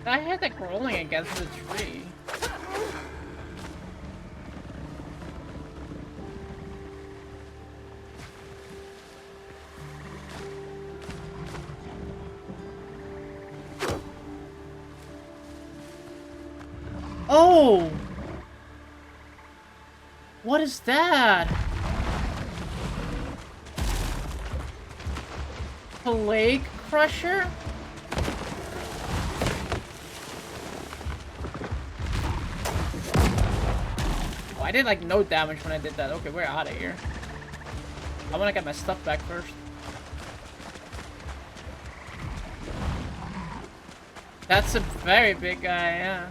I had that rolling against the tree. Oh! What is that? Plague Crusher? Oh, I did like no damage when I did that. Okay, we're out of here. I want to get my stuff back first. That's a very big guy, yeah.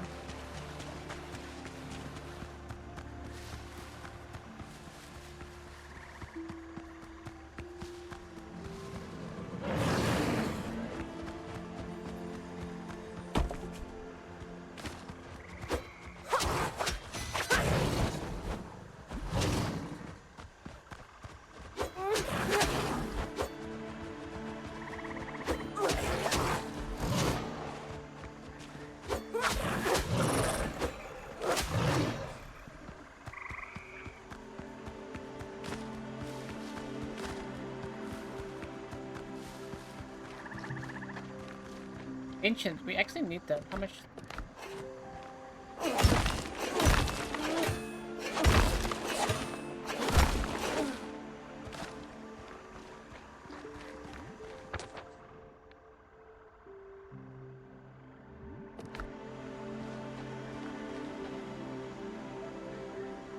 Ancient, we actually need that. How much?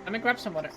Let me grab some water.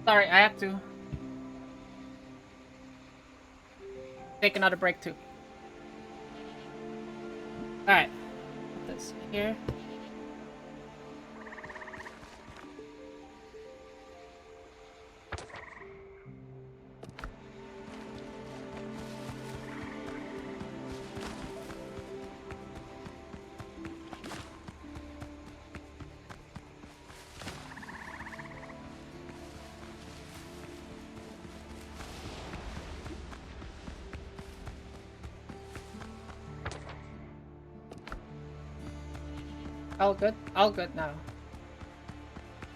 Sorry, I have to take another break too. Alright. Put this here. All good? All good now.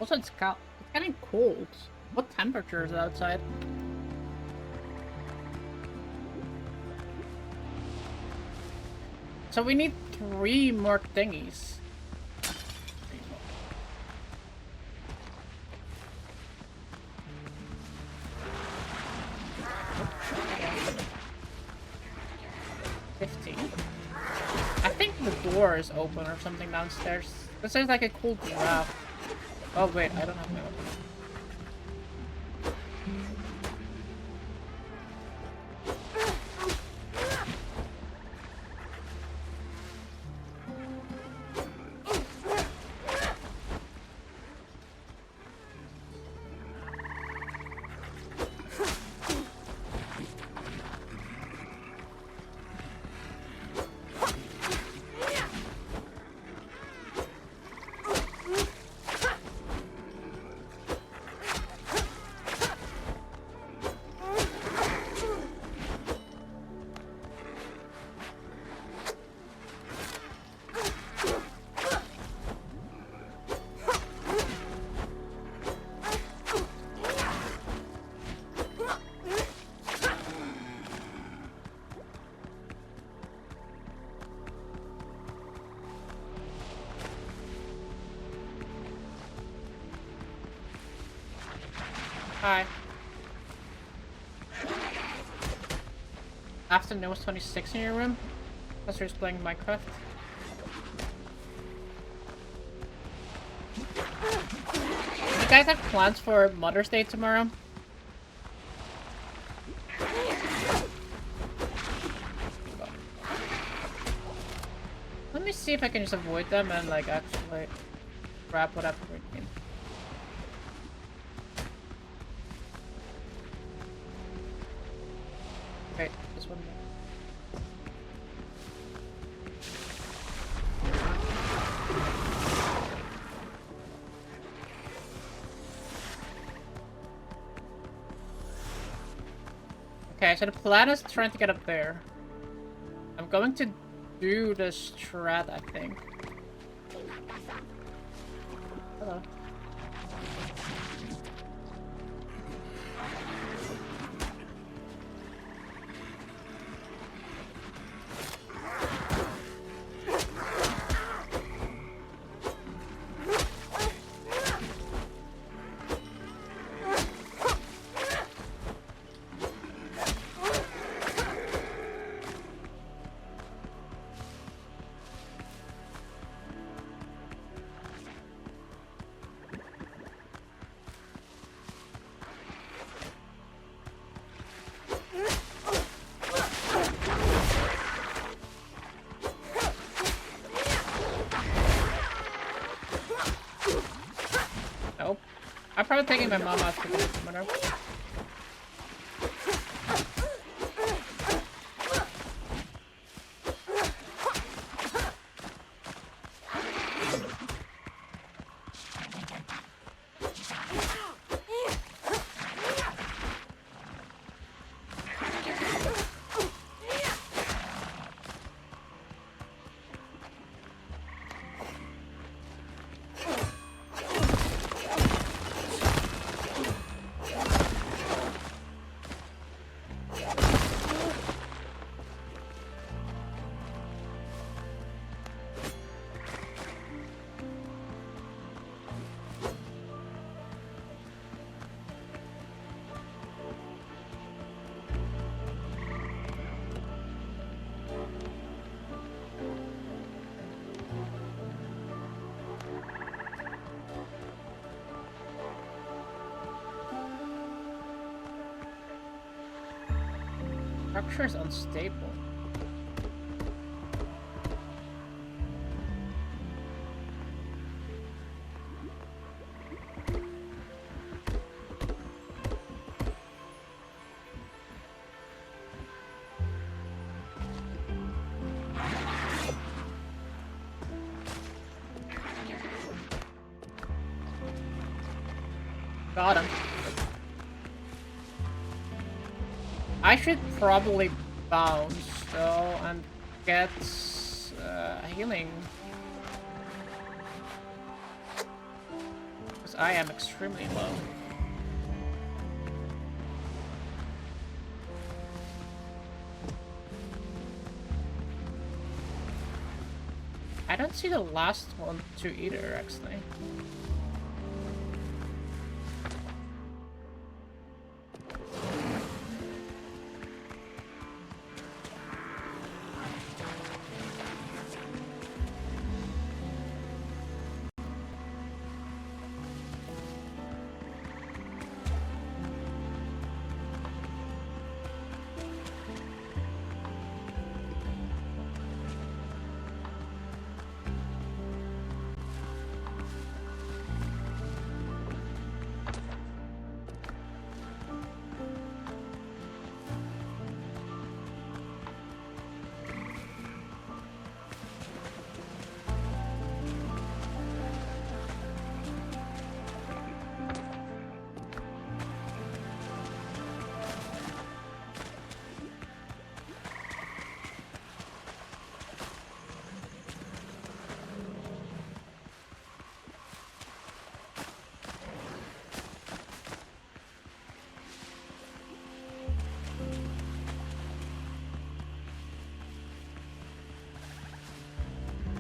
Also, it's getting cold. What temperature is it outside? So we need 3 more thingies. I think the door is open or something downstairs. This is like a cool draft. Oh wait, I don't have my weapon. Hi. Afternoon was 26 in your room? Because you're playing Minecraft. You guys have plans for Mother's Day tomorrow? Let me see if I can just avoid them and like actually grab whatever we need. Wait, this one. Okay, so the plan is trying to get up there. I'm going to do the strat, I think. Hello. I'm probably taking my mom out to the window. Structure is unstable. Got him. I should probably bounce though and get healing. Because I am extremely low. I don't see the last one too either, actually.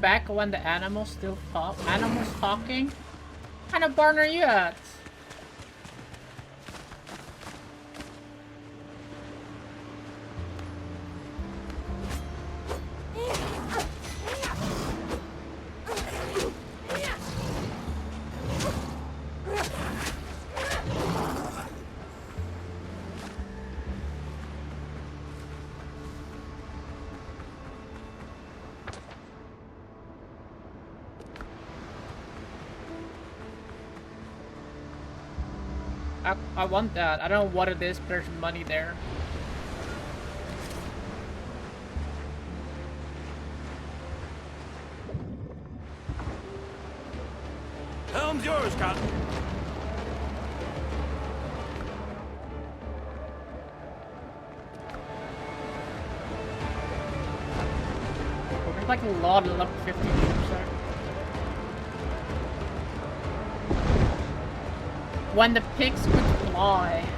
Back when the animals still talk. Animals talking? What kind of barn are you at? I want that. I don't know what it is, but there's money there. Helm's yours, Captain. There's like a lot of level 50 troops there. When the pigs could fly.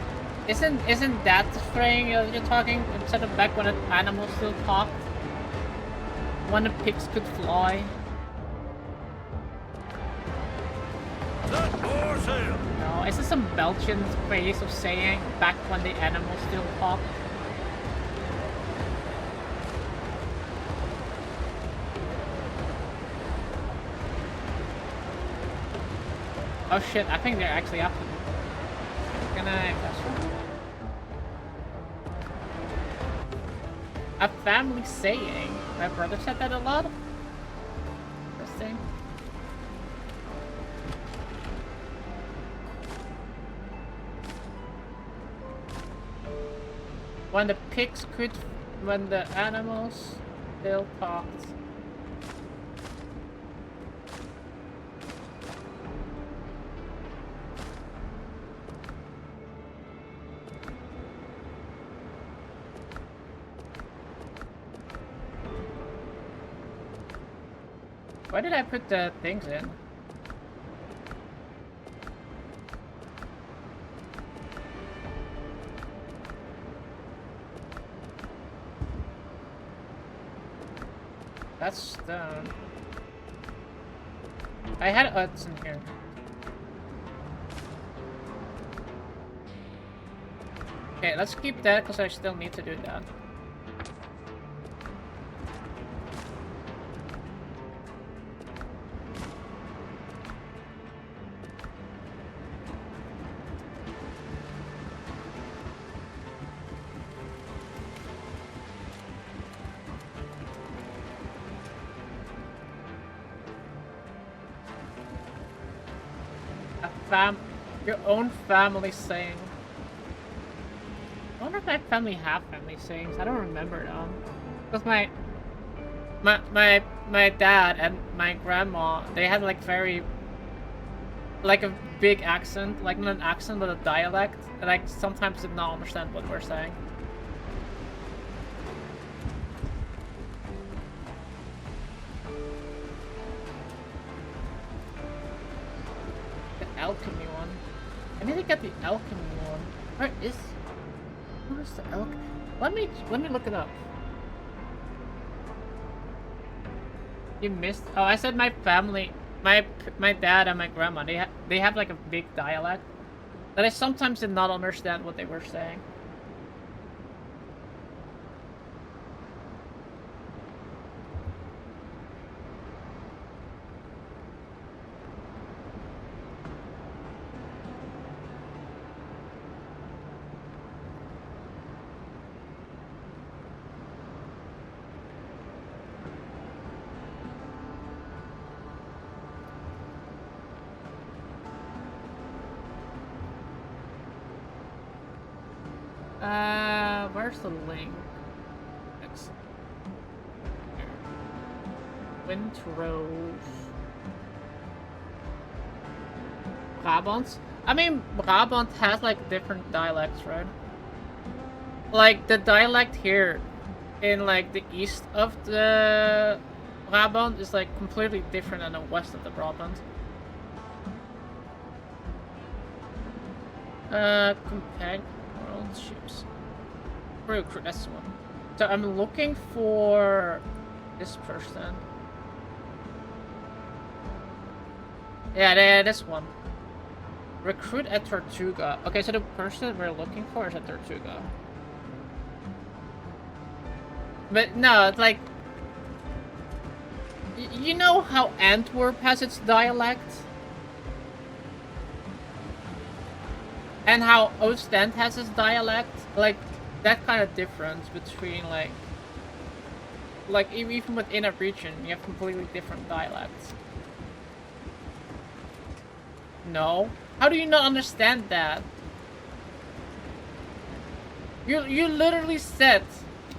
Isn't that the thing you're talking instead of back when an animal still talked? When the pigs could fly. Set for sail. No, is this some Belgian phrase of saying back when the animals still talked? Oh shit, I think they're actually after me. Can I pass through? A family saying. My brother said that a lot. Interesting. When the pigs could, when the animals still talked. Why did I put the things in? That's stone. I had huts in here. Okay, let's keep that because I still need to do that. your own family saying. I wonder if my family have family sayings. I don't remember them. Because my dad and my grandma, they had like very like a big accent, like not an accent but a dialect, and I sometimes did not understand what we're saying. The alchemy one. I need to get the alchemy one. Where is the alchemy? Let me look it up. You missed. Oh, I said my family, my dad and my grandma. They have like a big dialect that I sometimes did not understand what they were saying. Where's the link? It's Windrose. Brabant? I mean, Brabant has like different dialects, right? Like the dialect here in like the east of the Brabant is like completely different than the west of the Brabant. Companion world ships. Recruit, that's one. So I'm looking for this person. Yeah, this one. Recruit at Tortuga. Okay, so the person we're looking for is at Tortuga. But no, it's like... You know how Antwerp has its dialect? And how Ostend has its dialect? Like, that kind of difference between, like even within a region, you have completely different dialects. No? How do you not understand that? You literally said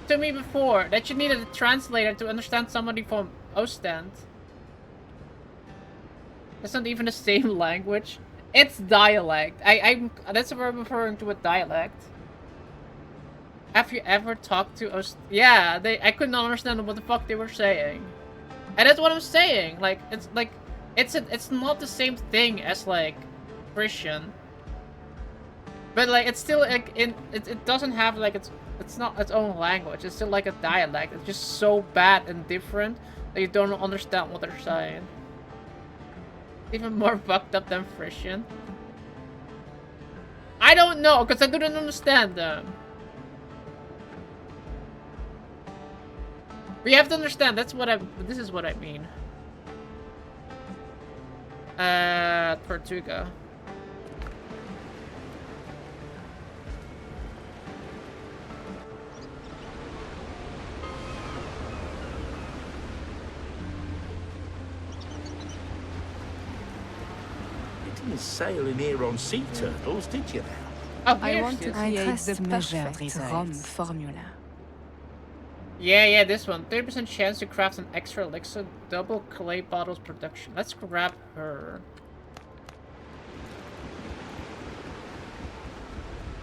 to me before that you needed a translator to understand somebody from Ostend. That's not even the same language. It's dialect. That's what I'm referring to, a dialect. Have you ever talked to us? Yeah, I could not understand what the fuck they were saying. And that's what I'm saying. Like, it's not the same thing as like Christian. But like it's still like it doesn't have like it's not its own language. It's still like a dialect. It's just so bad and different that you don't understand what they're saying. Even more fucked up than Frisian. I don't know, because I couldn't understand them. But you have to understand, this is what I mean. Tortuga. Didn't sail in here on sea turtles, did you now? Oh, I want to yes. create the perfect rum formula. Yeah, this one. 30% chance to craft an extra elixir, double clay bottles production. Let's grab her.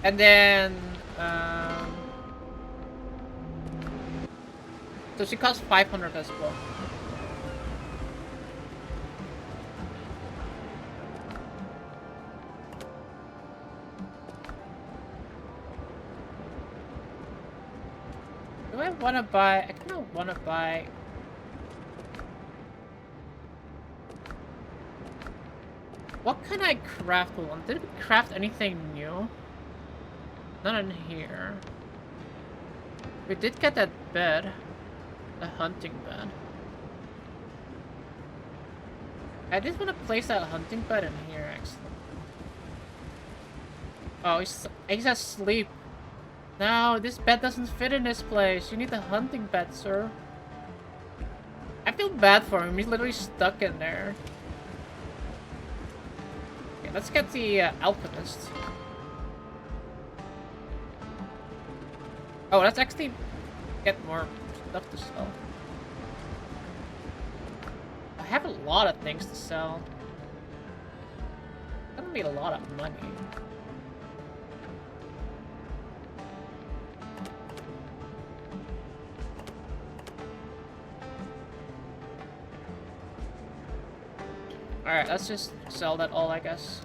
And then, so she costs 500 as well. Do I want to buy? I kind of want to buy. What can I craft one? Did we craft anything new? Not in here. We did get that bed. The hunting bed. I just want to place that hunting bed in here, actually. Oh, he's asleep. No, this bed doesn't fit in this place. You need the hunting bed, sir. I feel bad for him. He's literally stuck in there. Okay, Let's get the alchemist. Oh, let's actually get more stuff to sell. I have a lot of things to sell. That'll be a lot of money. Alright, let's just sell that all, I guess.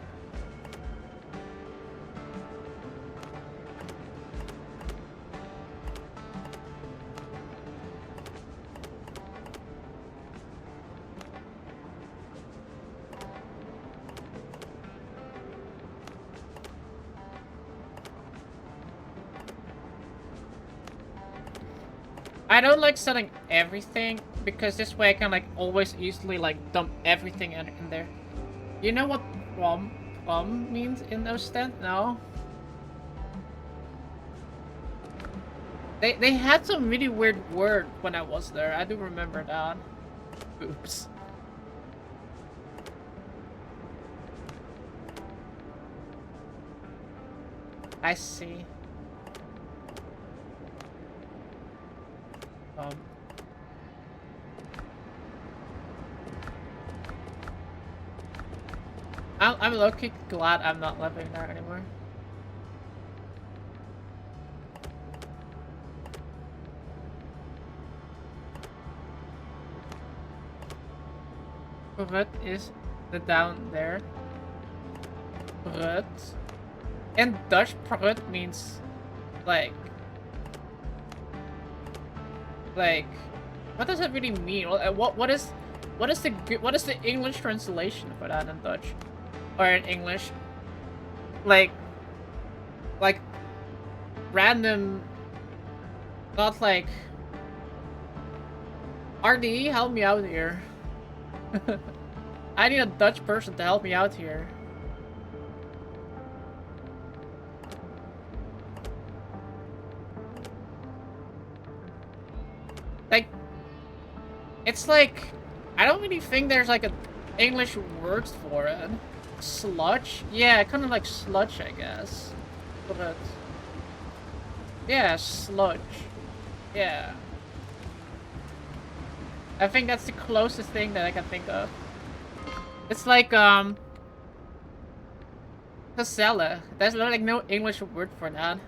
I don't like selling everything because this way I can like always easily like dump everything in there. You know what plum means in Ostend? No? They had some really weird word when I was there. I do remember that. Oops. I see. I'm low-key glad I'm not living there anymore. Brut is the down there. Brut. In Dutch, brut means like, what does that really mean? What is the English translation for that in Dutch or in English? Like random, not like RDE, help me out here. I need a Dutch person to help me out here. Like, it's like, I don't really think there's like a English word for it. Sludge? Yeah, kind of like sludge, I guess. But yeah, sludge. Yeah. I think that's the closest thing that I can think of. It's like, Casella. There's like no English word for that.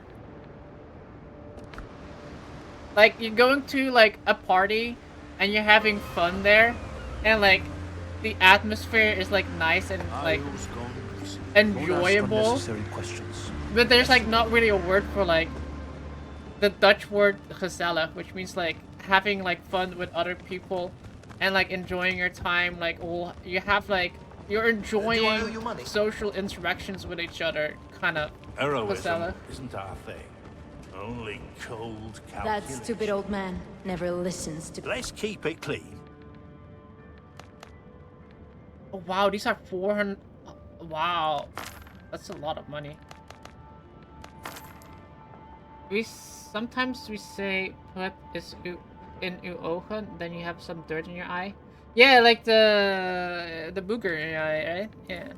Like, you're going to, like, a party, and you're having fun there, and, like, the atmosphere is, like, nice and, like, enjoyable. But there's, like, not really a word for, like, the Dutch word gezellig, which means, like, having, like, fun with other people, and, like, enjoying your time, like, all, you have, like, you're enjoying social interactions with each other, kind of. Heroism isn't our thing. Only cold calculation. That stupid old man never listens to... Let's keep it clean. Oh, wow, these are 400... Wow. That's a lot of money. Sometimes we say put is in uw ogen, then you have some dirt in your eye. Yeah, like the booger in your eye, right? Yeah.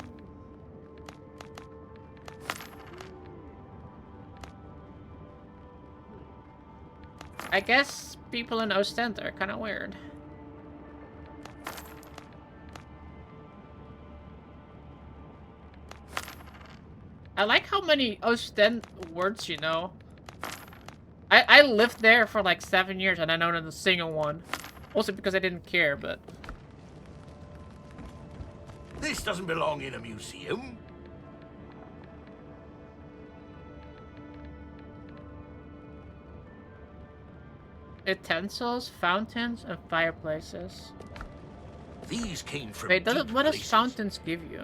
I guess people in Ostend are kind of weird. I like how many Ostend words you know. I lived there for like 7 years and I know not a single one. Also because I didn't care, but... This doesn't belong in a museum. Utensils, fountains, and fireplaces. These came from Wait, deep what does places. fountains give you?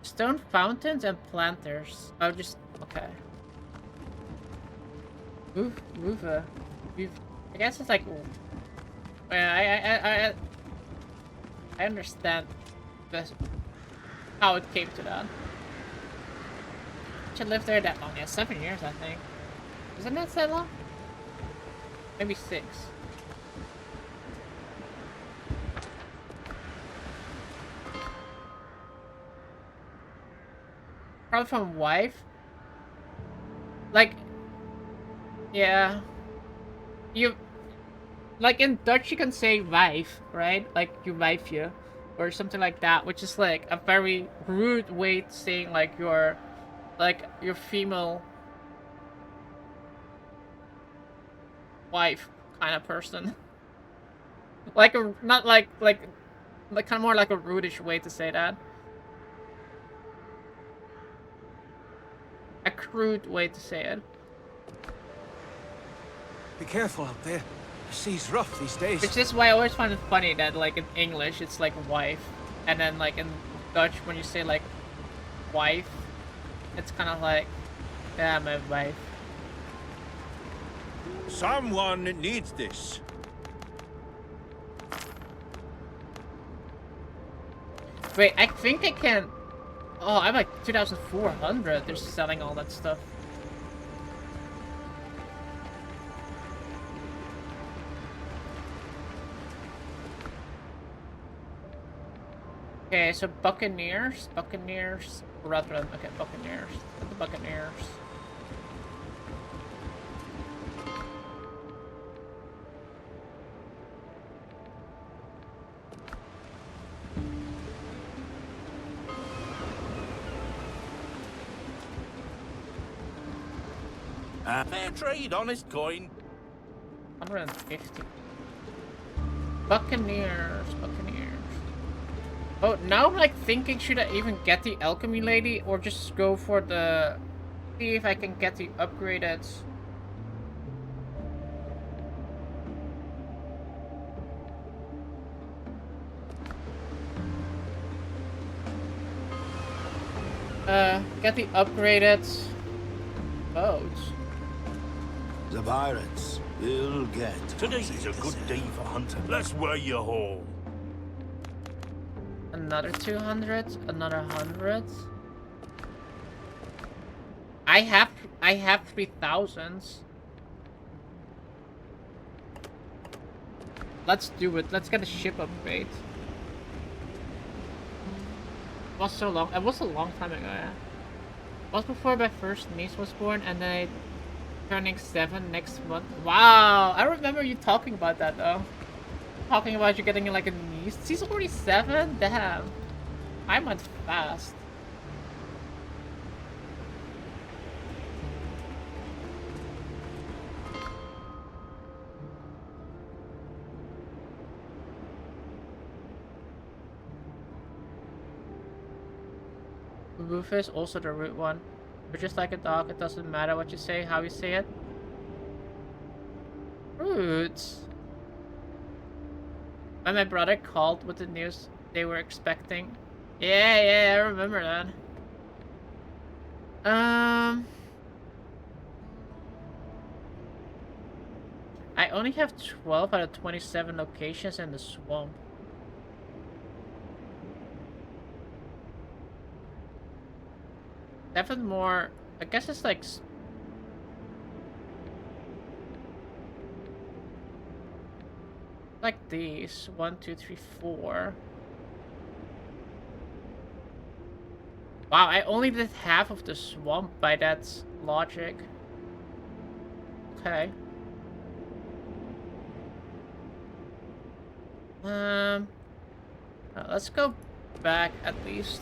Stone fountains and planters. Oh, just okay. Move. I guess it's like. I understand this, how it came to that. Should live there that long. Yeah, 7 years, I think. Isn't that so long? Maybe 6. Probably from wife. Like, yeah. You, like in Dutch you can say wife, right? Like you wife you. Or something like that, which is like a very rude way to saying like your female wife kind of person. Like a not like kind of more like a rudish way to say that. A crude way to say it. Be careful out there. The sea's rough these days. Which is why I always find it funny that like in English it's like wife, and then like in Dutch when you say like wife, it's kind of like, yeah, my wife. Someone needs this. Wait, I think I can. Oh, I'm like 2,400. They're selling all that stuff. Okay, so Buccaneers, brethren. Okay, Buccaneers. The Buccaneers. Fair trade, honest coin. 150. Buccaneers. Oh, now I'm like thinking, should I even get the alchemy lady or just go for the... See if I can get the upgraded... Get the upgraded boats. The pirates will get. Today is a good day for hunting. Let's wear you home. Another 200, another 100. I have 3,000s. Let's do it. Let's get a ship upgrade. It was so long. It was a long time ago. Yeah. It was before my first niece was born, and then I turning 7 next month. Wow, I remember you talking about that though. Talking about you getting like a niece. She's already 7? Damn. I went fast. Rufus, also the root one. But just like a dog, it doesn't matter what you say, how you say it. Roots. When my brother called with the news they were expecting. Yeah, I remember that. I only have 12 out of 27 locations in the swamp. Seven more. I guess it's like these. 1, 2, 3, 4. Wow, I only did half of the swamp by that logic. Okay. Let's go back at least.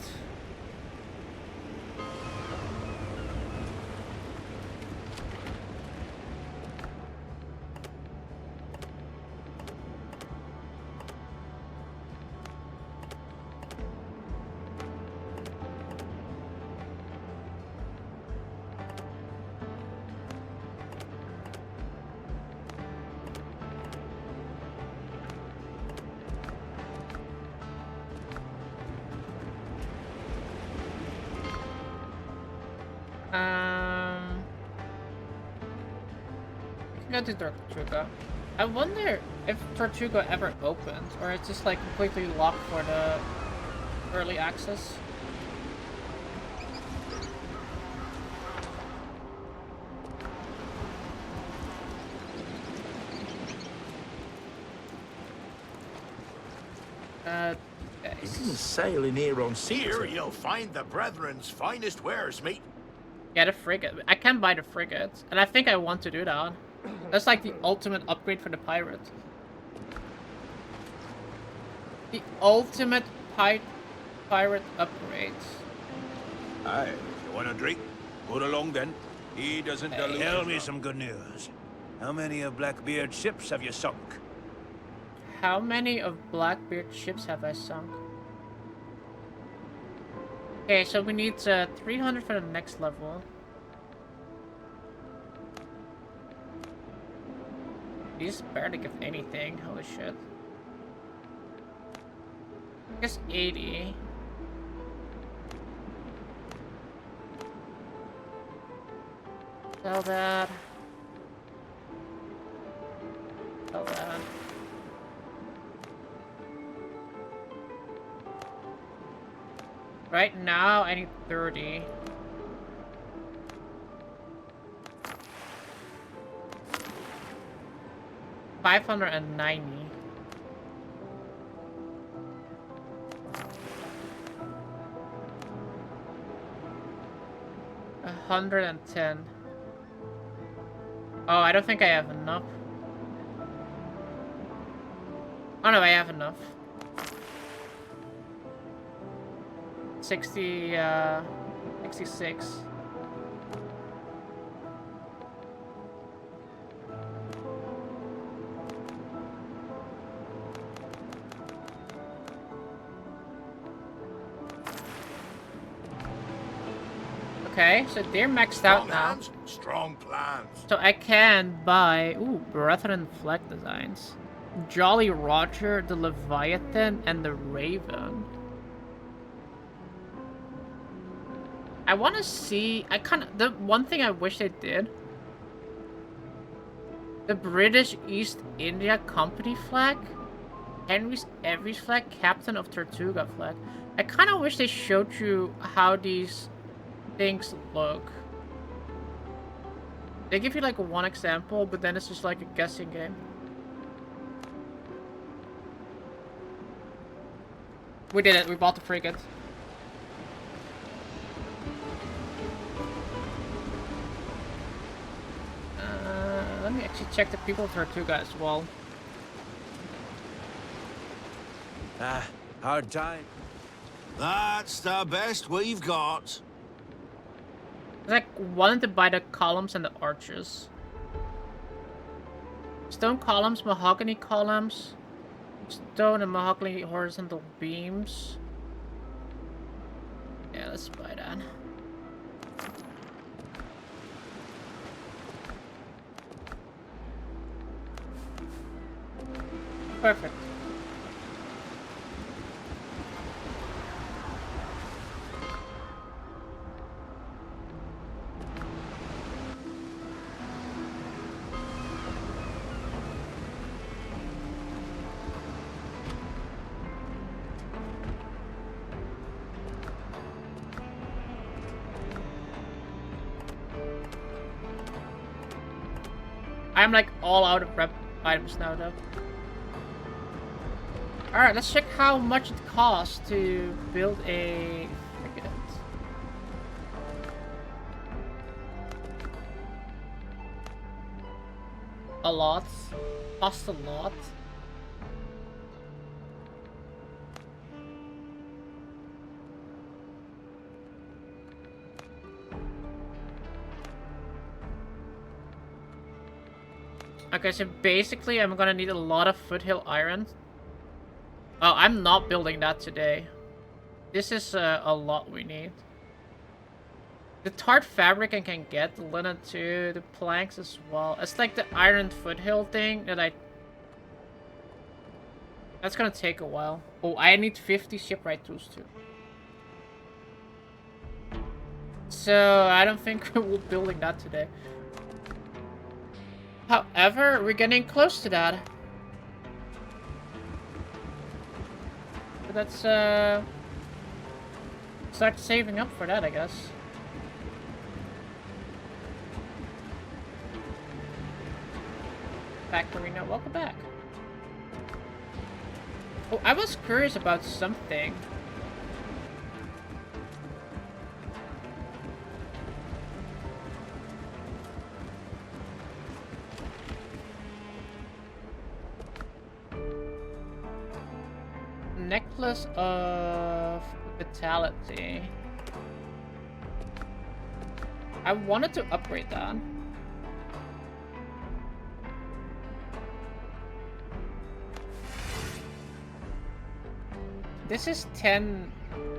Go to Tortuga. I wonder if Tortuga ever opens, or it's just like completely locked for the early access. Okay. You can sail in here on sea. Here you'll find the Brethren's finest wares, mate. Get a frigate. I can buy the frigate, and I think I want to do that. That's like the ultimate upgrade for the pirate. The ultimate pirate upgrade. Aye, if you want a drink, go along then. He doesn't dilute. Tell me some good news. How many of Blackbeard's ships have you sunk? How many of Blackbeard ships have I sunk? Okay, so we need 300 for the next level. These barely give anything. Holy shit. I guess 80. Sell that. Sell that. Right now, I need 30. $590. $110. Oh, I don't think I have enough. Oh no, I have enough. 66. Okay, so they're maxed out Strong now. hands, strong plans. So I can buy, ooh, Brethren flag designs. Jolly Roger, the Leviathan, and the Raven. I want to see, the one thing I wish they did. The British East India Company flag. Henry's Every's flag, Captain of Tortuga flag. I kind of wish they showed you how these things look. They give you like one example, but then it's just like a guessing game. We did it. We bought the frigate. Let me actually check the people of Tortuga as well. Ah, hard time. That's the best we've got. I like wanted to buy the columns and the arches. Stone columns, mahogany columns, stone and mahogany horizontal beams. Yeah, let's buy that. Perfect. I'm like all out of rep items now though. Alright, let's check how much it costs to build a frigate. A lot. Cost a lot. Okay, so basically I'm gonna need a lot of foothill iron. Oh, I'm not building that today. This is a lot we need. The tarred fabric I can get, the linen too, the planks as well. It's like the iron foothill thing that that's gonna take a while. Oh, I need 50 shipwright tools too. So, I don't think we're building that today. However, we're getting close to that. But let's start saving up for that, I guess. Back Marina, welcome back. Oh, I was curious about something. Necklace of Vitality. I wanted to upgrade that. This is 10.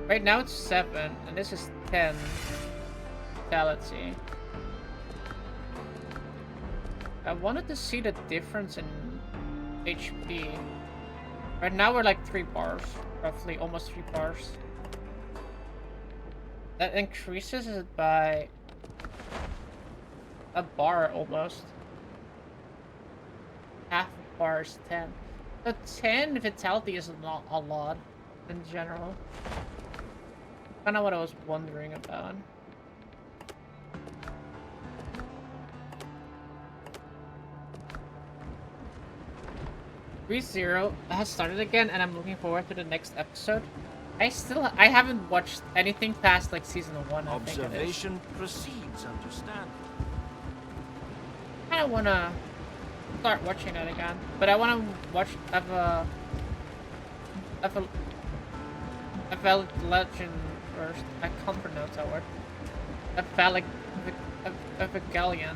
Right now it's 7, and this is 10 Vitality. I wanted to see the difference in HP. Right now we're like 3 bars, roughly, almost 3 bars. That increases it by a bar almost. Half a bar is 10. So 10 Vitality is not a lot in general. Kinda what I was wondering about. ReZero has started again, and I'm looking forward to the next episode. I haven't watched anything past like season 1. Observation precedes understanding. I kinda wanna start watching that again, but I wanna watch Eva Legend first. I can't pronounce that word. Evangelion.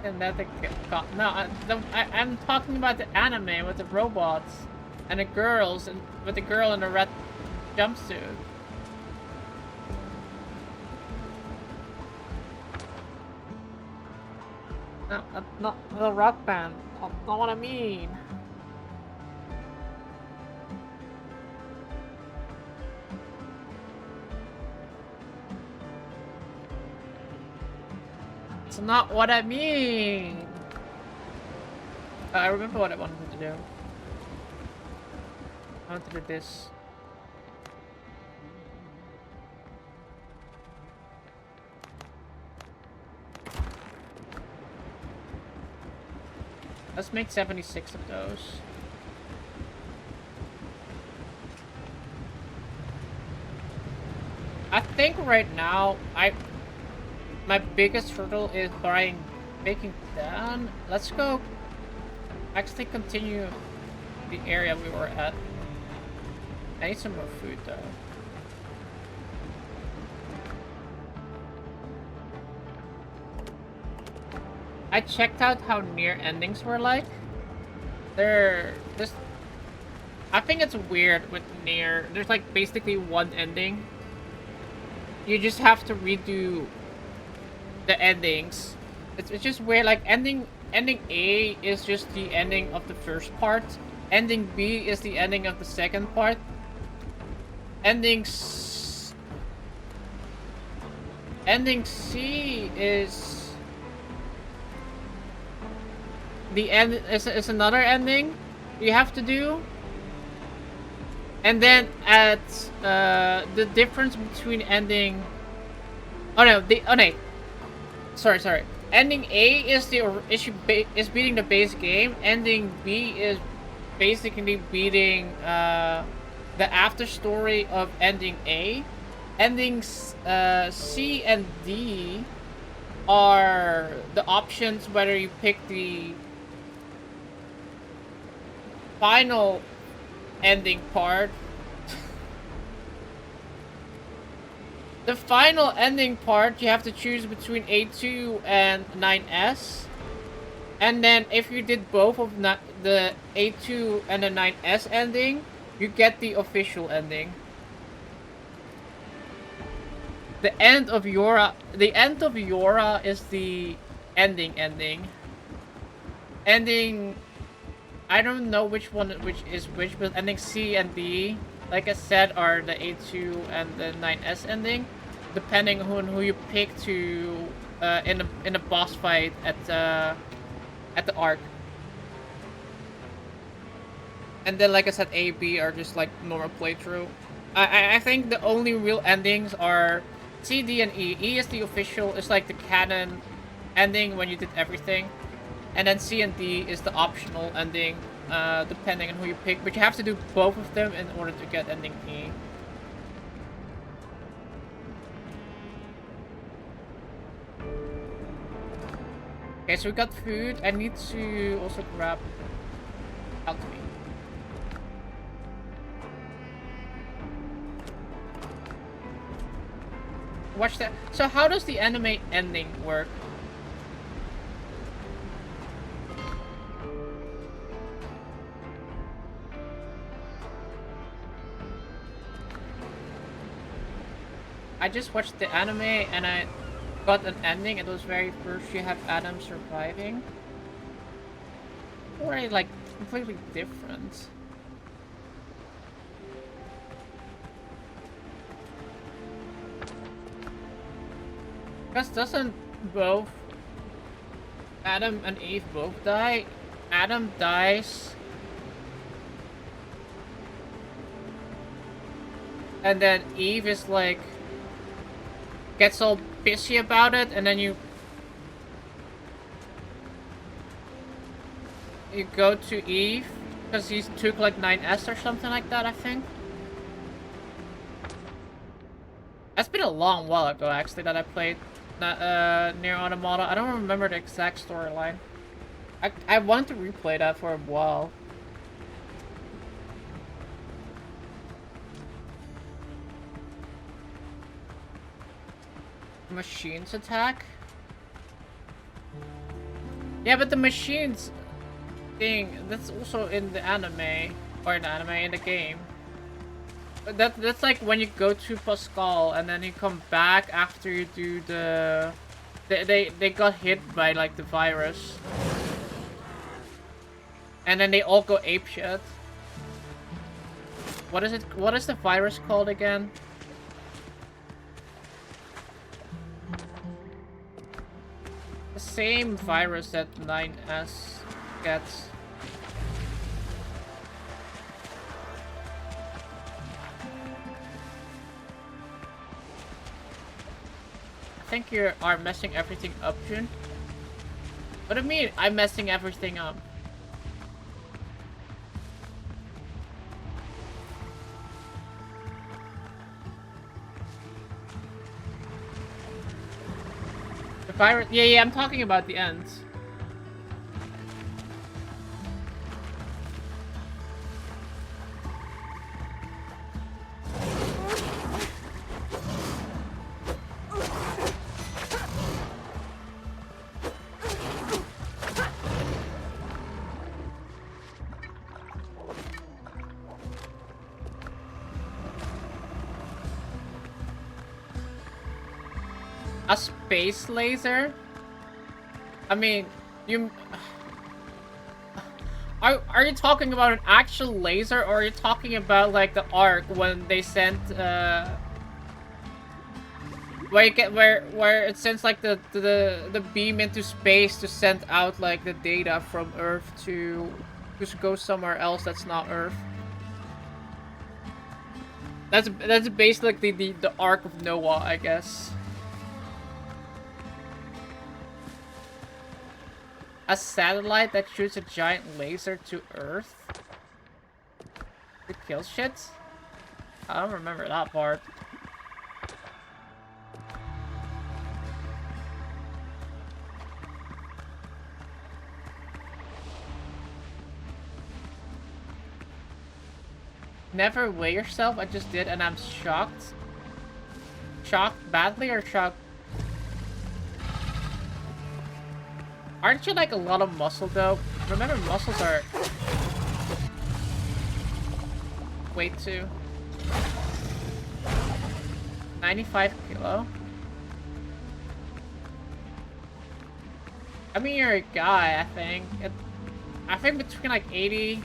And that I'm talking about the anime with the robots and the girls and with the girl in the red jumpsuit. No, that's not the rock band. That's not what I mean. It's not what I mean. I remember what I wanted to do. I wanted to do this. Let's make 76 of those. I think right now my biggest hurdle is breaking down. Let's go actually continue the area we were at. I need some more food though. I checked out how near endings were like. I think it's weird with near. There's like basically one ending. You just have to redo the endings. It's just weird. Like ending A is just the ending of the first part. Ending B is the ending of the second part. Ending C is the end. Is another ending you have to do. And then at the difference between ending. Oh no! Sorry. Ending A is is beating the base game. Ending B is basically beating the after story of ending A. Endings C and D are the options whether you pick the final ending part. The final ending part, you have to choose between A2 and 9S. And then if you did both of the A2 and the 9S ending, you get the official ending. The end of Yora is the ending. Ending, I don't know which is which, but ending C and D, like I said, are the A2 and the 9S ending, depending on who you pick to in a boss fight at the arc. And then, like I said, A, B are just like normal playthrough. I think the only real endings are C, D, and E. E is the official, it's like the canon ending when you did everything. And then C and D is the optional ending, depending on who you pick. But you have to do both of them in order to get ending E. Okay, so we got food. I need to also grab alchemy. Watch that. So how does the anime ending work? I just watched the anime and I got an ending. It was very first you have Adam surviving. Or like completely different. Because doesn't both Adam and Eve both die? Adam dies. And then Eve is like gets all pissy about it, and then you go to Eve because he took like 9S or something like that, I think. That's been a long while ago actually that I played Near Automata. I don't remember the exact storyline. I wanted to replay that for a while. Machines attack? Yeah, but the machines thing, that's also in the anime. Or in the anime, in the game. But that's like when you go to Pascal and then you come back after you do the... They got hit by like the virus. And then they all go apeshit. What is it? What is the virus called again? The same virus that 9S gets. I think you are messing everything up, Jun. What do you mean I'm messing everything up? The virus? Yeah, I'm talking about the ends. A space laser? I mean, you... Are you talking about an actual laser, or are you talking about like the Ark when they sent where it sends like the beam into space to send out like the data from Earth to just go somewhere else that's not Earth? That's basically the Ark of Noah, I guess. A satellite that shoots a giant laser to Earth? To kill shit? I don't remember that part. Never weigh yourself? I just did and I'm shocked. Shocked badly or shocked? Aren't you like a lot of muscle though? Remember, muscles are weight too. 95 kilo. I mean, you're a guy, I think. I think between like 80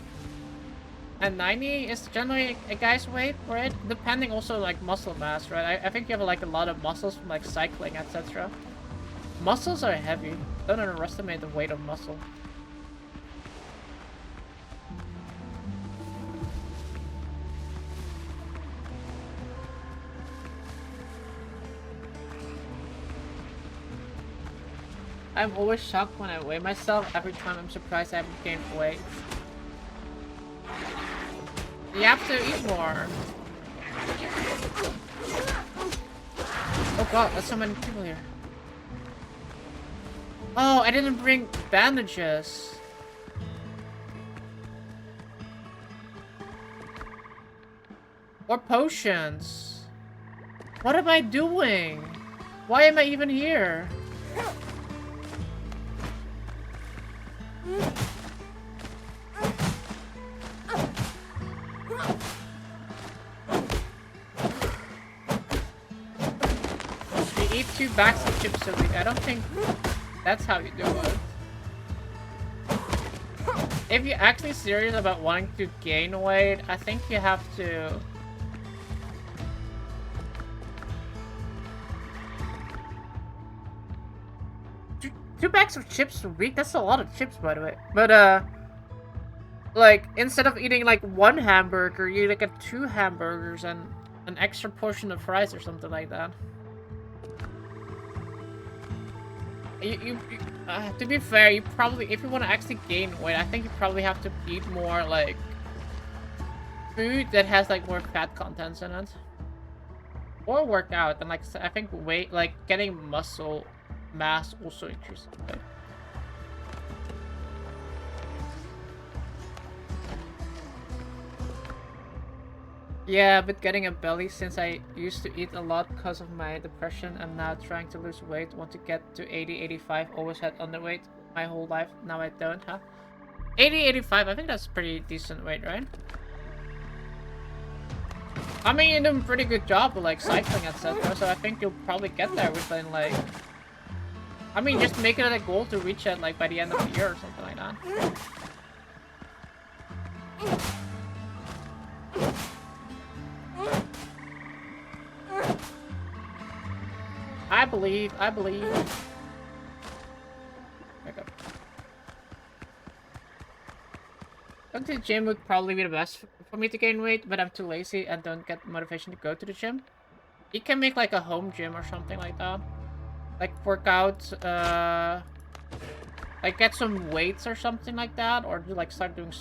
and 90 is generally a guy's weight, right? Depending also like muscle mass, right? I think you have like a lot of muscles from like cycling, etc. Muscles are heavy. Don't underestimate the weight of muscle. I'm always shocked when I weigh myself. Every time I'm surprised I haven't gained weight. You have to eat more. Oh god, there's so many people here. Oh, I didn't bring bandages. Or potions. What am I doing? Why am I even here? You eat 2 bags of chips a week. I don't think that's how you do it. If you're actually serious about wanting to gain weight, I think you have to... Two bags of chips a week? That's a lot of chips, by the way. But, like, instead of eating, like, 1 hamburger, you like get 2 hamburgers and an extra portion of fries or something like that. To be fair, you probably, if you want to actually gain weight, I think you probably have to eat more, like, food that has, like, more fat contents in it. Or work out, and, like, I think weight, like, getting muscle mass also increases weight. Yeah, but getting a belly since I used to eat a lot because of my depression. I'm now trying to lose weight. Want to get to 80, 85. Always had underweight my whole life. Now I don't, huh? 80, 85. I think that's pretty decent weight, right? I mean, you're doing a pretty good job with, like, cycling, etc. So I think you'll probably get there within, like... I mean, just make it a goal to reach it, like, by the end of the year or something like that. I believe. Okay. Going to the gym would probably be the best for me to gain weight, but I'm too lazy and don't get motivation to go to the gym. You can make, like, a home gym or something like that. Like, work out, like, get some weights or something like that, or do, like, start doing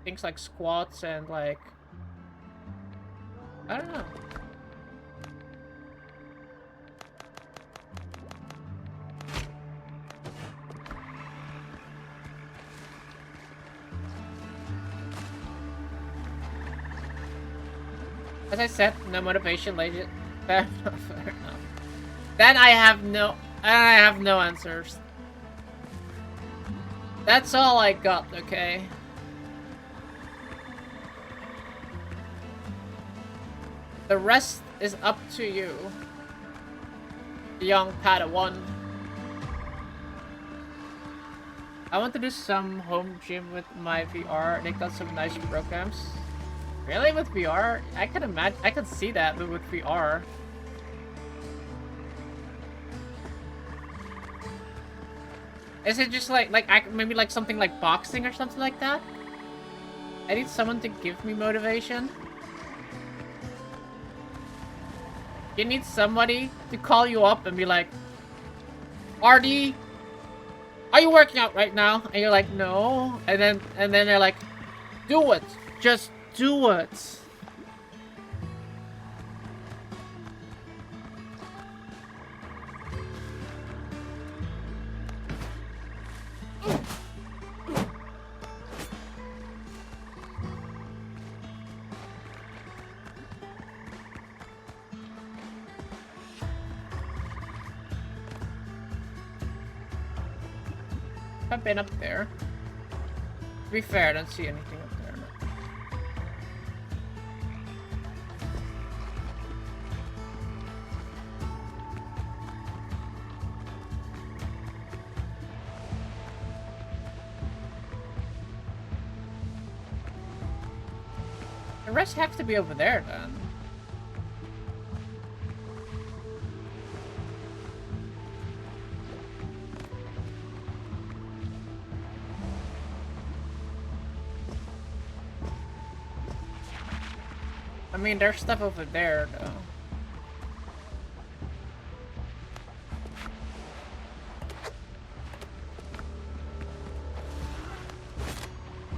things like squats and, like, I don't know. As I said, no motivation, lazy. Fair enough, fair enough. Then I have no answers. That's all I got, okay? The rest is up to you, young Padawan. I want to do some home gym with my VR. They got some nice programs. Really, with VR? I can imagine. I can see that, but with VR. Is it just like maybe like something like boxing or something like that? I need someone to give me motivation. You need somebody to call you up and be like, RD, are you working out right now? And you're like, no. And then they're like, do it. Just do it. I've been up there. To be fair, I don't see anything up there. No. The rest have to be over there then. I mean, there's stuff over there, though.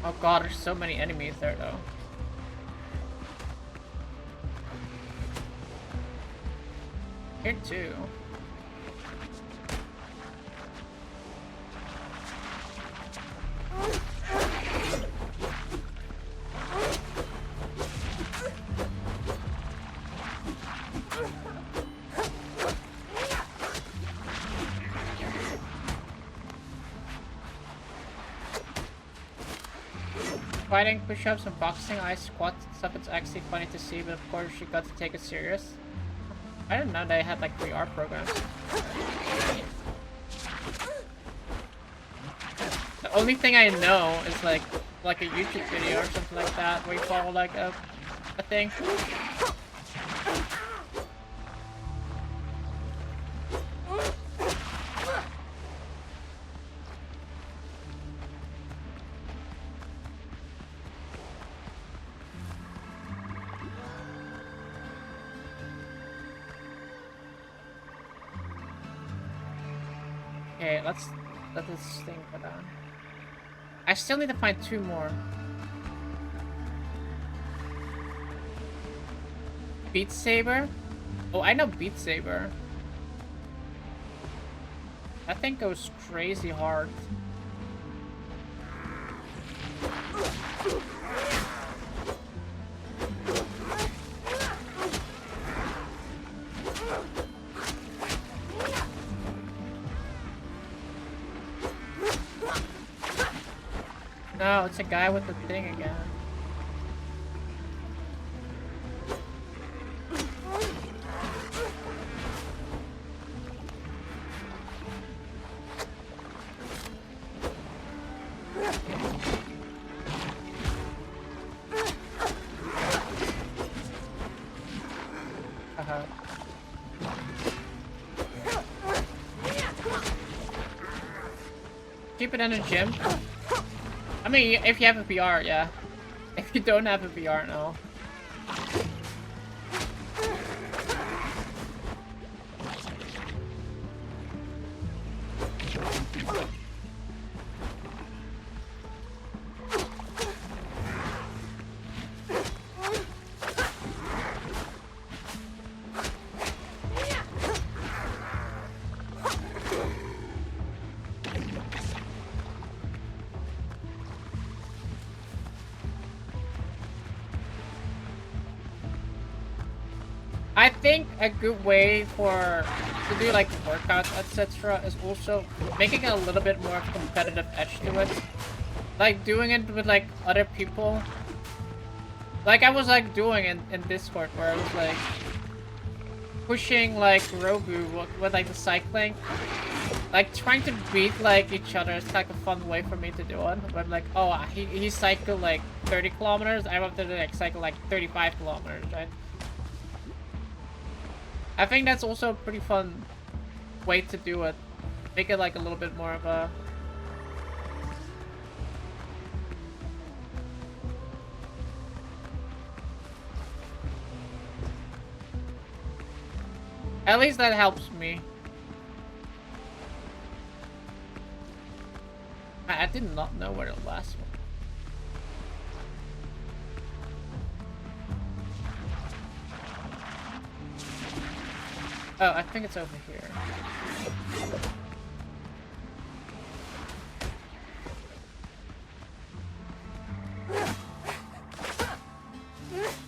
Oh god, there's so many enemies there though. Here too. Fighting, push-ups, and boxing, ice squats and stuff, it's actually funny to see, but of course you got to take it serious. I didn't know they had like VR programs. The only thing I know is like a YouTube video or something like that where you follow like a thing. Okay, let's let this thing go down. I still need to find 2 more. Beat Saber? Oh, I know Beat Saber. That thing goes crazy hard. No, it's a guy with the thing again. Keep it in a gym. I mean, if you have a VR, yeah. If you don't have a VR, no. I think a good way to do like workouts, etc. is also making a little bit more of a competitive edge to it. Like doing it with like other people. Like I was like doing in Discord where I was like pushing like Grogu with like the cycling. Like trying to beat like each other is like a fun way for me to do it. But like, oh, he cycled like 30 kilometers, I want to like cycle like 35 kilometers, right? I think that's also a pretty fun way to do it. Make it like a little bit more of a... At least that helps me. I did not know where the last one. Oh, I think it's over here.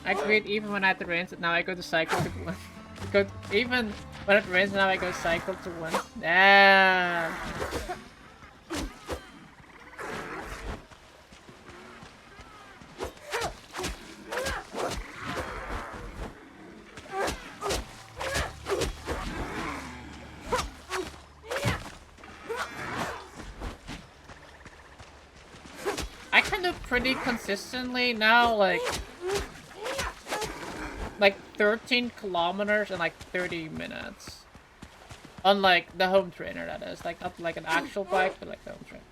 I quit even when I had the rains, and now I go to cycle to win. Even when it rains, now I go cycle to win. Damn. Pretty consistently now, like 13 kilometers in like 30 minutes. Unlike the home trainer, that is. Like not like an actual bike, but like the home trainer.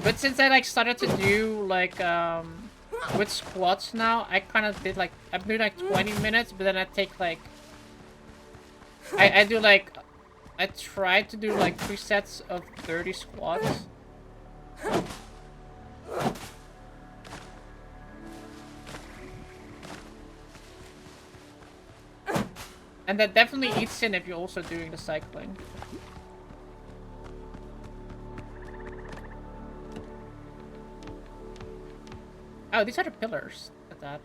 But since I like started to do like with squats now, I kind of did like I'm doing like 20 minutes, but then I take like I do like I tried to do like 3 sets of 30 squats. And that definitely eats in if you're also doing the cycling. Oh, these are the pillars. Look at that.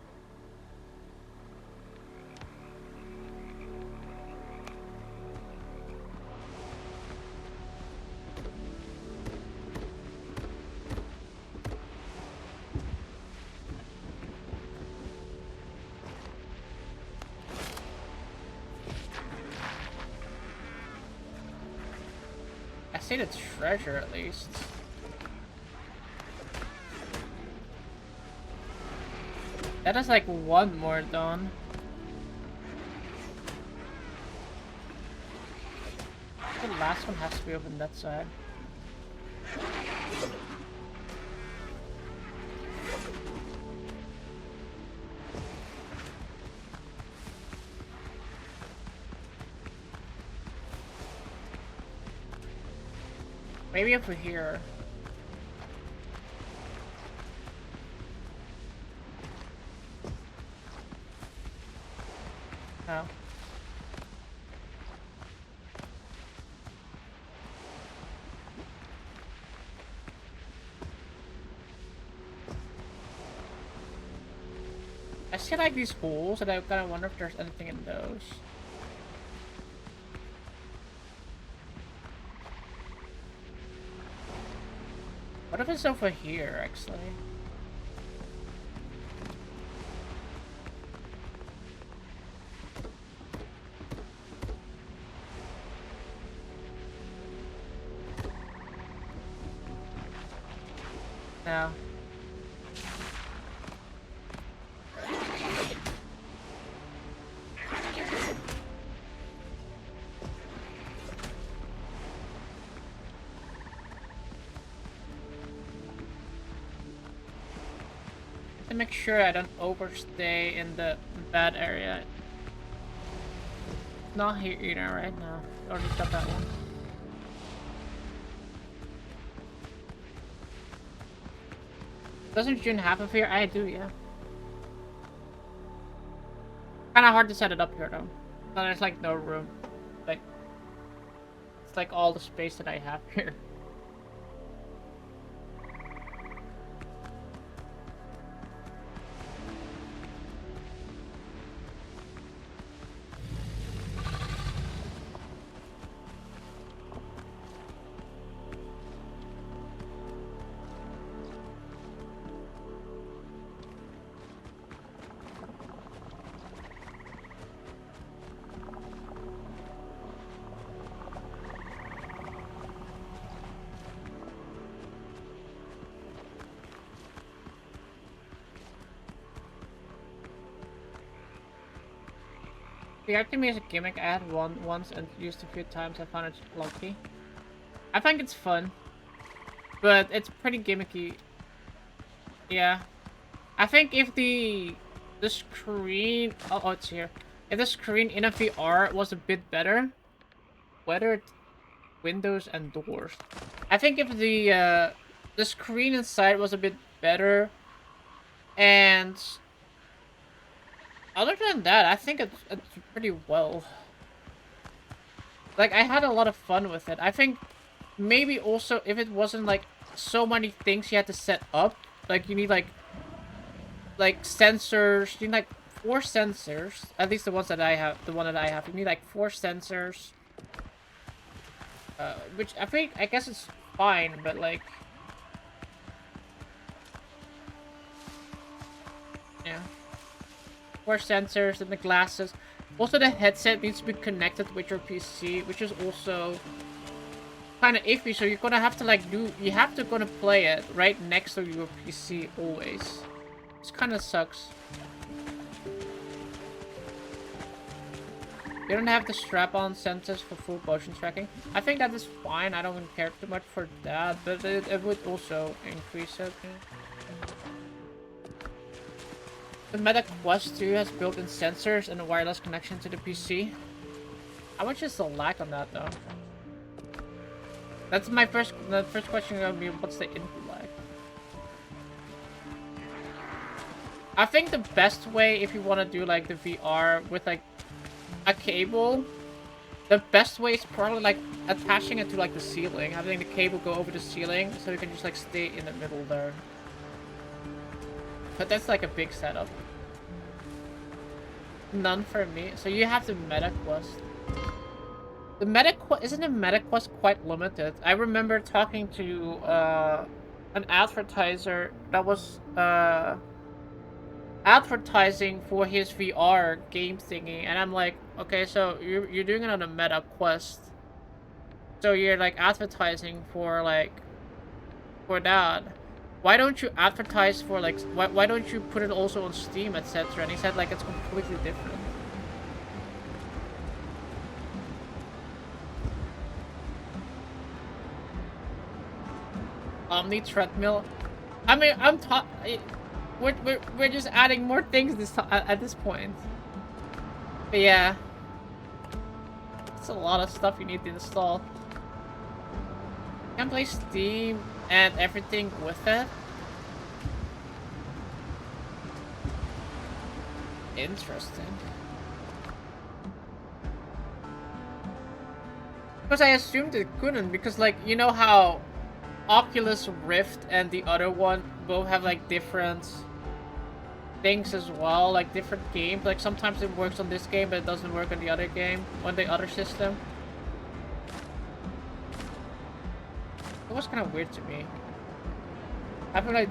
I see the treasure at least. That is like one more done. The last one has to be over on that side. Maybe over here. No. I see like these holes and I kind of wonder if there's anything in those. What if it's over here actually? No. To make sure I don't overstay in the bad area. Not here either right now. Already got that one. Doesn't June have a here? I do, yeah. Kinda hard to set it up here though. So there's like no room. Like it's like all the space that I have here. The Artemis is a gimmick I had one once and used a few times. I found it lucky. I think it's fun, but it's pretty gimmicky. Yeah, I think if the screen it's here. If the screen in a VR was a bit better, whether it's windows and doors. I think if the screen inside was a bit better, and other than that, I think it's pretty well. Like, I had a lot of fun with it. I think maybe also if it wasn't like so many things you had to set up, like you need like sensors, you need like 4 sensors, at least the ones that I have, the one that I have. You need like 4 sensors, which I guess it's fine, but like, yeah. 4 sensors and the glasses. Also, the headset needs to be connected with your PC, which is also kind of iffy. So you're gonna have to like gonna play it right next to your PC always. This kind of sucks. You don't have the strap-on sensors for full motion tracking. I think that is fine. I don't care too much for that, but it would also increase it. The Meta Quest 2 has built-in sensors and a wireless connection to the PC. How much is the lag on that though? That's my first. The first question gonna be, what's the input lag? I think the best way, if you want to do like the VR with like a cable, the best way is probably like attaching it to like the ceiling, having the cable go over the ceiling, so you can just like stay in the middle there. But that's like a big setup. None for me. So you have the meta quest. The meta quest, isn't the meta quest quite limited? I remember talking to an advertiser that was advertising for his VR game thingy, and I'm like, okay, so you're doing it on a meta quest, so you're like advertising for like for that. Why don't you advertise for like why don't you put it also on Steam, etc.? And he said like it's completely different. Omni treadmill. I mean, we're just adding more things at this point. But yeah, it's a lot of stuff you need to install. You can play Steam and everything with it. Interesting. Because I assumed it couldn't, because like, you know how Oculus Rift and the other one both have like different things as well, like different games. Like sometimes it works on this game but it doesn't work on the other game, on the other system. It was kind of weird to me. Having like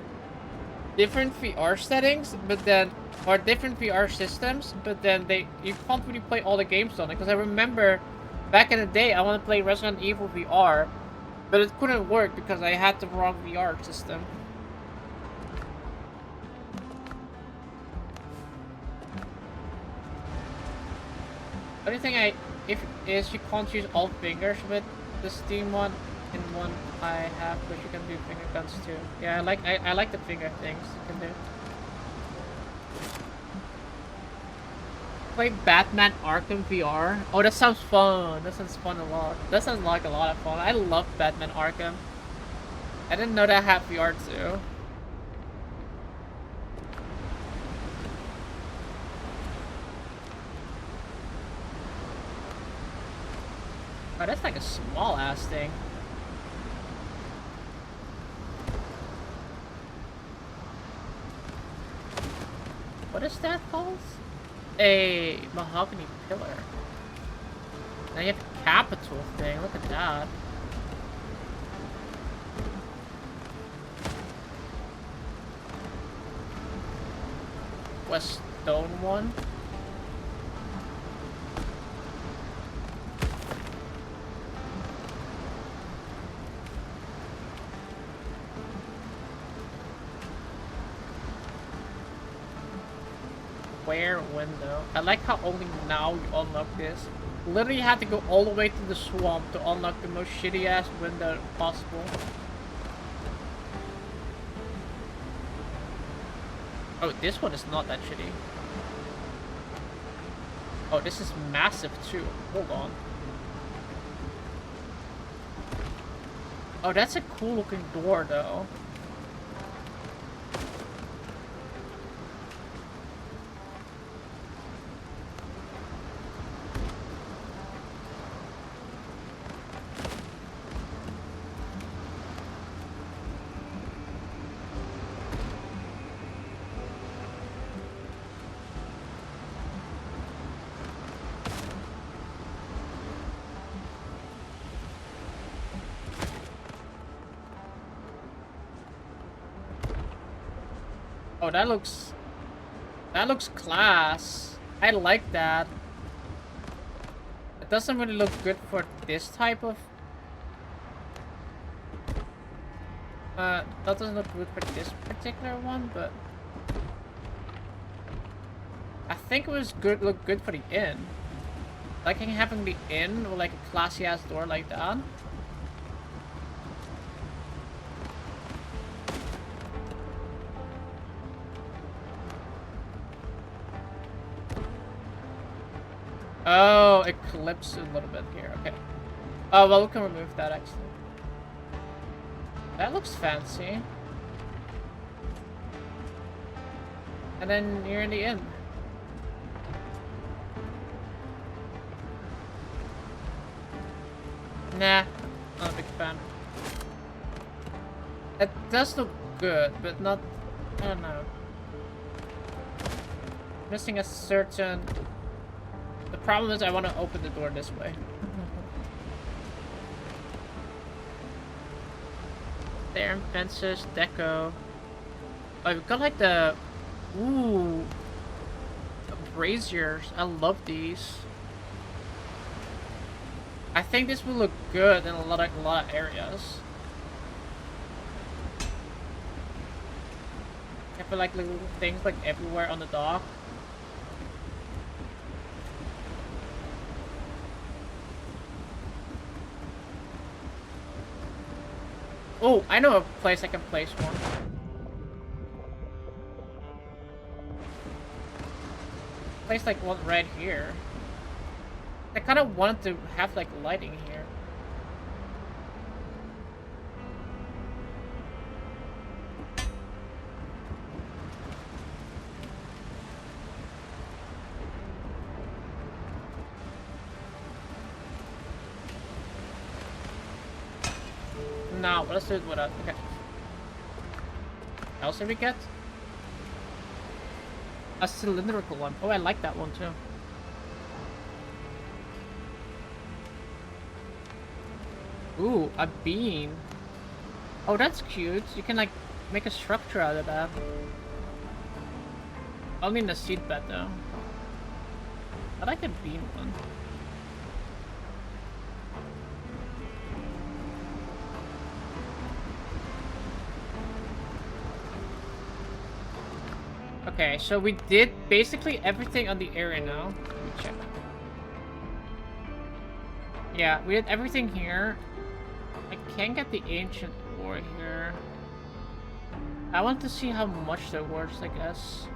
different VR settings, but then, or different VR systems, but then you can't really play all the games on it. Because I remember back in the day I wanted to play Resident Evil VR, but it couldn't work because I had the wrong VR system. The only thing is you can't use all fingers with the Steam one. In one I have, but you can do finger guns too. Yeah, I like the finger things you can do. Play Batman Arkham VR. Oh, that sounds fun. That sounds fun a lot. That sounds like a lot of fun. I love Batman Arkham. I didn't know that had VR too. Oh, that's like a small ass thing. What is that called? A mahogany pillar. Now you have a capital thing. Look at that. A stone one. Square window. I like how only now you unlock this. Literally had to go all the way to the swamp to unlock the most shitty ass window possible. Oh, this one is not that shitty. Oh, this is massive too. Hold on. Oh, that's a cool looking door though. Oh, that looks class. I like that. It doesn't really look good for this type of that doesn't look good for this particular one, but I think it was look good for the inn. Like having the inn or like a classy ass door like that. Oh, it clips a little bit here. Okay. Oh, well, we can remove that, actually. That looks fancy. And then you're in the inn. Nah, not a big fan. It does look good, but not... I don't know. Missing a certain... The problem is I want to open the door this way. There, fences, deco. Oh, we've got like the... Ooh. Braziers. I love these. I think this will look good in a lot of areas. I feel like little things like everywhere on the dock. Oh, I know a place I can place one. Place like one right here. I kind of wanted to have like lighting here. No, let's do it without. Okay. What else did we get? A cylindrical one. Oh, I like that one too. Ooh, a bean. Oh, that's cute. You can like make a structure out of that. I'll need a seed bed though. I like the bean one. Okay, so we did basically everything on the area now. Let me check. Yeah, we did everything here. I can't get the ancient ore here. I want to see how much they're worth, I guess.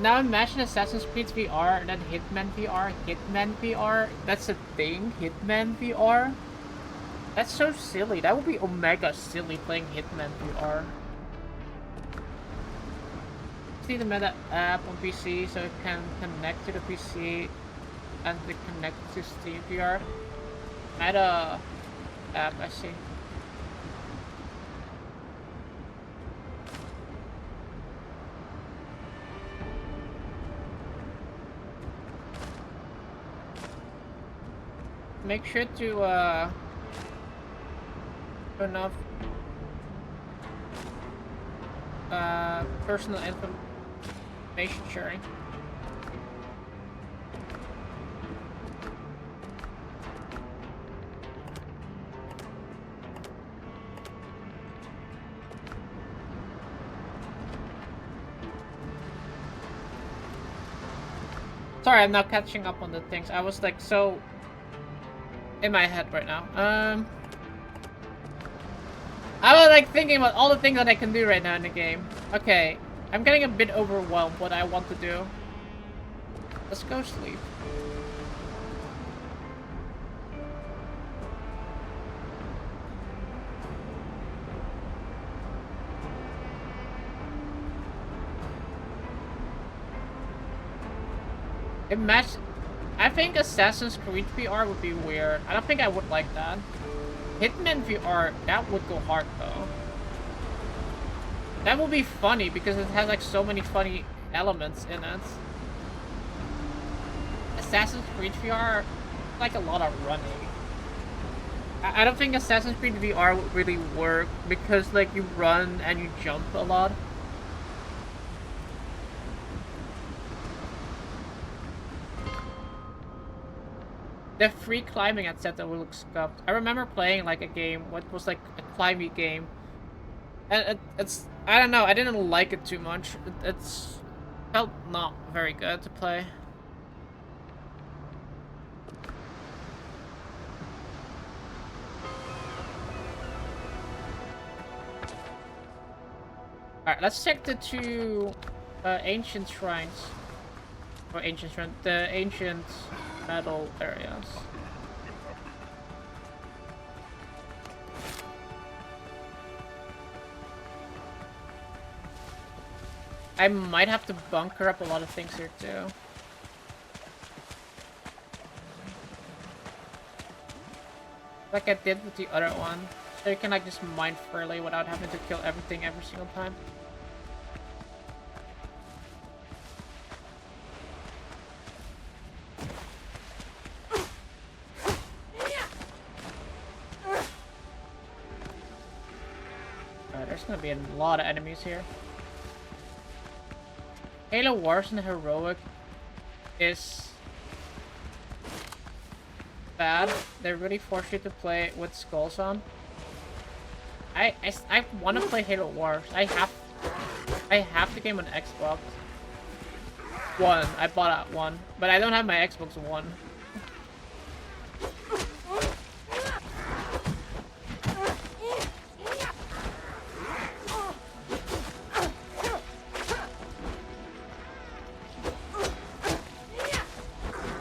Now imagine Assassin's Creed VR and then Hitman VR. Hitman VR? That's a thing? Hitman VR? That's so silly. That would be omega silly playing Hitman VR. See the meta app on PC so it can connect to the PC and to connect to Steam VR. Meta app, I see. Make sure to turn off personal information sharing. Sorry, I'm not catching up on the things. I was like so in my head right now. I was like thinking about all the things that I can do right now in the game. Okay, I'm getting a bit overwhelmed what I want to do. Let's go sleep. Imagine, I think Assassin's Creed VR would be weird. I don't think I would like that. Hitman VR, that would go hard though. That would be funny because it has like so many funny elements in it. Assassin's Creed VR, like a lot of running. I don't think Assassin's Creed VR would really work because like you run and you jump a lot. The free climbing at Zeta will look scuffed. I remember playing like a game, what was like a climbing game. And it's, I don't know, I didn't like it too much. It's felt not very good to play. Alright, let's check the two ancient shrines. Or ancient shrine, the ancient metal areas. I might have to bunker up a lot of things here too. Like I did with the other one. So you can like just mine freely without having to kill everything every single time. There's gonna be a lot of enemies here. Halo Wars and Heroic is bad. They really force you to play with skulls on. I want to play Halo Wars. I have the game on Xbox One. I bought it one, but I don't have my Xbox One.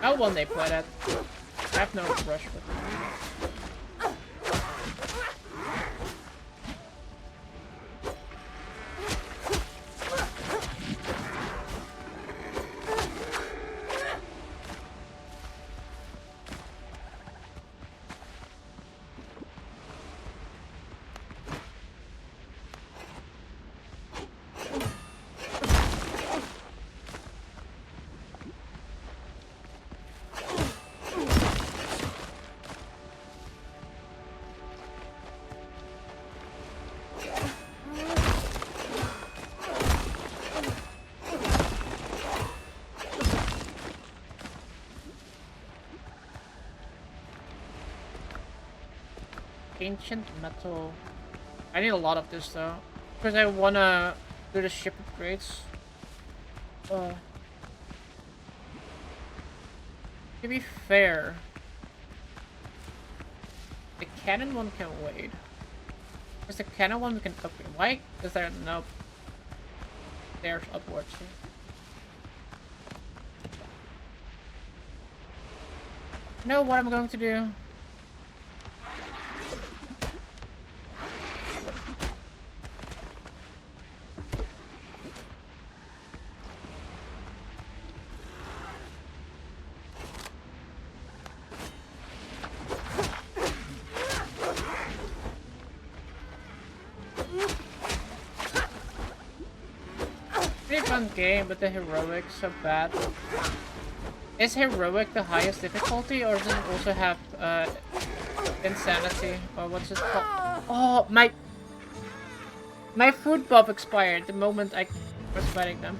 I'll one day play that. I have no rush with it. Ancient metal. I need a lot of this though, because I wanna do the ship upgrades. To be fair, the cannon one can wait. Because the cannon one we can upgrade. Why is there no? There's upwards. Know what I'm going to do? Game, but the heroic so bad. Is heroic the highest difficulty, or does it also have insanity, or what's it called? Oh, my food buff expired the moment I was fighting them.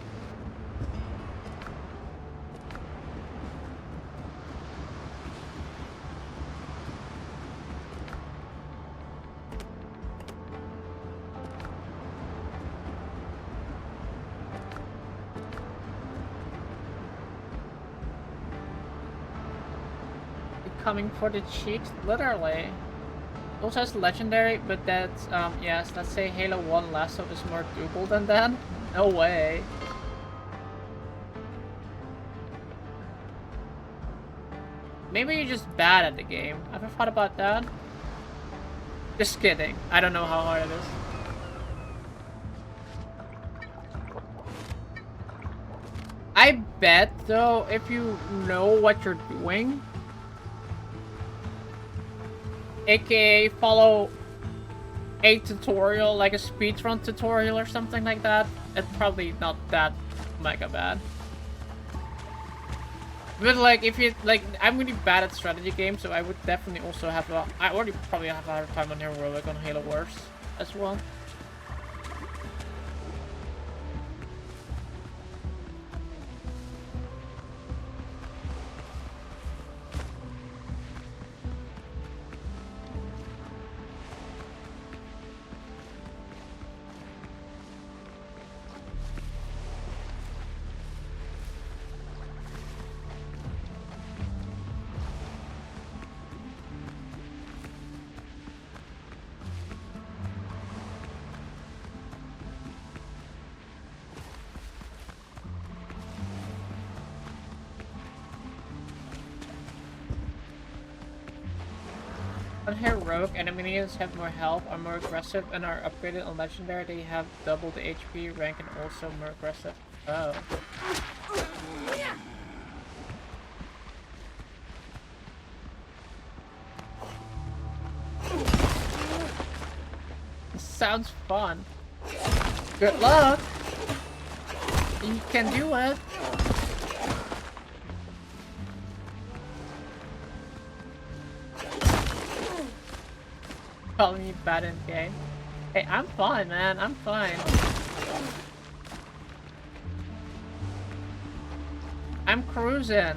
Coming for the cheeks, literally. Also has legendary, but that's yes, let's say Halo 1 Lasso is more doable than that. No way. Maybe you're just bad at the game. Ever thought about that? Just kidding. I don't know how hard it is. I bet though, if you know what you're doing, aka follow a tutorial, like a speedrun tutorial or something like that, it's probably not that mega bad. But like, if you like, I'm really bad at strategy games, so I would definitely also have a, I already probably have a hard time on heroic on Halo Wars as well. On heroic, enemies have more health, are more aggressive, and are upgraded on legendary. They have double the HP rank and also more aggressive. Oh. This sounds fun. Good luck! You can do it! Calling me bad in game. Hey, I'm fine, man. I'm fine. I'm cruising.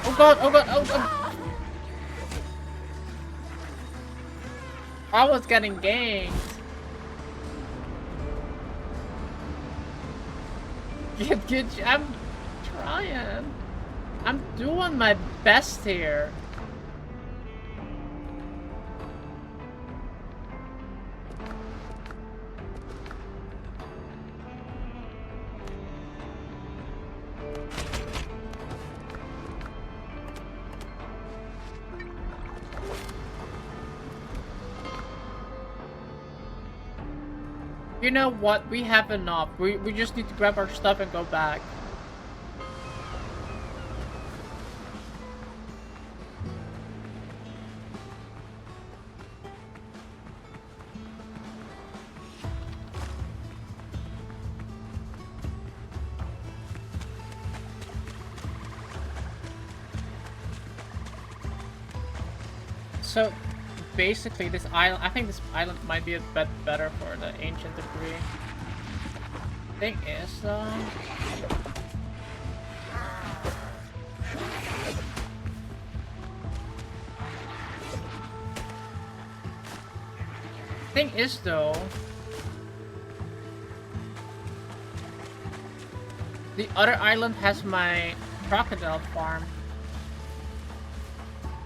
Oh god, oh god, oh god. I was getting ganked. Good, I'm trying. I'm doing my best here. You know what? We have enough. We just need to grab our stuff and go back. So basically this island, I think this island might be a bit better for the ancient debris. Thing is though, the other island has my crocodile farm.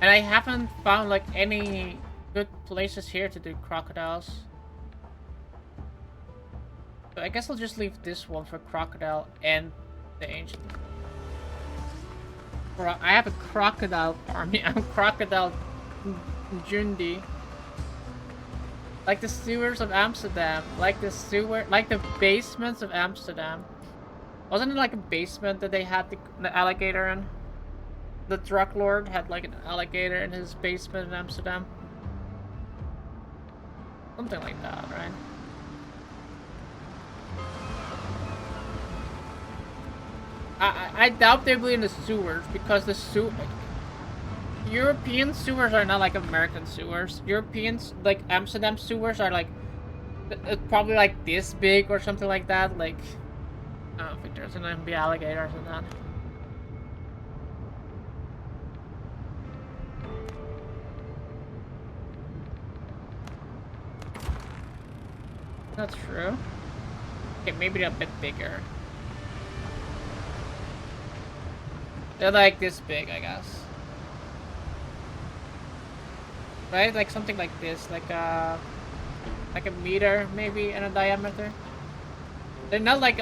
And I haven't found like any good places here to do crocodiles. So I guess I'll just leave this one for crocodile and the ancient. I have a crocodile farm. I'm crocodile Jundi. Like the sewers of Amsterdam. Like the basements of Amsterdam. Wasn't it like a basement that they had the alligator in? The drug lord had like an alligator in his basement in Amsterdam. Something like that, right? I doubt they'll be in the sewers because the European sewers are not like American sewers. Europeans, like Amsterdam sewers are like probably like this big or something like that. Like I don't think there's gonna be alligators in that. That's true. Okay, maybe they're a bit bigger. They're like this big, I guess. Right? Like something like this, like a meter maybe in a diameter. They're not like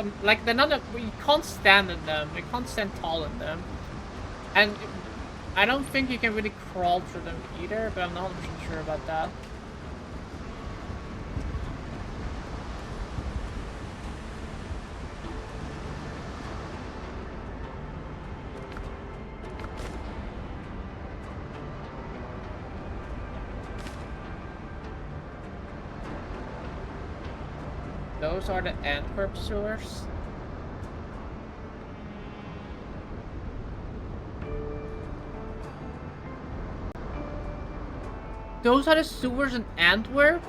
they're not we can't stand in them. We can't stand tall in them. And I don't think you can really crawl through them either, but I'm not 100% sure about that. Those are the Antwerp sewers. Those are the sewers in Antwerp?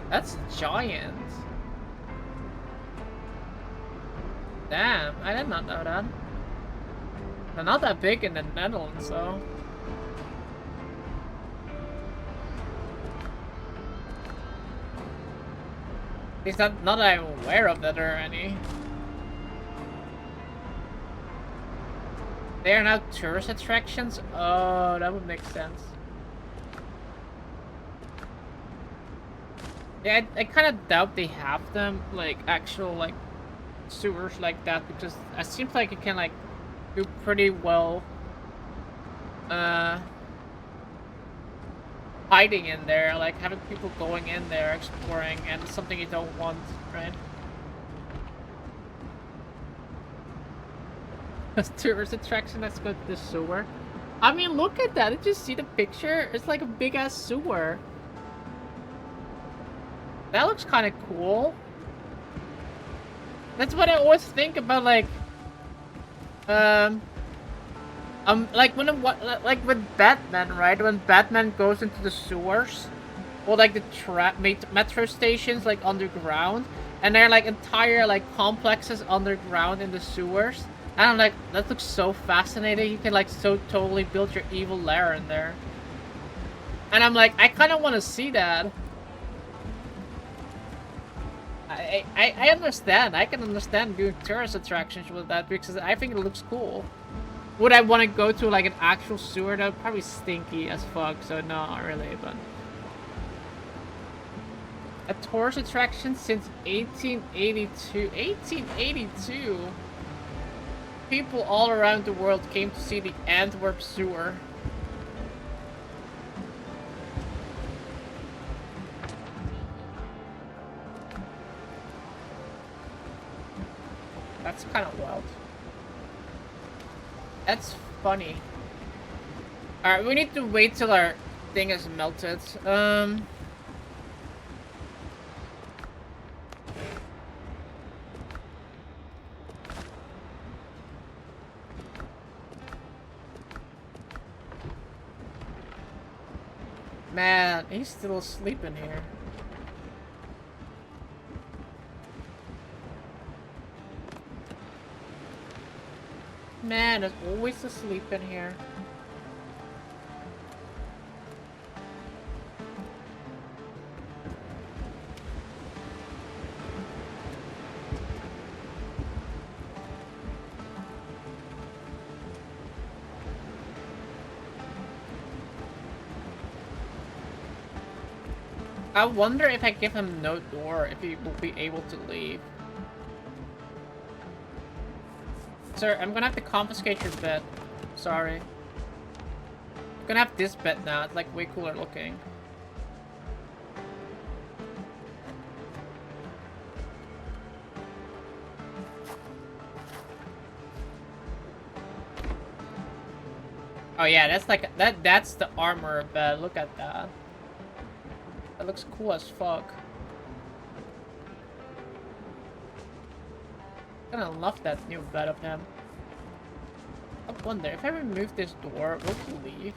That's giant. Damn, I did not know that. They're not that big in the Netherlands, though. Is that not that I'm aware of that there are any? They are now tourist attractions? Oh, that would make sense. Yeah, I kind of doubt they have them, like, actual, like, sewers like that, because it seems like you can, like, do pretty well, hiding in there, like, having people going in there, exploring, and it's something you don't want, right? Tourist attraction, let's go to the sewer. I mean, look at that, did you see the picture? It's like a big-ass sewer. That looks kind of cool. That's what I always think about, like, like when like with Batman, right? When Batman goes into the sewers, or like the metro stations, like underground, and they're like entire like complexes underground in the sewers. And I'm like, that looks so fascinating. You can like so totally build your evil lair in there. And I'm like, I kind of want to see that. I understand. I can understand doing tourist attractions with that because I think it looks cool. Would I want to go to like an actual sewer? That would probably stinky as fuck. So no, not really. But a tourist attraction since 1882. 1882. People all around the world came to see the Antwerp sewer. That's kind of wild. That's funny. Alright, we need to wait till our thing is melted. Man, he's still sleeping here. Man, there's always asleep in here. I wonder if I give him no door, if he will be able to leave. Sir, I'm gonna have to confiscate your bed. Sorry. I'm gonna have this bed now. It's like way cooler looking. Oh yeah, that's like that's the armor bed. Look at that. That looks cool as fuck. I kinda love that new bed of him. I wonder, if I remove this door, will he leave?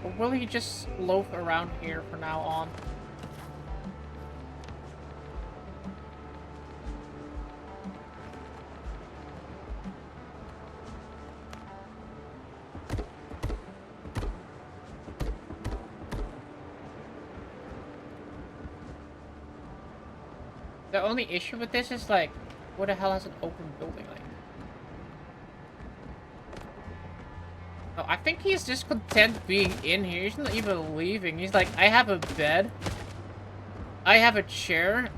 Or will he just loaf around here from now on? The only issue with this is like, what the hell has an open building like? Oh, I think he's just content being in here. He's not even leaving. He's like, I have a bed. I have a chair.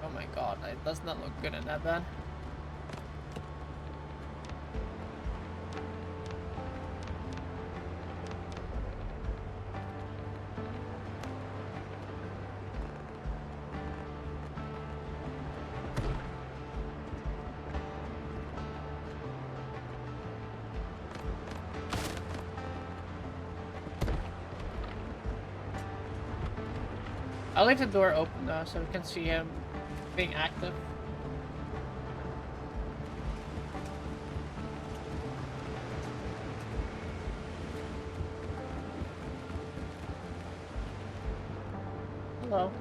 Oh my god, it does not look good in that bed. I'll leave the door open though, so we can see him being active. Hello.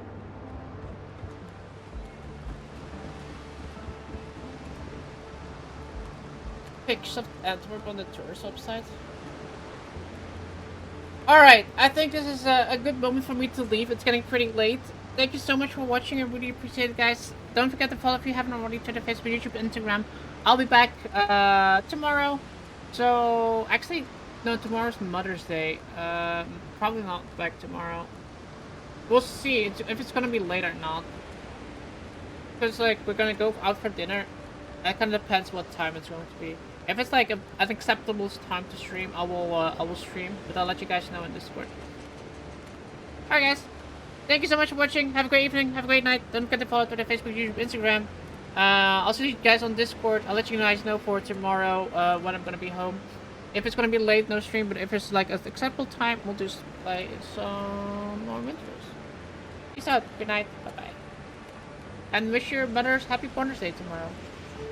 Pictures of Antwerp on the tourist website. Alright, I think this is a good moment for me to leave. It's getting pretty late. Thank you so much for watching. I really appreciate it, guys. Don't forget to follow if you haven't already to the Facebook, YouTube, Instagram. I'll be back tomorrow. So, actually, no, tomorrow's Mother's Day. Probably not back tomorrow. We'll see if it's gonna be late or not. Because, like, we're gonna go out for dinner. That kind of depends what time it's going to be. If it's like an acceptable time to stream, I will stream, but I'll let you guys know in Discord. Alright guys, thank you so much for watching. Have a great evening, have a great night. Don't forget to follow Twitter, Facebook, YouTube, Instagram. I'll see you guys on Discord. I'll let you guys know for tomorrow when I'm gonna be home. If it's gonna be late, no stream, but if it's like an acceptable time, we'll just play some more Windrose. Peace out, good night, bye bye. And wish your mothers happy Mother's Day tomorrow.